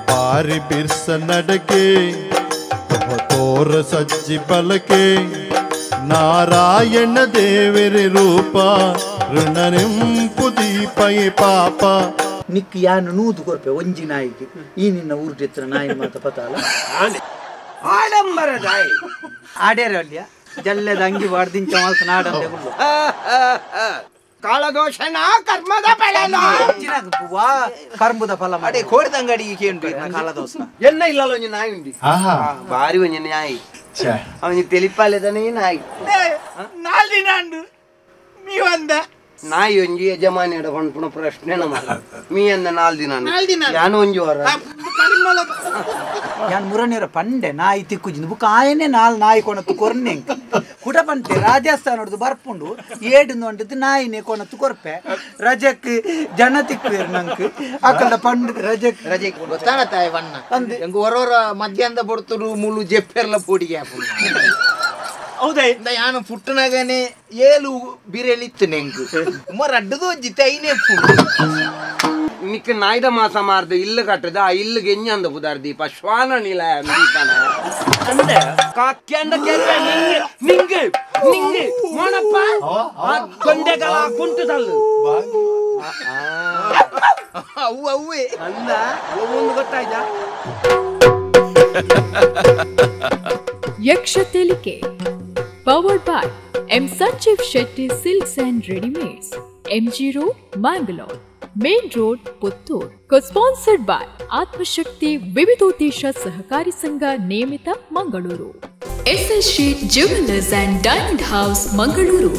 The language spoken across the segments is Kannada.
ಬಾರಿ ಬಿರ್ಸ ನಡಕೆ ತೋರ ಸಜ್ಜಿ ಬಲಕೆ ನಾರಾಯಣ ದೇವರ ರೂಪ ಋಣನೆಂಪು ದೀಪಯ ಪಾಪ ನಿಕ್ ಯಾನು ನೂದು ಕೊರ್ಪೆ ಒಂಜಿ ನಾಯಿಗೆ ಈ ನಿನ್ನ ಊರ್ಜಿತ್ರ ನಾಯಿ ಮಾತ ಪತಾಲ ಆಡಂಬರ ನಾಯಿ ಆಡ್ಯಾರ ಅಲ್ಲಿಯ ಜಲ್ಲೆದ ಅಂಗಿ ಬಾಡ್ದಿಂಚ ಮಾಲ್ಸ ನಾಡಂತೆ ಗುಳ್ಳು ಕಾಳದೋಷನ ಕರ್ಮದ ಫಲನ ಕರ್ಮದ ಫಲ ಅಡೆ ಕೋಡಿದಂಗಡಿ ಕೇಂದ್ರ ಕಾಳದೋಷ ಎನ್ನ ಇಲ್ಲಲ್ಲ ಒಂಜಿ ನಾಯಿ ಉಂಡಿ ಬಾರಿ ಒಂಜಿ ನಾಯಿ ಅವನಿ ತೆಲಿಪಾಲೆದನೇ ನಾಯಿ ನಾಲ್ದಿನ ಅಂಡು ನೀವಂದ ನಾಯಿ ಒಂಜಿ ಯಜಮಾನಿ ಪಂಪುಣ ಪ್ರಶ್ನೆ ನಮ್ಮ ಮೀ ಅಂದ 4 ದಿನ ಯಾನು ಒಂಜಿ ವಾರ ಯಾನ್ ಮುರನೇರ ಪಂಡೆ ನಾಯಿ ತಿಕ್ಕುಜಿಂದು ಬುಕ್ ಆಯನೆ ನಾಯಿ ಕೊನತ್ತು ಕೊರ್ನೆ ಕುಟ ಪಂಟೆ ರಾಜಸ್ಥಾನ ಹೊಡೆದು ಬರ್ಪುಂಡು 7 ಹೊಂಟದ್ದು ನಾಯಿನೇ ಕೊನತ್ತು ಕೊರ್ಪೆ ರಜಕ್ ಜನ ತಿಕ್ಕುವೇರು ನಂಕ್ ಅಕ್ಕದ ಪಂಡ್ ರಜಕ್ ಗೊತ್ತಾನ ತಾಯಿ ಬಣ್ಣ ಎಂಗು ಹೊರವರ ಮಧ್ಯಾಹ್ನದ ಬಡ್ತರು ಮುಳ್ಳು ಜೆಪ್ಪೆರ್ಲ ಪೋಡಿಗೆ ಹೌದಾ ಯಾನು ಪುಟ್ಟನಾಗನೆ 7 ಬಿರೆಲಿತ್ತು ನೆಂಕು ಉಮರ್ ಅಡ್ಡದು ಜಿತೈನೇ ನಿಕ್ಕ ನಾಯ್ದ ಮಾಸ ಮಾರ್ದ ಇಲ್ಲ ಕಟ್ಟದ ಆ ಇಲ್ಲ ಗೆಂಜ ಅಂದ ಪುದಾರ್ ದೀಪ ಶ್ವಾನ ನಿಲ ದೀಪನ ಅಂದೆ ಕಾಕ್ಯಂದ ಕೆರೆ ನಿಂಗೆ ಮೋನಪ್ಪ ಕೊಂಡೆಗಳ ಕುಂಟದಲ್ಲು ಅವ್ವೇ ಅಂದ ಒಂದು ಗೊತ್ತಾಯ್ತಾ ಯಕ್ಷ ತೆಲಿಕೆ powered by M. Sanjeev Shetty Silks and Ready-Mades, MG Road, Mangalore, Main Road, Puttur. Co-sponsored by Atmashakti Vividotesha Sahakari Sangha Niyamita, Mangaluru. SS Sheet Jewelers and Diamond House, Mangaluru.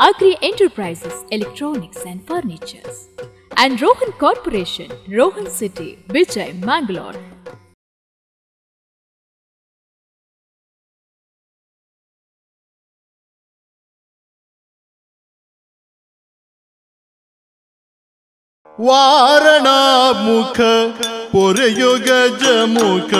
Agri Enterprises, Electronics and Furnitures. And Rohan Corporation, Rohan City, Vijay, Mangalore. ವಾರಣ ಮುಖ ಪೊರೆಯು ಗಜ ಮುಖ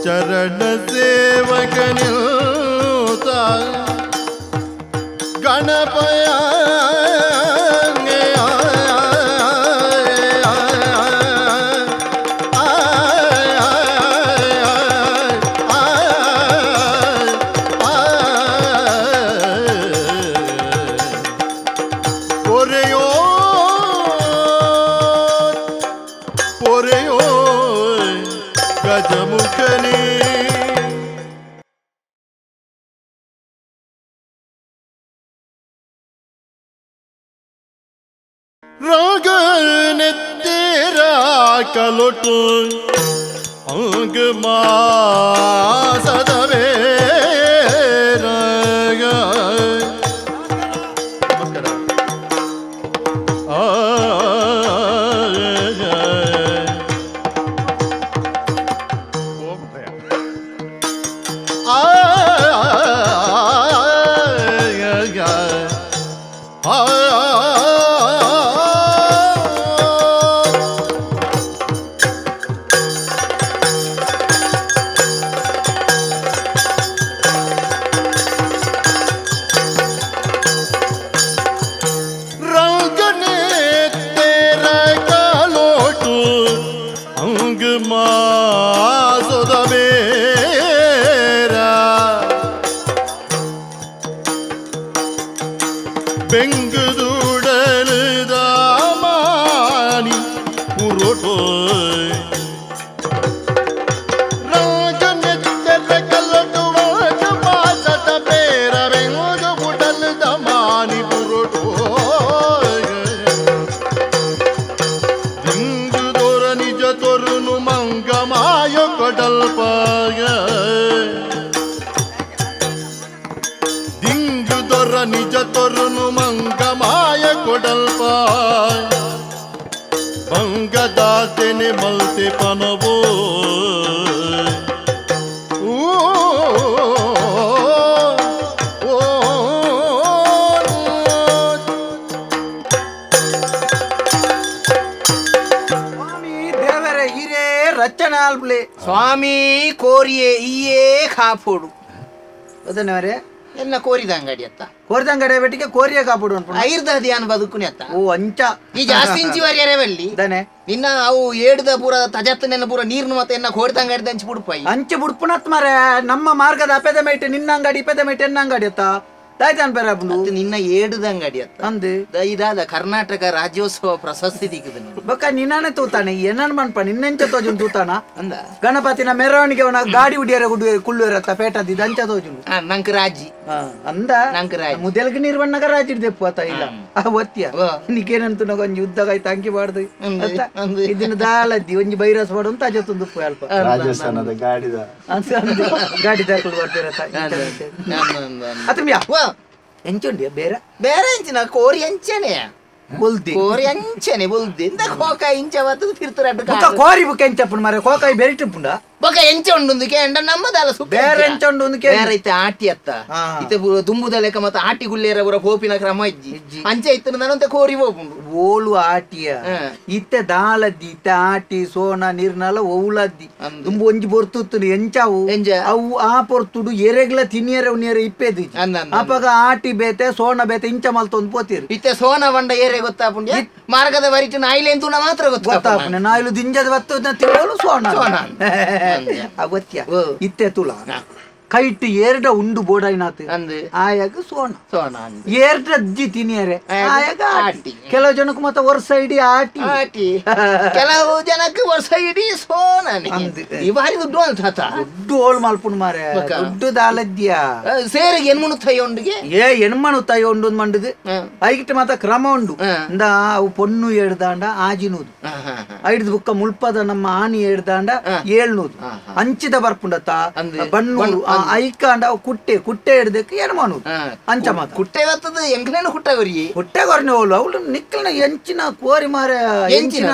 ಚರಣ ಸೇವಕನಿಲ್ತ ಗಣಪಯ ಕಲೊಟ್ಟು ಅಂಗ ಮಾಸದವೇ ನಮಸ್ಕಾರ ಭಂಗದಾತೆನೆ ಮಲ್ತೆ ಪನವೋ ರಚನಾಲ್ಬಲೆ ಸ್ವಾಮಿ ಕೋರಿಯೇ ಈಯೇ ಕಾಪೋಡು ಅದನ್ನವರೇ ಎನ್ನ ಕೋರಿದ ಅಂಗಡಿ ಅತ್ತ ಕೋರಿದಂಗಡೆ ಬೆಟ್ಟಿಗೆ ಕೋರಿಯ ಕಾಪುಡು ಅನ್ಪು ಐರ್ದಾದಿ ಅನ್ ಬದುಕುನಿ ಅತ್ತ ಓ ಅಂಚ ಈ ಜಾಸ್ತಿ ಇಂಚಿ ವಾರ್ಯಾರೆ ಬಲ್ಲಿ ದನೆ ನಿನ್ನ ಅವು ಏಡ್ದ ಪೂರ ತಜತ್ತನೆಲ್ಲ ಪೂರ ನೀರ್ನು ಮತ್ತೆ ಎನ್ನ ಕೋರಿದಂಗಡಿ ಹಂಚಿ ಬಿಡ್ಪಾಯಿ ಅಂಚೆ ಬುಡ್ಪುನತ್ ಮಾರೆ ನಮ್ಮ ಮಾರ್ಗದ ಅಪೆದ ಮೇಟೆ ನಿನ್ನ ಅಂಗಡಿ ಇಪೆದ ಮೇಟೆ ಎನ್ನ ಅಂಗಡಿ ಅತ್ತ ದಾಯ್ತಾನ್ ಬೇರೆ ಮತ್ತೆ ನಿನ್ನ ಏಡ್ದ ಅಂಗಡಿ ಅತ್ತ ಅಂದು ಇದಾದ ಕರ್ನಾಟಕ ರಾಜ್ಯೋತ್ಸವ ಪ್ರಶಸ್ತಿ ದಿಕ್ಕದ ಬೊಕ್ಕ ನಿನ್ನನೆ ತೂತಾನೆ ಏನನ್ ಮನ್ಪ ನಿನ್ನೆಂಚ ತೋಜುನ್ ತೂತಾನ ಅಂದ ಗಣಪತಿನ ಮೆರವಣಿಗೆ ಅವನ ಗಾಡಿ ಉಡಿಯರ ಕುಳ್ಳುವರತ್ತ ಪೇಟದಿ ದಂಚ ತೋಜುನು ನಂಕ್ ರಾಜಿ ಅಂದ ನಂಕ್ ರಾಜಿ ಮುದಲ್ಗ ನಿರ್ವಣ್ಣಗ ರಾಜಿಡ್ದೆಪ್ಪು ಆತ ಇಲ್ಲ ಒತ್ತಿಯ ನಿಕೇನಂತ ಒಂಜಿ ಉದ್ದಾಗ ಆಯ್ತು ಅಂಕಿ ಬಾಡ್ದು ಇದನ್ನ ದಾಳದ್ದಿ ಒಂಜಿ ಬೈರಸ್ ಬಾಡು ಅಂತ ಅಜತ್ತೊಂದು ಅಲ್ಪ ರಾಜಸ್ಥಾನದ ಗಾಡಿ ದಾಖಲು ಬರ್ತಿರತ್ತ ಅತಮ್ಯಾ ಎಂಚುಂಡಿ ಬೇರೆ ಬೇರೆ ಎಂಚಿನ ಕೋರಿ ಎಂಚನೆ ಬುಲ್ದಿ ಕೋರಿ ಎಂಚನೆ ಬುಲ್ದಿ ಇಂದ ಕೋಕ ಇಂಚ ಬತ್ತು ತಿರ್ತಿರಡ್ಡು ಬೊಕ್ಕ ಕೋರಿ ಬುಕ್ಕ ಎಂಚಪ್ಪನ ಮಾರೆ ಕೋಕಾಯಿ ಬೆರಿಟುಪ್ಪುಂಡ ಬೊಕ ಎಂಚ ಉಂಡು ಕೇಂಡ ನಮ್ಮದಲ್ಲ ಬೇರೆ ಎಂಚ ಉಂಡು ಬೇರೆ ಐತೆ ಆಟಿ ಅತ್ತ ಇತ್ತೆ ದುಂಬುದ ಲೆಕ್ಕ ಮತ್ತೆ ಆಟಿ ಗುಲ್ಲೇರ ಬರ ಪೋಪಿನ ಕ್ರಮ ಇಜ್ಜಿ ಅಂಚೆ ಇತ್ತು ನನಂತ ಕೋರಿ ಹೋಗುಂಡು ಓಲು ಆಟಿಯ ಇತ್ತೆ ದಾಳದ್ದಿ ಇತ್ತೆ ಆಟಿ ಸೋನ ನೀರ್ನಲ ಓಲದ್ದಿ ದುಂಬು ಒಂಜಿ ಬೊರ್ತುತ್ತು ಎಂಚಾವು ಅವು ಆ ಪೊರ್ತುಡು ಎರೆಗ್ಲ ತಿನ್ನಿಯರೆ ಉನ್ನಿಯರೆ ಇಪ್ಪೆದಿ ಅಪಗ ಆಟಿ ಬೇತೆ ಸೋನ ಬೇತೆ ಇಂಚ ಮಲ್ತೊಂದು ಪೋತಿರು ಇತ್ತೆ ಸೋನ ಬಂಡ ಏರೆ ಗೊತ್ತಾಪುಂಡ್ಯ ಮಾರ್ಗದ ವರಿಟ ನಾಯಿಲೆ ಅಂತೂ ಮಾತ್ರ ಗೊತ್ತಾಪುಂಡ್ಯ ನಾಯಿಲು ದಿಂಜದ ಬತ್ತು ತಿರುವಲು ಸೋನ ಅವತ್ಯ ಇತ್ತೆ ತುಳ ಕೈಟ್ ಏರ್ಡ ಉಂಡು ಬೋಡಾಯ್ನಾತ್ ಆಯಾಗ ಸೋನ ಸೋನ ಏರ್ಡ ಅಜ್ಜಿ ತಿನ್ನಿಯರೆ ಆಯಾಗ ಆಟಿ ಕೆಲವು ಜನಕ್ಕೆ ಮತ್ತೆ ವರ್ಷ ಇಡೀ ಆಟಿ ಆಟಿ ಕೆಲವು ಜನಕ್ಕೆ ವರ್ಷ ಇಡೀ ಸೋನ ಈ ಬಾರಿ ದುಡ್ಡು ಅಂತ ದುಡ್ಡು ಓಳ್ ಮಲ್ಪುಂಡು ಮಾರೆ ದುಡ್ಡು ದಾಲದ್ಯ ಸೇರಿಗೆ ಎನ್ಮುನು ತೈಯೊಂಡಿಗೆ ಎಣ್ಮನು ತೈಯೊಂಡು ಮಂಡುದು ಐಗಿಟ್ಟು ಮಾತ ಕ್ರಮ ಉಂಡು ಇಂದ ಅವು ಪೊನ್ನು ಎಡ್ದಾಂಡ ಆಜಿನೂದು ಐಡ್ದು ಬುಕ್ಕ ಮುಲ್ಪದ ನಮ್ಮ ಆನಿ ಎಡ್ದಾಂಡ ಏಳ್ನೂದು ಅಂಚಿದ ಬರ್ಪುಂಡತ್ತ ಬಣ್ಣೂರು ಐಕಾಂಡ ಕುಟ್ಟೆ ಹಿಡ್ದಕ್ಕೆ ಏನು ಮಾಡುದು ಅಂಚ ಮಾತ ಕುಟ್ಟೆ ಬರ್ತದ ಎಂಕ್ಲೇನು ಕುಟ್ಟವರಿ ಕುಟ್ಟೆ ಕೊರ್ನೆ ಹೋಲು ಅವಳು ನಿಕ್ಕಲ್ನ ಎಂಚಿನ ಕೋರಿ ಮಾರೆ ಎಂಚಿನ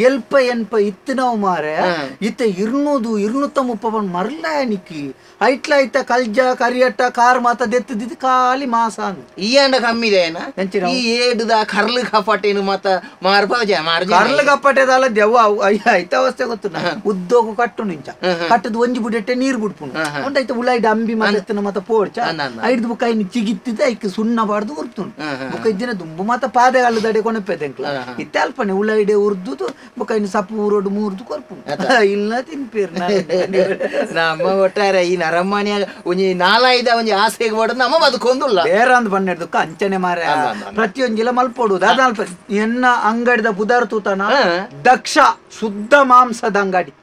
ಎಲ್ಪ ಎನ್ಪ ಇತ್ತಿನವು ಮಾರೆ ಇತ್ತೆ 230 ಮರಲ ನಿಕ್ಕಿ ಐಟ್ಲ ಐತ ಕಲ್ಜ ಕರಿಯಟ್ಟ ಕಾರ್ ಮಾತ ದೆತ್ತಿದ್ದು ಖಾಲಿ ಮಾಸ ಈ ಅಂಡ ಕಮ್ಮಿ ಇದೆ ಈ ಏಡುದ ಕರ್ಲು ಕಪಾಟೇನು ಮತ್ತ ಮಾರ್ಬಾಜ ಕರ್ಲು ಕಪಾಟೆದಲ್ಲ ದೆವ್ವ ಐತ ಅವಸ್ಥೆ ಗೊತ್ತು ಉದ್ದೋಗು ಕಟ್ಟು ನಿಂಚ ಕಟ್ಟದ ಒಂಜಿ ಬುಡೆಟ್ಟೆ ನೀರು ಬಿಡ್ಪುಣು ಒಂದೈತೆ ಉಳ್ಳಾಯ್ಡ ಅಂಬಿ ಮತ್ತ ಮತ್ತ ಪೋಡ್ಚ ಐದು ಬುಕ್ಕ ಐನು ಚಿಗಿತ್ತಿದ್ದ ಐಕ್ ಸುಣ್ಣ ಬಾಡ್ದು ಉರ್ತುಂಡು ಬುಕ್ಕ ಇದ್ದಿನ ದುಂಬು ಮತ್ತ ಪಾದೆಗಾಲು ದಡೆ ಕೊನಪೆದೆಂಕ್ಲ ಇತ್ತೆ ಅಲ್ಪನೆ ಉಳ್ಳಾಯ್ಡೆ ಉರ್ದುದು ಬುಕ್ಕ ಐನು ಸಪ್ಪು ಊರೋಡು ಮೂರ್ದು ಕೊರ್ಪು ಇಲ್ಲ ತಿನ್ಪೇರು ನಮ್ಮ ಒಟ್ಟಾರೆ ಈ ನರಮ್ಮನಿಯಾಗ ಒಂಜಿ ನಾಲೈದ ಒಂಜಿ ಆಸೆಗೆ ಬಡದು ನಮ್ಮ ಬದುಕೊಂದುಲ್ಲ ಬೇರೆ ಅಂದ್ ಬಣ್ಣೆಡ್ದಕ್ಕ ಅಂಚನೆ ಮಾರೆ ಪ್ರತಿಯೊಂಜಿಲ ಮಲ್ಪೋಡುದು ಅದ ಎನ್ನ ಅಂಗಡಿದ ಪುದಾರ್ ತೂತನ ದಕ್ಷ ಶುದ್ಧ ಮಾಂಸದ ಅಂಗಡಿ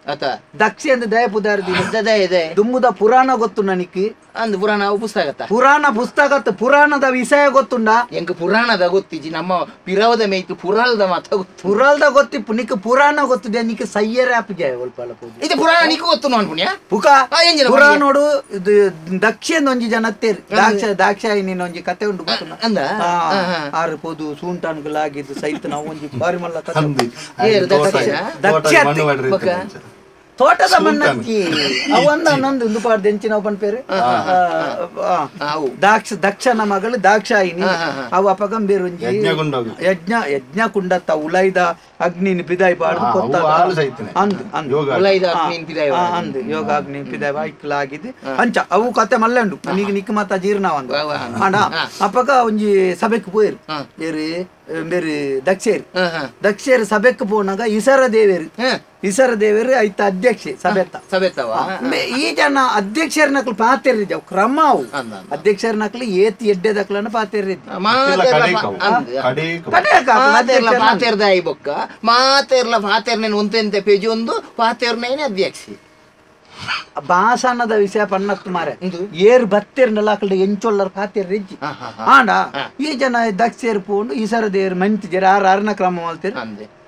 ದಕ್ಷ ಎಂದು ದಯ ಪುದಾರ್ದಿ ದುಮ್ಮುದ ಪುರಾಣ ಗೊತ್ತು ನನಗೆ ಅಂದ್ ಪುರಾಣ ಪುಸ್ತಕ ಪುರಾಣದ ವಿಷಯ ಗೊತ್ತುಂಡ ಎಂಕ್ ಪುರಾಣದ ಗೊತ್ತಿಜಿ ನಮ್ಮ ಪಿರವದ ಮೇಯ್ತು ಪುರಾಣದ ಮಾತ ಗೊತ್ತು ಪುರಾಣದ ಗೊತ್ತಿಪ್ಪು ನಿಕ್ ಪುರಾಣ ಗೊತ್ತಿದೆ ನಿಕ್ ಸಯ್ಯರ ಆಪಿಗೆ ಇದು ಪುರಾಣ ನಿಕ್ ಗೊತ್ತು ಅನ್ಪುಣ್ಯ ಪುಕ ಪುರಾಣ ನೋಡು ಇದು ದಕ್ಷಿಣ ಒಂಜಿ ಜನ ತೇರಿ ದಾಕ್ಷಾಯಿನಿ ಒಂಜಿ ಕತೆ ಉಂಟು ಗೊತ್ತು ಅಂದ ಆರು ಪೋದು ಸೂಂಟಾನ್ಗಳಾಗಿದ್ದು ಸಹಿತ ನಾವು ಒಂಜಿ ಬಾರಿ ಮಲ್ಲ ದಕ್ಷ ತೋಟದ ಮಣ್ಣಕ್ಕಿ ಅವೊಂದೊಂದು ದುಪಾರ್ದು ಎಂಚಿನ ಒಬ್ಬನ ಪೇರು ದಕ್ಷನ ಮಗಳು ದಾಕ್ಷಾಯಿನಿ ಅವು ಅಪಗಂಭೀರ ಯಜ್ಞ ಕುಂಡತ್ತ ಉಲೈದ ಅಗ್ನಿ ಪಿದಾಯಿ ಬಾರ್ದು ಅಂದು ಯೋಗ ಅಗ್ನಿ ಪಿದಾಯಿ ಬಾಯ್ಕಲಾಗಿದ್ದು ಅಂಚ ಅವು ಕತೆ ಮಲ್ಲೆ ಉಂಡು ನೀಗ ನಿಕ್ ಮತ್ತ ಜೀರ್ಣ ಒಂದು ಅಂಡ ಅಪಗ ಒಂಜಿ ಸಭೆಕ್ ಪೋಯಿರು ಏರಿ ಬೇರೆ ದಕ್ಷೇರು ಸಭೆಕ್ ಪೋನಾಗ ಇಸರ ದೇವೇರು ಐತ ಅಧ್ಯಕ್ಷೆ ಈ ಜನ ಅಧ್ಯಕ್ಷರ ನಕ್ಲು ಪಾತೆರಿದ್ದ ಕ್ರಮ ಅವು ಅಧ್ಯಕ್ಷರ ನಕ್ಲು ಏತಿ ಎಡ್ಡೆದಕ್ಲನ್ನ ಪಾತೆರಿದ್ದ ಪಾತೆರ್ದಾಯಿ ಬೊಕ್ಕ ಮಾತೆರ್ಲ ಪಾತೆರ್ನೇನು ಒಂತೆಂತೆ ಪೇಜಿ ಒಂದು ಪಾತೆರ್ನೇನೆ ಅಧ್ಯಕ್ಷೆ ಭಾಷಣದ ವಿಷಯ ಪನ್ನತ್ತು ಮಾರೆ ಏರ್ ಬತ್ತೇರ್ನಲ್ಲ ಆಕಡೆ ಎಂಚೊಲ್ಲರ್ ಪಾತೆರ್ ರೆಜ್ಜಿ ಆಂಡ ಈ ಜನ ದಕ್ಷೇರ್ ಪೋಂಡು ಈಸರ ದೇವ್ರ ಮಂತಿ ಜರ ಆರನ ಕ್ರಮ ಮಾಡ್ತೇರು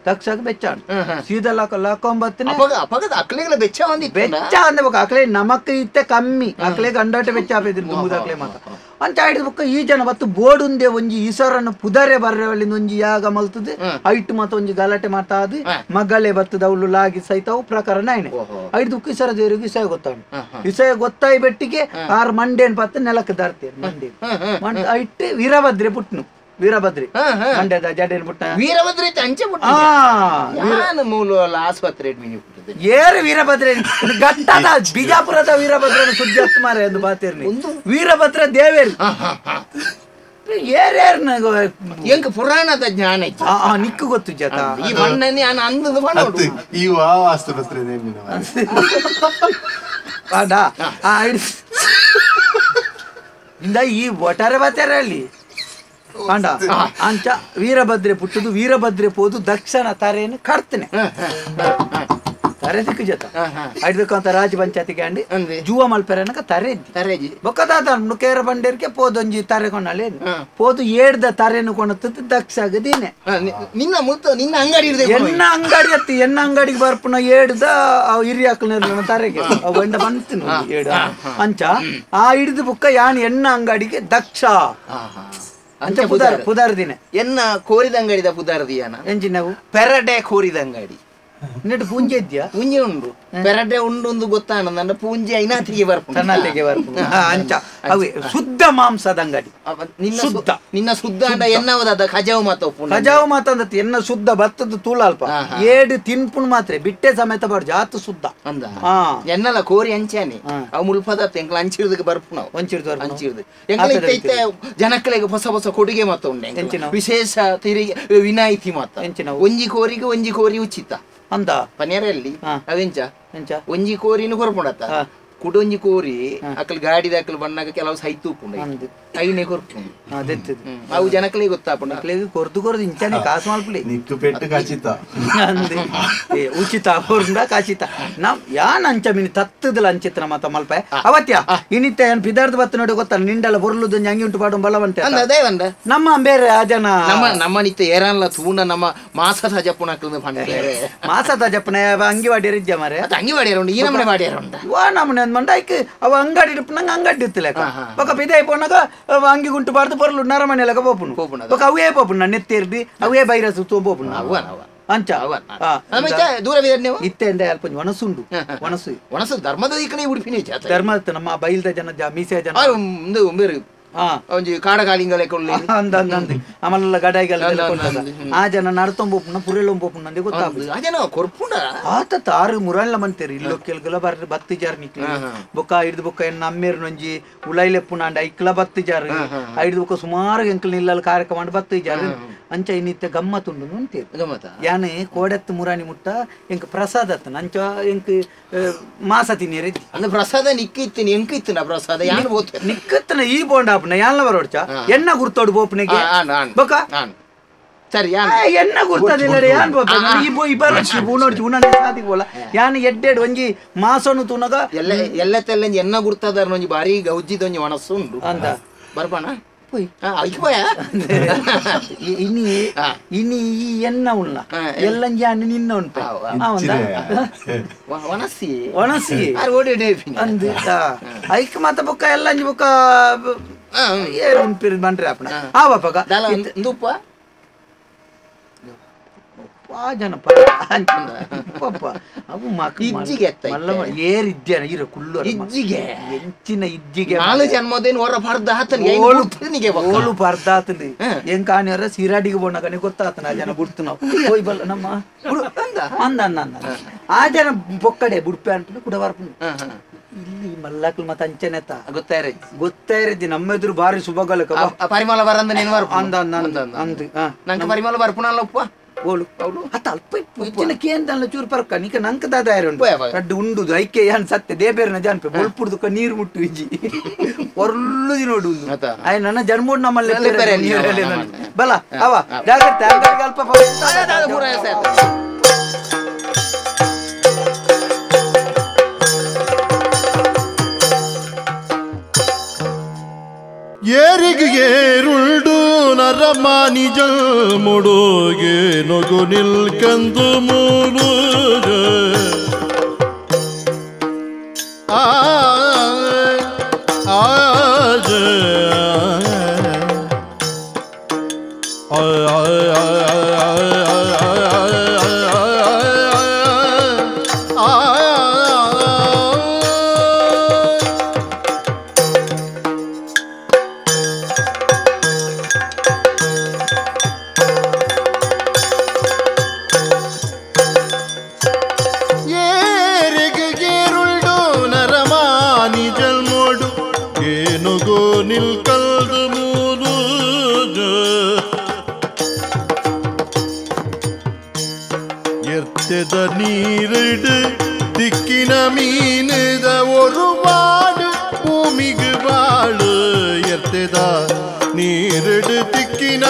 ದಕ್ಷಗ ಬೆಚ್ಚಾಣ ಸೀದಾ ಲಾಕೊಂಬತ್ತನೇ ಅಪಗದ ಅಕ್ಲೆಗಳ ಬೆಚ್ಚ ಒಂದಿತ್ತು ಬೆಚ್ಚ ಅಂದೆ ಬೊಕ ಅಕ್ಲೆ ನಮಕ್ ಇತ್ತೆ ಕಮ್ಮಿ ಅಕ್ಲೆ ಗಂಡಾಟ ಬೆಚ್ಚ ಆಪೇದಿನ ದುಂಬುದ ಅಕ್ಲೆ ಮಾತ ಅಂತ ಹಿಡಿದ ಬೊಕ್ಕ ಈ ಜನ ಬತ್ತು ಬೋಡುಂದೆ ಒಂಜಿ ಈಶ್ವರನ ಪುದರೆ ಬರ್ರೆವಲ್ಲಿಂದ ಒಂಜಿ ಯಾಗ ಮಲ್ತದೆ ಐಟ್ ಮತ್ತ ಒಂಜಿ ಗಲಾಟೆ ಮಾತಾದು ಮಗಳೇ ಬತ್ತದ ಅವಳು ಲಾಗಿ ಸಹಿತವು ಪ್ರಕರಣ ಆಯ್ನೆ ಐದು ಈಶ್ವರ ದೇವರಿಗೆ ವಿಷಯ ಗೊತ್ತಾನು ವಿಷಯ ಗೊತ್ತಾಯಿ ಬೆಟ್ಟಿಗೆ 6 ಮಂಡೇನ್ ಪತ್ತ ನೆಲಕ್ಕೆ ದಾರ್ತೀರಿ ಮಂಡೆ ಐಟ್ ವೀರಭದ್ರೆ ಪುಟ್ನು ವೀರಭದ್ರಿ ಮಂಡ್ಯದ ಜಡೇನ್ ಪುಟ್ಟ ವೀರಭದ್ರಿ ಅಂಚೆ ಪುಟ್ಟ ಮೂಲ ಆಸ್ಪತ್ರೆ ಏರು ವೀರಭದ್ರೆ ಗಟ್ಟದ ಬಿಜಾಪುರದ ವೀರಭದ್ರನ ಸುದ್ದಿ ಹತ್ತು ಮಾರೆ ಎಂದು ಬಾತಿರ್ನಿ ವೀರಭದ್ರ ದೇವೇರಿ ಎಂಕ ಪುರಾಣದ ಜ್ಞಾನ ನಿಕ್ಕು ಗೊತ್ತು ಜತ ಈ ಮಣ್ಣನೆ ಅಂದದ ಮಾಡೋದು ಈ ಆಸ್ಪತ್ರೆ ಇಂದ ಈ ಒಟಾರೆ ಬಾತಾರೆ ಅಲ್ಲಿ ಅಂಡ ಅಂಚ ವೀರಭದ್ರೆ ಪುಟ್ಟದು ವೀರಭದ್ರೆ ಪೋದು ದಕ್ಷಿಣ ತಾರೇನು ಕಡ್ತೇನೆ ತರೆ ದಿಕ್ಕು ಜತ ಆಡ್ಬೇಕಂತ ರಾಜ ಪಂಚಾಯತಿಗೆ ಅಂಡಿ ಜೂವ ಮಲ್ಪೆರನಕ ತರೆ ಬೊಕ್ಕದಾದ ಕೇರ ಬಂಡೇರ್ಗೆ ಪೋದೊಂಜಿ ತರೆ ಕೊಂಡಲ್ಲಿ ಪೋದು ಏಡ್ದ ತರೆನು ಕೊಣತದ್ದು ದಕ್ಷ ಆಗದೀನೆ ನಿನ್ನ ಮುತ್ತ ನಿನ್ನ ಅಂಗಡಿ ಎನ್ನ ಅಂಗಡಿ ಅತ್ತಿ ಎನ್ನ ಅಂಗಡಿಗೆ ಬರ್ಪುನ ಏಡ್ದ ಹಿರಿಯಾಕಲ್ನ ತರೆಗೆ ಬಂಡ ಬಂತೀನಿ ಏಡು ಅಂಚ ಆ ಹಿಡಿದು ಬುಕ್ಕ ಯಾನ್ ಎನ್ನ ಅಂಗಡಿಗೆ ದಕ್ಷ ಅಂಚ ಪುದಾರ ದಿನ ಎನ್ನ ಕೋರಿದ ಅಂಗಡಿದ ಪುದಾರ ದಿಯಾನ ಎಂಜಿ ನಾವು ಪೆರಡೆ ಕೋರಿದ ಅಂಗಡಿ ನೆಟ್ಟು ಪೂಂಜೆ ಇದ್ಯಾ ಪೂಂಜೆ ಉಂಡು ಪೆರಡೆ ಉಂಡು ಗೊತ್ತಾನ ನನ್ನ ಪೂಂಜೆ ಐನಾತಿಗೆ ಬರ್ಪುನಾತಿಗೆ ಬರ್ಪುನ ಅಂಚ ಅವೇ ಶುದ್ಧ ಮಾಂಸದ ಅಂಗಡಿ ನಿನ್ನ ಶುದ್ಧ ಅಂಡ ಎನ್ನವದ ಖಜಾವು ಮಾತ ಖಜಾವು ಮಾತ ಅಂದತಿ ಎನ್ನ ಶುದ್ಧ ಭತ್ತದ ತೂಳಲ್ಪ ಏಡು ತಿನ್ಪುಣ್ ಮಾತ್ರ ಬಿಟ್ಟೆ ಸಮೇತ ಬಾರ್ದು ಜಾತು ಶುದ್ಧ ಅಂದ ಎನ್ನಲ ಕೋರಿ ಅಂಚಾನೆ ಅವು ಮುಲ್ಪದ ಎಂಕ್ಲ ಅಂಚಿರ್ದಕ್ಕೆ ಬರ್ಪು ನಾವು ಅಂಚಿರ್ದು ಎಂಕ್ಲ ಇತ್ತೈತೆ ಜನಕ್ಕಳಿಗೆ ಹೊಸ ಹೊಸ ಕೊಡುಗೆ ಮಾತ ಉಂಡೆ ವಿಶೇಷ ತಿರಿಗೆ ವಿನಾಯಿತಿ ಮಾತ ಒಂಜಿ ಕೋರಿ ಉಚಿತ ಅಂತ ಪನ್ಯಾರಲ್ಲಿ ಅವೆಂಚ ಒಂಜಿ ಕೋರಿನು ಕೊರ್ಪುಂಡತ್ತ ಕುಡೊಂಜಿ ಕೋರಿ ಅಕ್ಕಲ್ ಗಾಡಿದ ಅಕ್ಕಲ್ ಬಣ್ಣಾಗ ಕೆಲವು ಸೈತು ಉಪ್ಪುಂಡು ಐನೇ ಕೊರ್ಪುಂಡು ಅವು ಜನಕ್ಕಳಿಗೆ ಗೊತ್ತಾಪುಂಡು ಅಕ್ಲಿಗೆ ಕೊರ್ದು ಇಂಚಾನೆ ಕಾಸು ಮಲ್ಪಲಿ ನಿಕ್ಕು ಪೆಟ್ಟು ಕಾಚಿತ ಅಂದೆ ಉಚಿತ ಕೊರ್ದ ಕಾಚಿತ ನಮ್ ಯಾನ್ ಅಂಚ ಮಿನಿ ತತ್ತದಲ್ಲ ಅಂಚಿತ್ರ ಮತ ಮಲ್ಪ ಅವತ್ಯ ಇನಿತ್ತ ಏನ್ ಬಿದಾರ್ದ ಬತ್ತ ನೋಡಿ ಗೊತ್ತ ನಿಂಡಲ್ಲ ಬೊರ್ಲುದೊಂಜಿ ಅಂಗಿ ಉಂಟು ಪಾಡು ಬಲವಂತೆ ನಮ್ಮ ಬೇರೆ ಆ ಜನ ನಮ್ಮ ನಿತ್ಯ ಏರನ್ಲ ತೂಂಡ ನಮ್ಮ ಮಾಸದ ಜಪ್ಪುನ ಮಾಸದ ಜಪ್ಪನ ಅಂಗಿ ವಾಡಿಯರಿದ್ಯ ಮಾರೆ ಅಂಗಿ ವಾಡಿಯರುಂಡು ಈ ನಮ್ಮನೆ ವಾಡಿಯರುಂಡ ವಾ ನಮ್ಮನೆ ಮಂಡಾಯ್ಕೆ ಅವ ಅಂಗಡಿ ನಂಗೆ ಅಂಗಡಿ ಇತ್ತಲೇಕ ఒక ಬಿದೆ ಪೋನಾಗ ಅಂಗಿ ಗುಂಟು ಬಾರ್ದು ಬರ್ಲು ನರಮನೆಲಕ పోపును ఒక అవే పోపును నెత్తేర్ది అవే బైరస్ తో పోపును ಅಂಚ ದೂರ ಇತ್ತೆ ಅಂದೆ ಅಲ್ಪ ವನಸುಂಡು ವನಸು ಧರ್ಮದ ಈ ಕಡೆ ಉಡುಪಿನ ಧರ್ಮದ ನಮ್ಮ ಬೈಲ್ದ ಜನ ಮೀಸೆ ಜನ ಒಂಜಿ ಕಾಡಗಾಲಿಂಗಲೆ ಅಂದಂದು ಆಮೇಲೆ ಗಡಾಯಿಗಲ್ಲ ಆ ಜನ ನಡ್ತೊಂಬೋಪುನ ಪುರೆಲೊಂಬೋಪುನ ಅಂದೆ ಗೊತ್ತಾಗ ಆ ಜನ ಕೊರ್ಪುಂಡ ಆತ ತಾರು ಮುರಳ್ಳ ಮಂತೇರಿ ಇಲ್ಲೋ ಕೆಲ್ಗಲ ಬರ್ರಿ ಬತ್ತಿ ಜಾರ್ ನಿಕ್ಲಿ ಬೊಕ್ಕ ಹಿಡಿದು ಬೊಕ್ಕ ಎನ್ನ ಅಮ್ಮೇರು ನೊಂಜಿ ಉಳೈಲೆಪ್ಪುನ ಅಂಡ ಐಕ್ಲ ಬತ್ತಿ ಜಾರ್ ಹಿಡಿದು ಬೊಕ್ಕ ಸುಮಾರು ಎಂಕ್ಲ ನಿಲ್ಲಲ್ ಕಾರ್ಯಕ್ರಮ ಮಾಡಿ ಬತ್ತಿ ಜಾರ್ ಅಂಚ ಇನ್ನಿತ್ತೆ ಗಮ್ಮತ್ತುಂಡು ಅಂತೀರಿ ಯಾನೆ ಕೋಡೆತ್ತು ಮುರಾಣಿ ಮುಟ್ಟ ಎಂಕ್ ಪ್ರಸಾದ ಅತ್ತನ ಅಂಚ ಎಂಕ್ ಮಾಸ ತಿನ್ನಿರಿ ಅಂದ್ರೆ ಪ್ರಸಾದ ನಿಕ್ಕಿತ್ತಿನ ಎಂಕ್ ಇತ್ತಿನ ಪ್ರಸಾದ ಯಾನ್ ಬೋತ್ ನಿಕ್ಕತ್ತನ ಈ ಬೋಂಡ ಆಪನ ಯಾನ್ಲ ಬರೋಡ್ಚ ಎನ್ನ ಗುರ್ತೋಡು ಬೋಪನಿಗೆ ಬೊಕ್ಕ ಸರಿ ಎನ್ನ ಗುರ್ತದಿಲ್ಲ ಯಾನ್ ಬೋಪ ಈ ಬೋ ಇಬರ ಉನೋಡ್ಚಿ ಉನಂದೆ ಸಾದಿ ಬೋಲ ಯಾನ್ ಎಡ್ಡೆಡ್ ಒಂಜಿ ಮಾಸನು ತುನಗ ಎಲ್ಲೆಲ್ಲ ಎನ್ನ ಗುರ್ತದಾರ ಒಂಜಿ ಬಾರಿ ಗೌಜಿದೊಂಜಿ ಮನಸ್ಸು ಉಂಡು ಅಂತ ಬರ್ಬಾಣ ಇನಿ ಈ ಎನ್ನ ಉಳ್ಳ ಎಲ್ಲಂಜಿ ಅನ್ನ ನಿನ್ನ ಉಂಟು ಒಣಸಿ ಅಂದ್ ಐಕ್ ಮಾತ ಬೊಕ್ಕ ಎಲ್ಲಂಜಿ ಬೊಕ್ಕ ಏರು ಉಂಪಿರ್ ಬಂಡ್ರಿ ಆಪಣ ಆವ ಪಗ ದುಪ್ಪ ಜನಪ ಅವು ಏರಿದ್ಯಾನ ಇರ ಕುಳ್ಳು ಇಜ್ಜಿಗೆ ಎಂಚಿನ ಇಜ್ಜಿಗೆ ನಾಳೆ ಜನ್ಮದೇನು ಹೊರ ಪರ್ದ ಹಾತನಿಗೆ ಓಳು ಪರ್ದ ಹಾತಲಿ ಹೆಂಗ್ ಕಾಣಿಯವ್ರ ಸಿರಾಡಿಗೆ ಬೋಣಗನೆ ಗೊತ್ತಾತನ ಆ ಜನ ಬಿಡ್ತು ನಾವು ಹೋಯ್ ಬಲ್ಲ ನಮ್ಮ ಅಂದ ಆ ಜನ ಬೊಕ್ಕಡೆ ಬುಡ್ಪೆ ಅಂತ ಕೂಡ ಬರ್ಪು ಇಲ್ಲಿ ಮಲ್ಲಕ್ಲು ಮತ್ತ ಅಂಚನೆತ ಗೊತ್ತಾಯಿರದ್ದಿ ನಮ್ಮ ಎದುರು ಬಾರಿ ಶುಭಗಲಕ ಪರಿಮಳ ಬರಂದ ನೀನು ಅಂದ ನಂಗೆ ಪರಿಮಳ ಬರ್ಪುನಲ್ಲಪ್ಪ ಓಳು ಅತ್ತ ಅಲ್ಪ ಇಚ್ಚಿನ ಕೇಂದ್ರ ಚೂರು ಪರ್ಕ ನಿಕ ನಂಕ ದಾದಾಯರ ರಡ್ಡು ಉಂಡುದು ಐಕೆ ಯಾನ್ ಸತ್ಯ ದೇಬೇರನ ಜಾನ್ಪೆ ಬೊಳ್ಪುಡ್ದು ನೀರು ಮುಟ್ಟು ಇಜ್ಜಿ ಒರ್ಲುದಿ ನೋಡು ಆಯ್ ನನ್ನ ಜನ್ಮೋಡ್ ನಮ್ಮಲ್ಲಿ ಬಲ ಅವ ಜಾಗ್ರತೆ ಅಲ್ಪ ಏರಿಗೆ ಏರುಳ್ಡು ನರ ನರಮಾನಿಜಲ್ ಮುಡುಗೆ ನಗು ನಿಲ್ಕಂದು ಮೂರುಗ நீரிடு திக்கின மீனுத ஒரு வாடு பூமிகு வாழு எர்த்ததா நீரிடு திக்கின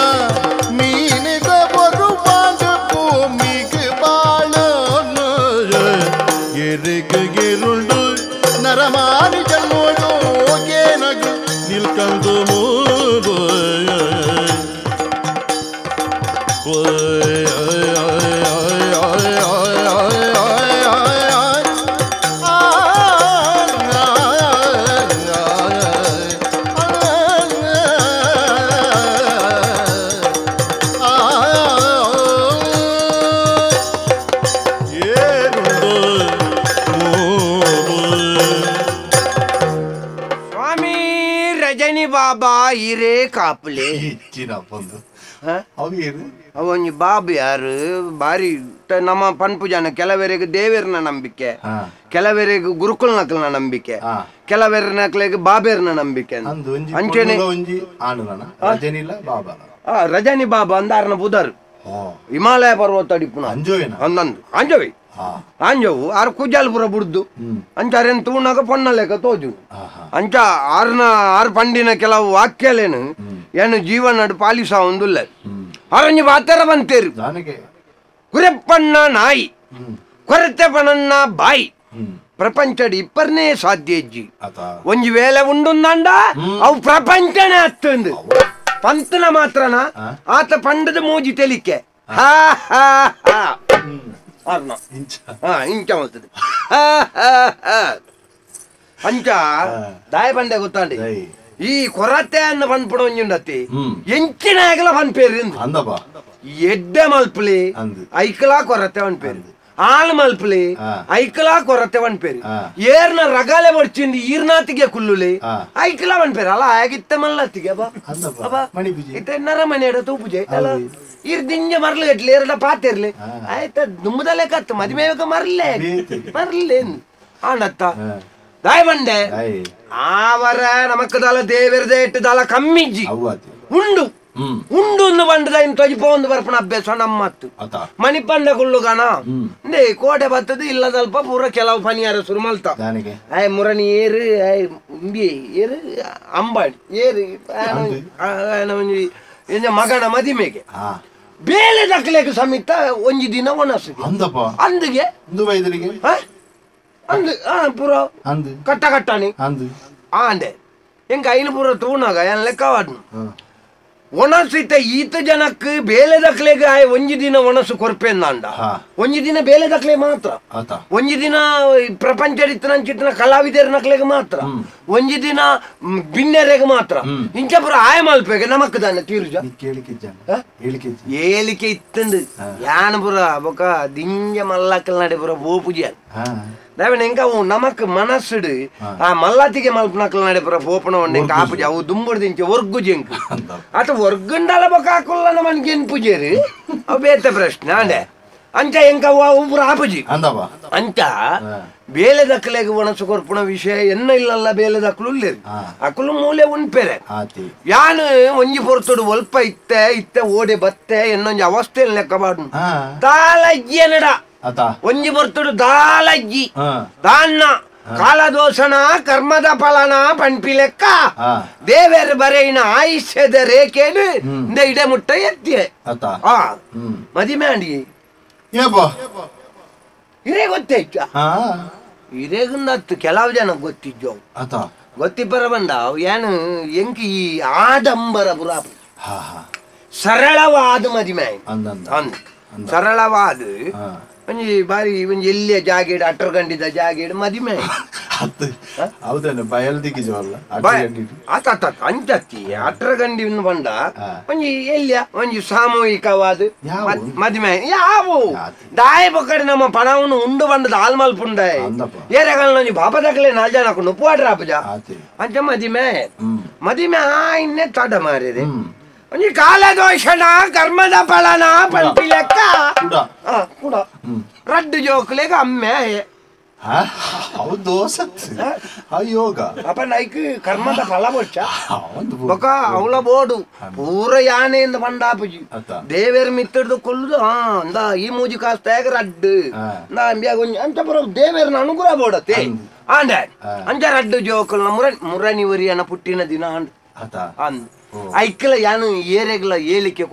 மீனுத ஒரு வாடு பூமிகு வாழு எருக்கு ಗೆರುಳು ನರಮಾನಿ ಜನ್ಮೋಡು ಏನಗು ನಿಲ್ಕಂದು ಮೂರು ಬಾಬಾ ಹಿರೇ ಕಾಪಲೆ ಇಚ್ಚಿನ ಬಂದು ಅವನಿ ಬಾಬು ಯಾರು ಬಾರಿ ನಮ್ಮ ಪನ್ಪು ಜನ ಕೆಲವರಿಗೆ ದೇವರನ ನಂಬಿಕೆ, ಕೆಲವರಿಗೆ ಗುರುಕುಲ ನಕಲ್ನ ನಂಬಿಕೆ, ಕೆಲವರ ನಕಲಿಗೆ ಬಾಬೇರ್ನ ನಂಬಿಕೆ. ಅಂಚೆನೆ ರಜನಿ ಬಾಬಾ ಅಂದಾರನ ಬುಧರು ಹಿಮಾಲಯ ಪರ್ವತ ಅಡಿಪುನ ಅಂದಂದು ಅಂಜವಿ ಅಂಜವು ಆರು ಕುಜಾಲ್ಪುರ ಬುಡ್ದು ಅಂಚಾರೇನು ತೂಣಾಗ ಪೊಣ್ಣ ಲೆಕ್ಕ ತೋಜು ಅಂಚ ಆರು ಪಂಡಿನ ಕೆಲವು ವಾಕ್ಯಲೇನು ಏನು ಜೀವನ ಪಾಲಿಸ ಒಂದುಲ್ಲ ಅರಂಜಿ ಬಾತರ ಬಂತೇರು ಕುರೆಪ್ಪಣ್ಣ ನಾಯಿ ಕೊರತೆ ಪಣನ್ನ ಬಾಯಿ ಪ್ರಪಂಚಡಿ ಇಪ್ಪರ್ನೇ ಸಾಧ್ಯ ಇಜ್ಜಿ ಒಂಜಿ ವೇಳೆ ಉಂಡುಂದಾಂಡ ಅವು ಪ್ರಪಂಚನೇ ಹತ್ತಂದು ಪಂತನ ಮಾತ್ರನ ಆತ ಪಂಡದ ಮೂಜಿ ತೆಲಿಕೆ ಹಾ ಹಾ ಹಾ ಇಂಚ ಮಾಡ್ತದೆ ಅಂಚ ದಾಯ ಬಂಡೆ ಗೊತ್ತಾಂಡಿ ಈ ಕೊರತೆ ಅನ್ನ ಪನ್ಪುಡ ಒಂಜುಂಡತಿ ಎಂಚಿನ ಆಗಲ ಪನ್ಪೇರು ಎಡ್ಡೆ ಮಲ್ಪಲಿ ಐಕಲಾ ಕೊರತೆ ಪನ್ಪೇರು ಆಳು ಮಲ್ಪಲಿ ಐಕಲಾ ಕೊರತೆ ಪನ್ಪೇರು ಏರ್ನ ರಗಾಲೆ ಬಡ್ಚಿಂದು ಈರ್ನಾತಿಗೆ ಕುಲ್ಲುಲಿ ಐಕಲಾ ಪನ್ಪೇರು ಅಲ್ಲ ಆಗಿತ್ತ ಮಲ್ಲತ್ತಿಗೆ ಇತ್ತೆ ನರಮನೆ ತೂ ಪೂಜೆ ಅಲ್ಲ ಇರ್ದಿಂಜ ಮರ್ಲಿ ಎಟ್ಲಿ ಎರಡ ಪಾತಿರ್ಲಿ ಆಯ್ತ ದುಮ್ಮದಲ್ಲೇ ಕತ್ತು ಮದುವೆಗ ಮರ್ಲೆ ಆಂಡತ್ತ ದಾಯ ಬಂಡೆ ಆವರ ನಮಕ್ಕದಲ್ಲ ದೇವರದೇ ಇಟ್ಟದಲ್ಲ ಕಮ್ಮಿಜ್ಜಿ ಉಂಡು ಉಂಡು ಬಂಡದ ಇನ್ ತೊಜಿಪೊಂದು ಬರ್ಪಣ ಅಭ್ಯಾಸ ನಮ್ಮತ್ತು ಮಣಿಪಂಡ ಕುಳ್ಳುಗಣ ಇಂದೇ ಕೋಟೆ ಬತ್ತದು ಇಲ್ಲ ಸ್ವಲ್ಪ ಪೂರ ಕೆಲವು ಪನಿಯಾರ ಶುರು ಮಲ್ತ ಆಯ್ ಮುರಣಿ ಏರು ಆಯ್ ಇಂಬಿ ಏರು ಅಂಬಾಡಿ ಏರು ಮಗನ ಮದಿಮೆಗೆ ಬೇಲೆ ದಕ್ಕಲೆಗೆ ಸಮೇತ ಒಂಜಿ ದಿನ ಒಣಸು ಅಂದಿಗೆ ಪೂರ ಕಟ್ಟ ಕಟ್ಟಾನಿ ಆಂಡೆ ಹೆಂಗ ಐನು ಪೂರ ತೂಣಾಗ ಏನ್ ಲೆಕ್ಕ ವಾಡ್ನು ಒಣಸಿತ ಈತ ಜನಕ್ಕೆ ಬೇಲೆ ದಕ್ಲೆಗೆ ಒಂಜಿ ದಿನ ಒಣಸು ಕೊರ್ಪೆಂದಾಂಡ ಒಂಜಿ ದಿನ ಬೇಲೆ ದಕ್ಲೆ ಮಾತ್ರ ಒಂಜಿ ದಿನ ಪ್ರಪಂಚಡಿತನ ಕಲಾವಿದರ ನಕ್ಲೆಗೆ ಮಾತ್ರ ಒಂಜಿ ದಿನ ಬಿನ್ನೆರೆಗೆ ಮಾತ್ರ ಇಂಚ ಪುರ ಆಯ ಮಲ್ಪೆಗೆ ನಮಕ್ ದಾನೆ ತೀರ್ಜ ಏಳಿಕೆ ಇತ್ತಂದು ಯಾನ ಪುರ ಬೊಕ ದಿಂಜ ಮಲ್ಲಕ್ಕಲ್ ನಡೆ ಪುರ ಬೋಪುಜಿ ದಾವಣ ಎಂಕ ಅವು ನಮಕ್ ಮನಸ್ಸುಡು ಆ ಮಲ್ಲತ್ತಿಗೆ ಮಲ್ಪನಕ್ಕಲ್ ನಡೆ ಪುರ ಬೋಪಣ ಎಂಕ ಆಪುಜಿ ಅವು ದುಂಬುಡ್ದಿಂಚ ಒರ್ಗುಜಿ ಎಂಕ ಆತ ಒರ್ಗುಂಡಲ ಬೊಕ ಹಾಕೊಲ್ಲ ನಮನ್ಗೆ ಏನ್ ಪೂಜೆರು ಅವು ಬೇತೆ ಪ್ರಶ್ನೆ ಅಂಡೆ ಅಂಚ ಎಂಕ ಒಬ್ಬರು ಆಪುಜಿ ಅಂಚ ಬೇಲೆ ದಕ್ಕಲೆಗೆ ಒಣಸು ಕೊರ್ಪುಣ ವಿಷಯ ಎನ್ನ ಇಲ್ಲಲ್ಲ ಬೇಲೆ ದಕ್ಕಲು ಇಲ್ಲೇರು ಅಕ್ಕಲು ಮೂಲೆ ಉಣ್ಪೆರೆ ಯಾನು ಒಂಜಿ ಪೊರ್ತುಡು ಒಲ್ಪ ಇತ್ತೆ ಓಡೆ ಬತ್ತೆ ಎನ್ನೊಂಜಿ ಅವಸ್ಥೆಯಲ್ಲಿ ಲೆಕ್ಕ ಬಾಡು ತಾಲಜ್ಜಿ ನಡ ಒಂಜಿ ಬರ್ತುಡು ದಾಲಜ್ಜಿ ದಾನ್ನ ಕಾಲದೋಷಣ ಕರ್ಮದ ಫಲನ ಪಂಪಿ ಲೆಕ್ಕ ದೇವರ ಬರೆಯಿನ ಆಯುಷ್ಯದ ರೇಖೆನು ಇಡೆ ಮುಟ್ಟ ಎತ್ತಿಯೆ ಮದಿಮೆ ಅಂಡಿ ಹಿರೇ ಗೊತ್ತಾಯ್ತ ಹಿರೇಗಂದತ್ತು ಕೆಲವು ಜನ ಗೊತ್ತಿದ್ದವು ಗೊತ್ತಿಬ್ಬರ ಬಂದ ಏನು ಎಂಕಿ ಈ ಆಡಂಬರ ಪುರಾಪ ಸರಳವಾದ ಮದಿಮೆ ಅಂದಂದ ಅಂದ್ ಸರಳವಾದ ಒಂಜಿ ಬಾರಿ ಒಂಜಿ ಎಲ್ಲಿಯ ಜಾಗೇಡು ಅಟ್ರ ಗಂಡಿದ ಜಾಗೇಡು ಮದಿಮೆ ಹೌದೇನು ಬಯಲ್ದಿಗೆ ಜೋಲ್ಲ ಆತ ಅಂಚತ್ತಿ ಅಟ್ರ ಗಂಡಿ ಬಂದ ಒಂಜಿ ಎಲ್ಲಿಯ ಒಂಜಿ ಸಾಮೂಹಿಕವಾದ ಮದಿಮೆ ಯಾವು ದಾಯ ಬೊಕ್ಕಡೆ ನಮ್ಮ ಪಣವನ್ನು ಉಂಡು ಬಂಡದ ಆಲ್ಮಲ್ಪುಂಡ ಏರೆಗಳನ್ನ ಒಂಜಿ ಬಾಪದಕ್ಲೆ ನಾಲ್ ಜನ ಹಾಕೊಂಡು ಉಪ್ಪುವಾಡ್ರ ಅಪ್ಪಜ ಅಂಚ ಮದಿಮೆ ಇನ್ನೇ ತಡ ಮಾರಿದೆ ಒಂಜಿ ಕಾಲದೋಷಣ ಕರ್ಮದ ಫಲನ ಪಂಪಿ ಲೆಕ್ಕ ಕೂಡ ರಡ್ಡು ಜೋಕ್ಲೆಗ ಅಮ್ಮೆ ಯೋಗ ಅಪ್ಪ ನೈಕ್ ಕರ್ಮದ ಫಲ ಬೊಚ್ಚ ಬೊಕ ಅವಳ ಬೋಡು ಪೂರ ಯಾನೆಯಿಂದ ಬಂಡಾಪುಜಿ ದೇವೇರ್ ಮಿತ್ತಡ್ದು ಕೊಲ್ಲುದು ಅಂದ ಈ ಮೂಜಿ ಕಾಸ್ತಾಗ ರಡ್ಡು ಅಂಚ ಬರೋ ದೇವೇರ್ನ ಅನುಗ್ರಹ ಬೋಡತ್ತೆ ಆಂಡೆ ಅಂಚ ರಡ್ಡು ಜೋಕಲ್ ಮುರನಿ ವರಿಯನ ಪುಟ್ಟಿನ ದಿನ ಅಂದ್ ಐಕ್ಲ ಯಾನು ಏರೆಗ್ಲ ಏಳಿಕೆ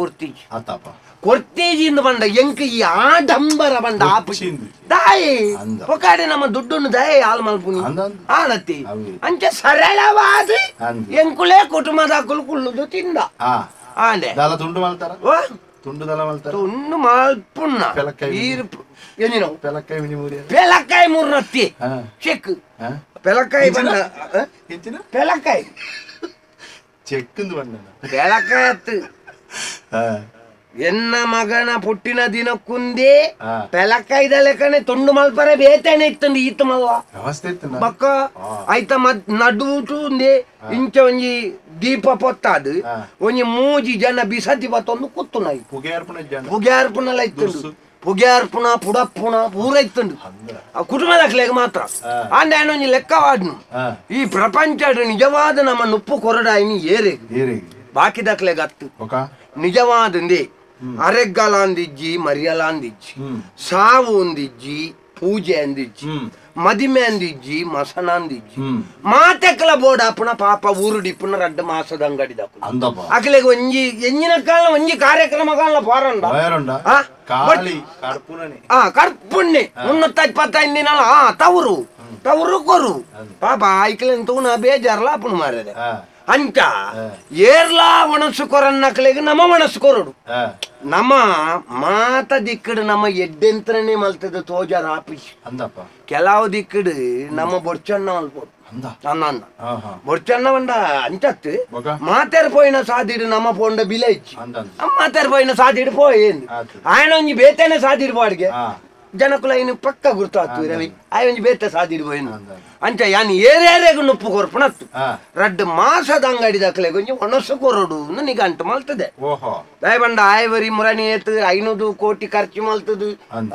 ಕೊರ್ತೀಜಿಂದ ಬಂಡ ಎಂಕ ಈ ಆಡಂಬರ ಬಂಡ ದಾಯಿ ಪೊಕಾಡೆ ನಮ್ಮ ದುಡ್ಡನ್ನು ದಾಯಿ ಹಾಲ್ ಮಲ್ಪುನಿ ಆನತ್ತಿ ಅಂಚೆ ಸರಳವಾದ ಎಂಕುಲೇ ಕುಟುಂಬದ ಕುಳ್ಳುದು ತಿಂದ ಆಂಡೆ ತುಂಡು ಮಾಡ್ತಾರ ತುಂಡು ಮಲ್ಪುಣ್ಣ ಪೆಲಕಾಯಿ ಮೂರ್ನತ್ತಿ ಚೆಕ್ ಪೆಲಕಾಯಿ ಬಂದ ಪೆಲಕಾಯಿ ಚೆಕ್ಕಂದು ಬಂದ ಪೆಲಕಾಯತ್ತು ಎನ್ನ ಮಗನ ಪುಟ್ಟಿನ ದಿನಕ್ಕುಂದೇ ಪೆಲಕಾಯ್ದ ಲೆಕ್ಕನೆ ತುಂಡು ಮಲ್ಪರೆ ಬೇತೇನೆ ಇತ್ತಂದು ಈತ ಮಲ್ವ ಬಕ್ಕ ಆಯ್ತ ನಡುಟು ಒಂದೇ ಇಂಚ ಒಂಜಿ ದೀಪ ಪೊತ್ತಾದು ಒಂಜಿ ಮೂಜಿ ಜನ ಬಿಸತಿ ಬತ್ತೊಂದು ಕುತ್ತು ನಾಯಿ ಪುಗೆ ಅರ್ಪಣೆಲ್ಲ ಇತ್ತಂದು ಪುಗೆ ಅರ್ಪಣ ಪುಡಪ್ಪುಣ ಪೂರ ಇತ್ತಂದು ಕುಟುಂಬದಕ್ಲೆಗ್ ಮಾತ್ರ ಅಂಡ್ ಒಂಜಿ ಲೆಕ್ಕ ವಾಡ್ನು ಈ ಪ್ರಪಂಚ ನಿಜವಾದ ನಮ್ಮ ನುಪ್ಪು ಕೊರಡಾಯಿನಿ ಏರೆಗ್ ಬಾಕಿ ದಕ್ಲೆಗ್ ಅತ್ತು ನಿಜವಾದಂದೇ ಅರೆಗ್ಗಲ ಅಂದಿಜ್ಜಿ ಮರಿಯಲ ಅಂದಿಜ್ಜಿ ಸಾವು ಅಂದಿಜ್ಜಿ ಪೂಜೆ ಅಂದಿಜ್ಜಿ ಮದಿಮೆ ಅಂದಿಜ್ಜಿ ಮಸನ ಅಂದಿಜ್ಜಿ ಮಾತೆಕ್ಲ ಬೋರ್ಡ್ ಹಾಪುಣ ಪಾಪ ಊರುಡಿಪುಣ ರಡ್ಡು ಮಾಸದ ಅಂಗಡಿದ ಅಕ್ಲೆಗ್ ಒಂಜಿ ಎಂಜಿನ ಕಾಲ ಒಂಜಿ ಕಾರ್ಯಕ್ರಮಗಳನ್ನ ಪಾರಂಡ ಕರ್ಪುಣ್ಣೆ 325 ದಿನ ತವರು ಕೊರು ಪಾಪ ಐಕ್ಲೆನ್ ತೂನ ಬೇಜಾರ್ಲ ಅಪ್ಪನ ಮಾರದೆ ಅಂಚ ಏರ್ಲಾ ಒಣಸು ಕೊರನ್ನಕ್ಲೆಗ್ ನಮ್ಮ ಒಣಸು ಕೊರಡು ನಮ್ಮ ಮಾತ ದಿಕ್ಕಡು ನಮ್ಮ ಎಡ್ಡೆಂತ್ರನೇ ಮಲ್ತದ ತೋಜಾರ ಆಫೀಸ್ ಕೆಲವು ದಿಕ್ಕಡು ನಮ್ಮ ಬೊಡ್ಚಣ್ಣ ಮಲ್ಪೋಡು ಅನ್ನ ಬೊಡ್ಚಣ್ಣ ಬಂಡ ಅಂಚತ್ತು ಮಾತೇರ್ ಪೋಯಿನ ಸಾದಿಡು ನಮ್ಮ ಪೋಂಡ ಬಿಲೆ ಇಚ್ಚಿ ಮಾತೇರ್ ಪೋಯಿನ ಸಾದಿಡು ಪೋಯೇಂದು ఆయన ಒಂಜಿ ಬೇತೇನೆ ಸಾದಿಡು ಪಾಡ್ಗೆ ಜನಕುಲ ಇನ್ನು ಪಕ್ಕ ಗುರ್ತಾತು ರವಿ ಆಯ್ ಒಂಜಿ ಬೇತೆ ಸಾದಿಡು ಪೋಯಿನ ಅಂಚ ಯಾನ್ ಏರೇರೆಗು ನುಪ್ಪು ಕೊರ್ಪುಣತ್ತು ರಡ್ಡು ಮಾಸದ ಅಂಗಡಿ ದಕ್ಲೆಗ್ ಒಂಜಿ ಒಣಸು ಕೊರಡು ನಿಗಂಟು ಮಲ್ತದೆ ದಯ ಬಂಡ ಆಯ್ ಬರಿ ಮುರಣಿ ಏತ್ 500 ಕೋಟಿ ಖರ್ಚು ಮಲ್ತದು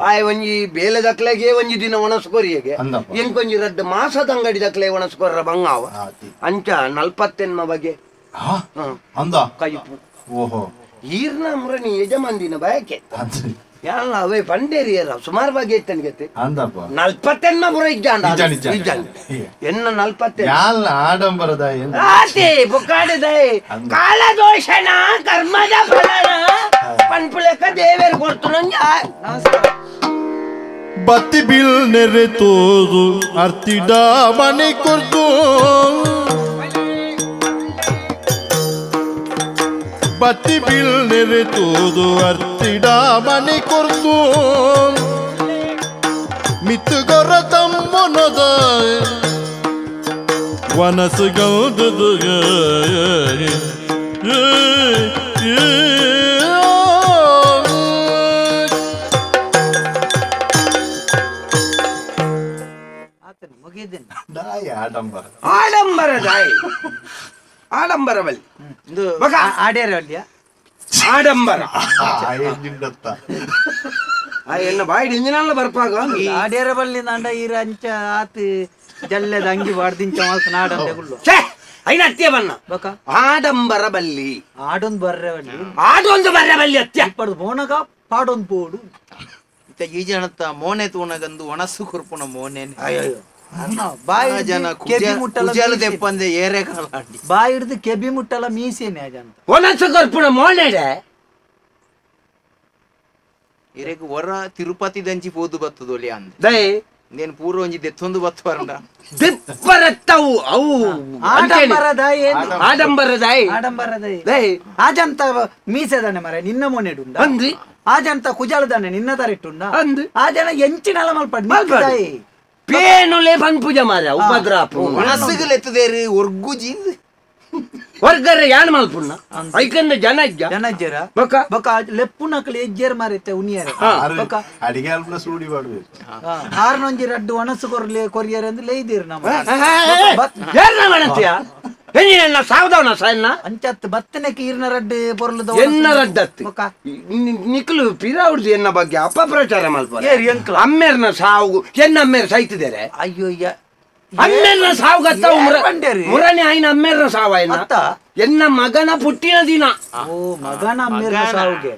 ಆಯ್ ಒಂಜಿ ಬೇಲೆ ದಕ್ಲೆಗೆ ಒಂಜಿ ದಿನ ಒಣಸು ಕೊರಿಯಗೆ ಎಂಕೊಂಜಿ ರಡ್ಡು ಮಾಸದ ಅಂಗಡಿ ದಕ್ಲೆ ಒಣಸು ಕೊರ್ರ ಬಂಗಾವ ಅಂಚ 40 ಬಗೆ ಕೈಪು ಈರ್ನ ಮುರಣಿ ಯಜಮಾನ್ದಿನ ಬಯಕೆ ಯಾನ ಅವೇ ಪಂಡೇರಿಯರ ಸುಮಾರು ಬಗ್ಗೆ ಇತ್ತನ್ಗೆತ್ತೆ 40 ಬುರ ಇಜ್ಜಾಂಡ ಎನ್ನ 40 ಆಡಂಬರದ ಆತೆ ಬುಕ್ಕಾಡದೆ ಕಾಲದೋಷಣ ಕರ್ಮದ ಫಲನ ಪನ್ಪುಲೆಕ ದೇವೇರ್ ಕೊಡ್ತು ನಂಗೆ ಬತ್ತಿ ಬಿಲ್ ನೆರೆ ತೋದು ಅರ್ತಿಡ ಮನೆ ಕೊರ್ದು ಬತ್ತಿ ಬಿಲ್ ನೆರೆ ತೋದು ಅರ್ತಿಡ ಮನೆ ಕೊರ್ದು ಮಿತ್ತು ಗೊರ ತಮ್ಮನದ ವನಸುಗೌದು ಆಡಂಬರ ದಾಯಿ ಆಡಂಬರವಲ್ಲಿ ಆಡ್ಯಾರಲ್ಲಿಯ ಆಡಂಬರ ಎನ್ನ ಬಾಯಿ ಇಂಜಿನಲ್ಲ ಬರ್ಪಾಗ ಆಡ್ಯಾರ ಬಲ್ಲಿ ನಂಡ ಈ ರಂಚ ಆತು ಜಲ್ಲೆದ ಅಂಗಿ ಬಾಡ್ದಿಂಚ ನಾಡಂದೆ ಗುಳ್ಳು ಐನ ಅತ್ಯ ಬನ್ನ ಬಕ ಆಡಂಬರ ಬಲ್ಲಿ ಆಡೊಂದು ಬರ್ರೆ ಬಲ್ಲಿ ಆಡೊಂದು ಬರ್ರೆ ಬಲ್ಲಿ ಅತ್ಯ ಪಡ್ದು ಬೋನಗ ಪಾಡೊಂದು ಪೋಡು ಈ ಜನತ್ತ ಮೋನೆ ತೂನಗಂದು ಒಣಸು ಕುರ್ಪುಣ ಮೋನೇನೆ ಅಯ್ಯೋ ಬಾಯಿ ಜನ ಕುಜಲ ತೆಪ್ಪಂದೆ ಏರೆ ಕಾಲಾಡಿ ಬಾಯಿ ಹಿಡಿದು ಕೆಬಿ ಮುಟ್ಟಲ್ಲ ಮೀಸೇನೆ ಆ ಜನ ಒಣಸು ಕುರ್ಪುಣ ಮೋನೆಡೆ ಇರೆಗ್ ಹೊರ ತಿರುಪತಿ ದಂಚಿ ಪೋದು ಬತ್ತದೊಲಿ ಅಂದ ದಯೆ నేను ಪೂರ್ವ ಒಂಜಿ ದೆತ್ತೊಂದು ಬತ್ತು ಬರಂಡ ದೆಪ್ಪರತ್ತವು ಅವು ಆಡಂಬರದಾಯಿ ಆಡಂಬರದಾಯಿ ಆಡಂಬರದಾಯಿ ಆಜಂತ ಮೀಸೆದಾನೆ ಮರ ನಿನ್ನ ಮೊನೆಡುಂಡ ಅಂದ್ರಿ ಆಜಂತ ಕುಜಾಲದಾನೆ ನಿನ್ನ ತರಿಟ್ಟುಂಡ ಅಂದ್ ಆ ಜನ ಎಂಚಿನಲ ಮಲ್ಪಡ್ದಾಯಿ ಪೇನುಲೆ ಪನ್ಪುಜ ಮಾರ ಉಪದ್ರಾಪು ಮನಸ್ಸುಗಳೆತ್ತದೇರಿ ಒರ್ಗುಜಿಂದು ವರ್ಗರೆ ಯಾನ್ ಮಲ್ಪುಣ್ಣ ಐಕಂದ ಜನಜ್ಜರ ಬೊಕ ಬೊಕ ಲೆಪ್ಪುನಕಲಿ ಎಜ್ಜೇರ್ ಮಾರಿತ್ತೆ ಉನಿಯರ ಬೊಕ ಅಡಿಗೆ ಅಲ್ಪನ ಸೂಡಿ ಮಾಡ್ಬೇಕು ಹಾರ್ನೊಂಜಿ ರಡ್ಡು ಒಣಸು ಕೊರಿಯರ್ ಅಂದ್ರೆ ಲೇದಿರ್ ನಮ್ಮ ಏರ್ನ ಮಾಡತ್ತೀಯ ಹೆಣ್ಣಿನ ಸಾವದವನ ಸಾಯನ್ನ ಅಂಚತ್ ಬತ್ತನೆಕ್ಕೆ ಈರ್ನ ರಡ್ಡು ಪೊರ್ಲದ ಎನ್ನ ರಡ್ಡತ್ತಿ ನಿಕ್ಲು ಪಿರಾವ್ದು ಎನ್ನ ಬಗ್ಗೆ ಅಪಪ್ರಚಾರ ಮಲ್ಪ ಅಮ್ಮೇರ್ನ ಸಾವು ಎನ್ನ ಅಮ್ಮೇರ್ ಸಾಯ್ತಿದ್ದಾರೆ ಅಯ್ಯೋ ಅಮ್ಮೇರ್ನ ಸಾವು ಗತ್ತ ಮುರನೆ ಆಯ್ನ ಅಮ್ಮೇರ್ನ ಸಾವ ಎನ್ನ ಮಗನ ಪುಟ್ಟಿನ ದಿನ ಓ ಮಗನ ಅಮ್ಮೇರ್ನ ಸಾವುಗೆ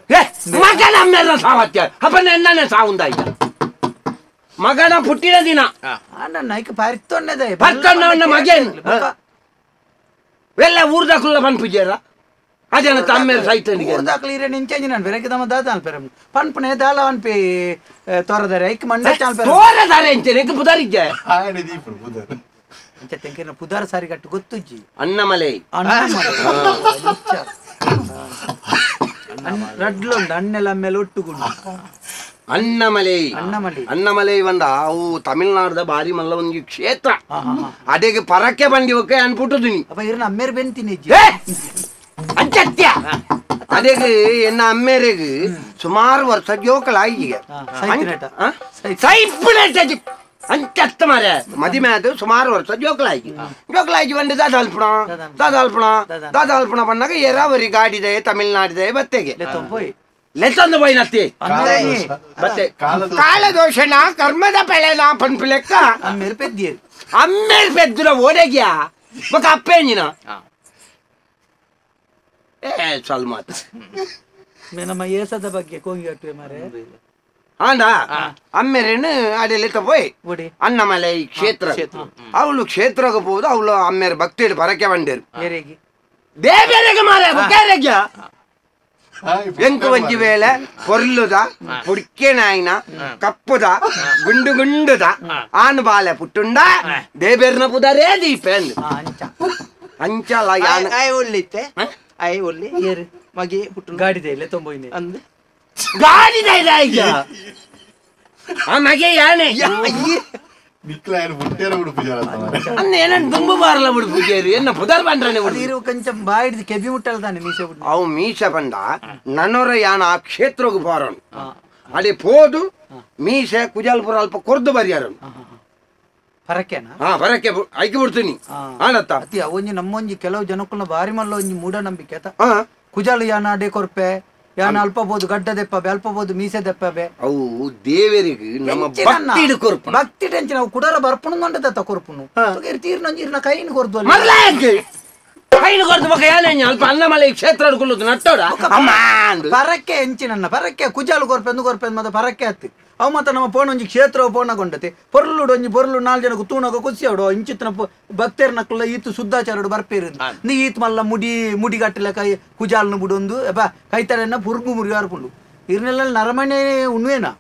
ಮಗನ ಅಮ್ಮೇರ್ನ ಸಾವತ್ಯ ಅಪ್ಪನ ಎಣ್ಣನೆ ಸಾವುಂದಾಯ್ತ ಮಗನ ಪುಟ್ಟಿನ ದಿನ ನೈಕ್ ಪರಿತ್ತೊಂಡೆದೆ ಬರ್ಕೊಂಡವನ್ನ ಮಗೇನ್ ಎಲ್ಲ ಊರ್ದಾಕುಲ್ಲ ಪನ್ಪುಜೇರ ಅದೇನ ತಮ್ಮೇರ್ ಸಾಯ್ತನಿಗೆ ಊರ್ದಾಕಲಿ ಇರೆ ನಿಂಚೆಂಜಿ ನಾನು ಬೆರಕೆ ತಮ್ಮ ದಾದ ಅನ್ಪೆರ ಪನ್ಪನೆ ದಾಲ ಅನ್ಪೆ ತೊರದರೆ ಐಕ್ ಮಂಡೆ ಚಾಲ್ಪೆರ ತೋರದಾರೆ ಅಂಚೆ ಏಕ ಪುದಾರಿಜ್ಜೆ ಆಯನೆ ದೀಪು ಪುದರ್ ಅಂಚೆ ತೆಂಕಿನ ಪುದಾರ ಸಾರಿ ಕಟ್ಟು ಗೊತ್ತುಜ್ಜಿ ಅನ್ನಮಲೈ ರಡ್ಲುಂಡು ಅನ್ನೆಲ್ಲ ಮೇಲೆ ಒಟ್ಟುಗುಂಡು ಅನ್ನಮಲೈ ಬಂದ ಅವು ತಮಿಳ್ನಾಡ್ದ ಬಾರಿ ಮಲ್ಲ ಒಂದು ಕ್ಷೇತ್ರ ಅಡೆಗೆ ಪರಕ್ಕೆ ಬಂದಿವಕ್ಕೆ ಅನ್ಪುಟ್ಟದು ನೀ ಅಪ್ಪ ಇರ್ನ ಅಮ್ಮೇರ್ ಬೆಂತೀನಿ ಅಂಚತ್ಯ ಅಡೆಗೆ ಎನ್ನ ಅಮ್ಮೇರೆಗೆ ಸುಮಾರು ವರ್ಷ ಜೋಕಲಾಗಿ ಅಂಚತ್ತ ಮಾರೆ ಮದಿಮೆ ಅದು ಸುಮಾರು ವರ್ಷ ಜೋಕಲಾಗಿ ಬಂದು ದಾದಾಲ್ಪುಣ ಬಂದಾಗ ಎರಾವರಿ ಗಾಡಿದೆ ತಮಿಳ್ನಾಡಿದೆ ಬತ್ತೆಗೆ ಲೆತ್ತೊಂದು ಬೈನತ್ತಿ ಮತ್ತೆ ಕಾಲದೋಷಣ ಕರ್ಮದ ಬೆಳೆನ ಪನ್ಪಿಲೆಕ್ಕ ಅಮ್ಮೇರ್ ಪೆದ್ದುರ ಓಡೆಗ್ಯಾ ಬಕ ಅಪ್ಪೇಂಜಿನ ಸಲ್ಮಾತ್ ನಮ್ಮ ಏಸದ ಬಗ್ಗೆ ಕೋಂಗಿ ಮಾರೆ ಆಂಡ ಅಮ್ಮೇರೇನು ಅಡೆಲೆತ್ತ ಪೋಯ್ ಅನ್ನಮಲೈ ಕ್ಷೇತ್ರ ಅವಳು ಕ್ಷೇತ್ರಕ್ಕೆ ಹೋಗುದು ಅವಳು ಅಮ್ಮೇರ್ ಭಕ್ತಿ ಪರಕೆ ಬಂಡೇರು ದೇವೇರೆಗೆ ಮಾರೆ ಬೊಕ್ಕೇರೆಗ್ಯ ಎಂಕು ಒಂಜಿ ವೇಳೆ ಪೊರ್ಲುದ ಪುಡ್ಕೆನಾಯಿನ ಕಪ್ಪುದ ಗುಂಡುದ ಆನು ಬಾಲೆ ಪುಟ್ಟುಂಡ ದೇಬೇರ್ನ ಪುದರೇ ದೀಪೆಂದು ಅಂಚಲ ಒಳ್ಳಿತ್ತೆ ಆಯ್ ಒಳ್ಳೆ ಮಗೆ ಪುಟ್ಟು ಗಾಡಿದೆ ಇಲ್ಲ ತೊಂಬೊಯ್ನೆ ಅಂದ್ ಗಾಡಿದ ಈಗ ಆ ಮಗೆ ಯಾನೆ ನಿಕ್ಲಾಯನ ಬುಟ್ಟೇರ ಬಿಡು ಪೂಜಾರ ಅನ್ನ ಏನನ್ ದುಂಬು ಬಾರಲ ಬಿಡು ಪೂಜಾರಿ ಎನ್ನ ಪುದರ್ ಬಂಡ್ರನೆ ಬಿಡು ಇರು ಕೊಂಚ ಬಾಯಿಡ್ ಕೆಬಿ ಮುಟ್ಟಲ್ದಾನೆ ಮೀಸೆ ಬಿಡು ಅವು ಮೀಸೆ ಬಂದ ನನ್ನೊರ ಯಾನ ಆ ಕ್ಷೇತ್ರಕ್ಕೆ ಬಾರೋನು ಅಡಿ ಪೋದು ಮೀಸೆ ಕುಜಾಲ್ಪುರ ಅಲ್ಪ ಕೊರ್ದು ಬರಿಯಾರನು ಪರಕೆನಾ ಪರಕೆ ಐಕಿ ಬಿಡ್ತೀನಿ ಆನತ್ತ ಅತಿ ಅವೊಂಜಿ ನಮ್ಮೊಂಜಿ ಕೆಲವು ಜನಕ್ಕುಲ್ಲ ಬಾರಿ ಮಲ್ಲ ಒಂಜಿ ಮೂಢನಂಬಿಕೆ ಕುಜಾಲು ಯಾನ ಅಡೆ ಕೊರ್ಪೆ ಯಾನ ಅಲ್ಪ ಬೋದು ಗಡ್ಡ ದೆಪ್ಪಬೆ ಅಲ್ಪ ಬೋದು ಮೀಸೆ ದೆಪ್ಪಬೆ ಅವು ದೇವರಿಗೆ ನಮ್ಮ ಭಕ್ತಿ ಕೊರ್ಪು ಭಕ್ತಿ ಟೆನ್ಷನ್ ಅವು ಕುಡರ ಬರ್ಪುಣ ದತ್ತ ಕೊರ್ಪುನು ತೀರ್ನೊಂಜಿರ್ನ ಕೈನ್ ಕೊರ್ದು ಕೈನ್ ಕೊರ್ದು ಬಕ ಯಾನೆ ಅಲ್ಪ ಅನ್ನಮಲೈ ಕ್ಷೇತ್ರ ಅಡ್ಕೊಳ್ಳೋದು ನಟ್ಟೋಡ ಪರಕ್ಕೆ ಎಂಚಿನನ್ನ ಪರಕ್ಕೆ ಕುಜಾಲು ಕೊರ್ಪೆಂದು ಮತ್ತೆ ಪರಕ್ಕೆ ಹತ್ತಿ ಅವು ಮತ್ತೆ ನಮ್ಮ ಪೋಣ ಒಂಜಿ ಕ್ಷೇತ್ರ ಪೋಣಗೊಂಡತಿ ಪೊರ್ಲುಡು ಒಂಜಿ ಪೊರ್ಲು 4 ಜನಕ್ಕೆ ತೂಣಗ ಕುಸಿಯೋಡು ಇಂಚಿತ್ತನ ಭಕ್ತೇರ್ನಕ್ಕಲ್ಲ ಈತು ಶುದ್ಧಾಚಾರಡು ಬರ್ಪೇರಿದ್ದು ನೀ ಈತ್ ಮಲ್ಲ ಮುಡಿ ಗಟ್ಟಲೆ ಕೈ ಕುಜಾಲ್ನ ಬಿಡೊಂದು ಕೈತರನ್ನ ಪುರ್ಗು ಮುರಿ ಅರ್ಪುಂಡು ಇರ್ನೆಲ್ಲ ನರಮನೆ ಉಣ್ವೇನಾ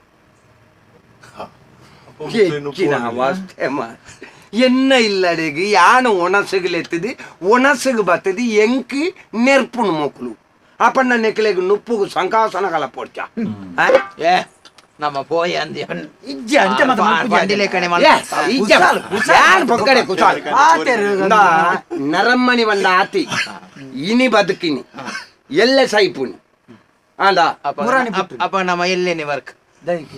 ಎನ್ನ ಇಲ್ಲಡೆಗೆ ಯಾನು ಒಣಸಗಲೆತ್ತದಿ ಒಣಸಗು ಬತ್ತದಿ ಎಂಕಿ ನೆರ್ಪುಣು ಮೊಕ್ಲು ಅಪ್ಪಣ್ಣ ನೆಕ್ಲೆಗೆ ನುಪ್ಪುಗು ಸಂಕಾಸನ ಕಲ ಪೋಡ್ಚ ನಮ್ಮ ಪೋಯ ಅಂದಿ ಇಜ್ಜ ಅಂಚ ಮತ ಬಂಡಿಲೆ ಕಣೆ ಪಕ್ಕಡೆ ಕುಸಾಲ್ ನರಮ್ಮನಿ ಬಂದ ಆತಿ ಇನಿ ಬದುಕಿನಿ ಎಲ್ಲ ಸೈಪುನಿ ಆಂಡ ಅಪ್ಪ ನಮ್ಮ ಎಲ್ಲೇನೆ ವರ್ಕ್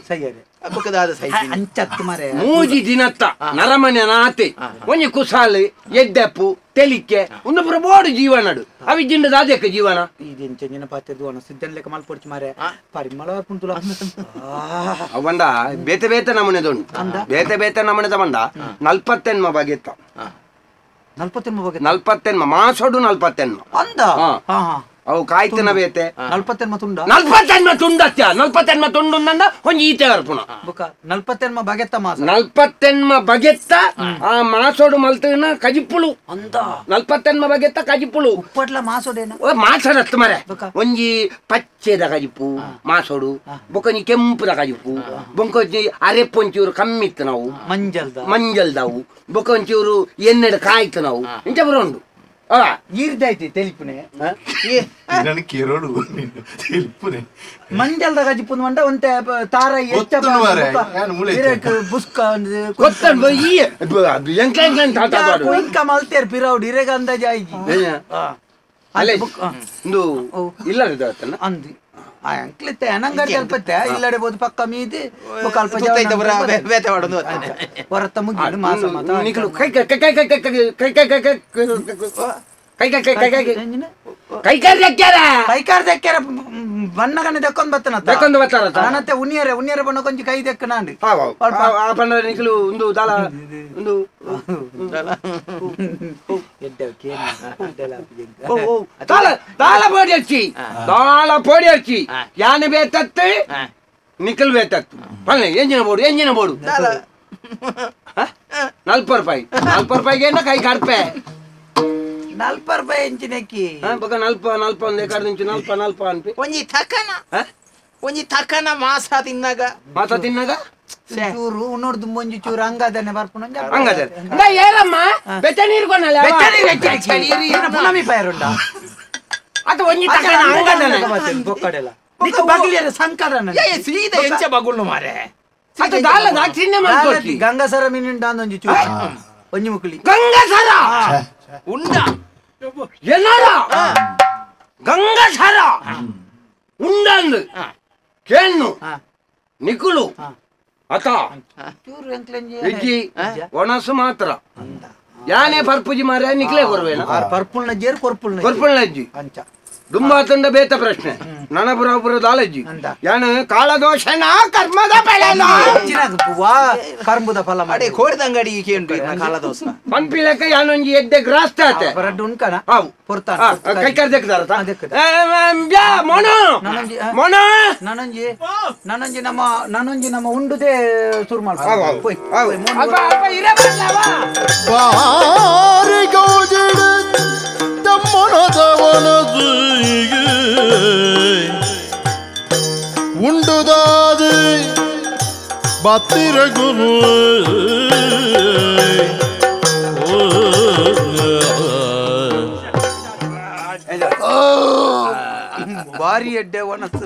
ಸೈಯರೆ ಅಪ್ಪಕದಾದ ಸೈ ಅಂಚತ್ತು ಮರೆ ಮೂಜಿ ದಿನತ್ತ ನರಮನೆ ನಾತಿ ಒಂಜಿ ಕುಸಾಲ್ ಎಡ್ಡೆಪ್ಪು ತೆಲಿಕೆ ಒಂದು ಪ್ರಬೋಡು ಜೀವನಡು ಅವಿ ಜಿಂಡದ ಅದಕ್ಕೆ ಜೀವನ ಇದೆಂಚಿನ ಪಾತ್ಯದು ಅನಸಿದ್ದನ್ ಲೆಕ್ಕ ಮಲ್ಪೊಡ್ಚಿ ಮಾರೆ ಪರಿಮಳ ಪುಂತುಲ ಅವಂಡ ಬೇತೆ ಬೇತೆ ನಮನೆದುಂಡು ಬೇತೆ ನಮನೆದ ಬಂಡ 40 ಬಗೆತ್ತ 40 ಬಗ್ಗೆ 40 ಮಾಸೋಡು 40 ಅಂದ ಅವು ಕಾಯ್ತನ ಬೇತೆ 40 ತುಂಡ 40 ತುಂಡತ್ಯ 40 ತುಂಡುಂದ ಒಂಜಿ ಈತೆ ಬರ್ಪುಣ ಬೊಕ 40 ಬಗೆತ್ತ ಮಾಸ 40 ಬಗೆತ್ತ ಆ ಮಾಸೋಡು ಮಲ್ತನ ಕಜಿಪ್ಪುಳು ಅಂತ 40 ಬಗೆತ್ತ ಕಜಿಪ್ಪುಳು ಉಪ್ಪಟ್ಲ ಮಾಸೋಡೇನ ಮಾಸರತ್ ಮರೆ ಒಂಜಿ ಪಚ್ಚೆದ ಕಜಿಪ್ಪು ಮಾಸೋಡು ಬೊಕೊಂಜಿ ಕೆಂಪುದ ಕಜಿಪ್ಪು ಬೊಂಕೊಂಜಿ ಅರೆಪ್ಪೊಂಚೂರು ಕಮ್ಮಿತ್ತು ನಾವು ಮಂಜಲ್ದವು ಬೊಕೊಂಚೂರು ಎಣ್ಣೆಡ ಕಾಯ್ತು ನಾವು ಇಂಚ ಬರೋಂಡು ಈರ್ದೈತಿ ತೆಲಿಪುನೆ ನನಗೆ ಕೇರೋಡು ತೆಲಿಪುನೆ ಮಂಜಲ್ದ ಗಜಿಪುನ್ ಮಂಡ ಒಂತೆ ತಾರ ಎಚ್ಚ ಬುಸ್ಕ ಗೊತ್ತಂಡು ಈ ಎಂಕ ಇಂಕ ಮಲ್ತೇರ್ ಪಿರೌಡ್ ಇರೆಗ ಅಂದಾಜ ಆಯ್ಜಿ ಅಲ್ಲೇ ಒಂದು ಇಲ್ಲ ಅಂದಿ ಆ ಅಂಕ್ಲಿತ್ತೆ ಅನಂಗಡಿ ಅಲ್ಪತ್ತೆ ಇಲ್ಲಡೆ ಬೋದು ಪಕ್ಕ ಮೀದಿ ಕಲ್ಪ ಬೇತೆ ಮಾಡೋದು ಹೊರತ ಮುಗಿದು ಮಾಸ ಮಾತ ನಿಕಲು ಕೈ ಕೈ ಕೈ ಕೈ ಕೈ ಕೈ ಕೈ ಕೈ ಕೈ ಕೈ ಕೈ ಕೈ ಕೈಕಾರ್ ದೆಕ್ಕ್ಯಾರ ಬಣ್ಣಗನೆ ದಕ್ಕೊಂಡ್ ಬರ್ತಾರ ನಾನತ್ತೆ ಉನಿಯರೆ ಬಣ್ಣ ಕೊಂಚ ಕೈ ದೆಕ್ಕ ನಾಂಡಿ ಪಂಡ ನಿಕಲು ಒಂದು ದಾಲ ಒಂದು ದಾಲ ಪೋಡಿ ಹಚ್ಚಿ ಯಾನೆ ಬೇತತ್ತು ನಿಕಲ್ ಬೇತತ್ತು ಪಳ್ಳೆ ಎಂಜಿನ ಬೋಡು 40 ರೂಪಾಯಿಗೆ ಏನ ಕೈ ಕಡ್ಪೆ 40 ರೂಪಾಯಿ ಎಂಚಿನಕ್ಕಿ ಬೊಕ 40 ಒಂದೇ ಕಡ್ದಿಂಚು 40 ಅನ್ಪಿ ಒಂಜಿ ತಕನ ಮಾಸ ತಿನ್ನಾಗ ಚೂರು ಉನ್ನೋಡ್ದು ಒಂಜಿ ಚೂರು ಹಂಗಾದನೆ ಬರ್ಪುಣ ಹಂಗಾದ ಏರಮ್ಮ ಬೆಚ್ಚ ನೀರು ಕೊನಲ್ಲ ಪುನಮಿ ಪೈರುಂಡ ಅದು ಒಂಜಿ ತಕನ ಹಂಗಾದನೆ ಬೊಕ್ಕಡೆಲ್ಲ ನಿಕ ಬಗಲಿಯರ ಸಂಕರನ ಸೀದಾ ಎಂಚ ಬಗುಳ್ನು ಮಾರೆ ಅದು ದಾಲ ಚಿಹ್ನೆ ಮಾಡ್ಕೊಳ್ತಿ ಗಂಗಸರ ಮೀನಿಂಡ ಒಂಜಿ ಚೂರು ಒಂಜಿ ಮುಕ್ಲಿ ಗಂಗಸರ ಉಂಡ ಎನ್ನಡ ಗಂಗಸರ ಉಂಡಂದು ಕೇಳ್ನು ನಿಕುಲು ಅತ ಚೂರು ಎಂಕ್ಲೆಂಜಿ ಇಜ್ಜಿ ಒಣಸು ಮಾತ್ರ ಯಾನೆ ಪರ್ಪುಜಿ ಮಾರ ನಿಕ್ಲೆ ಕೊರ್ವೇನ ಪರ್ಪುಲ್ನ ಜೇರ್ ಕೊರ್ಪುಲ್ನ ಅಜ್ಜಿ ಅಂಚ ದುಂಬಾತಂಡ ಬೇತ ಪ್ರಶ್ನೆ ನನಪುರ ದಾಲಜ್ಜಿ ಯಾನ ಕಾಳದೋಷನ ಕರ್ಮದ ಫಲನ ಕರ್ಮದ ಫಲ ಅಡೆ ಕೋಡಿದಂಗಡಿ ಕೇಂದ್ರ ಕಾಳದೋಷ ಪಂಪಿಲಕ ಯಾನೊಂಜಿ ಎಡ್ಡೆ ಗ್ರಾಸ್ತ ಆತೆ ಬರಡ್ ಉನ್ಕನ ಹಾವು ಪೊರ್ತಾನ ಕೈ ಕರ್ ದೆಕ್ದಾರತ ಮೊನೋ ಮೊನೋ ನನಂಜಿ ನಮ್ಮ ಉಂಡುದೇ ಶುರು ಮಾಡ್ಕೊ ಉಂಡುದಾದು ಬತ್ತಿರಗುನು ಬಾರಿ ಎಡ್ಡೆ ಒಣಸು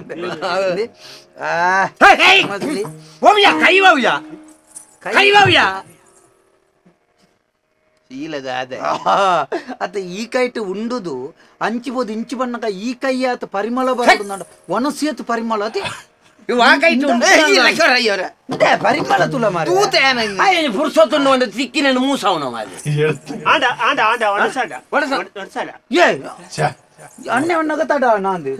ಕೈವವ್ಯ ಅತ್ತ ಈ ಕೈಟ್ ಉಂಡುದು ಅಂಚಿಬೋದು ಇಂಚು ಬಣ್ಣಗ ಈ ಕೈ ಆತ ಪರಿಮಳ ಬರೋದು ನೋಡ ಒಣಸಿಯತ್ ಪರಿಮಳ ಅತಿ ಪರಿಮಳ ತುಲ ಮಾರಿ ಪುರುಷೋತ್ತನ್ನು ಒಂದು ಸಿಕ್ಕಿನ ಮೂಸವನ ಮಾರಿ ಅಣ್ಣೆ ಒಣ್ಣಗ ತಡ ನಾಂದು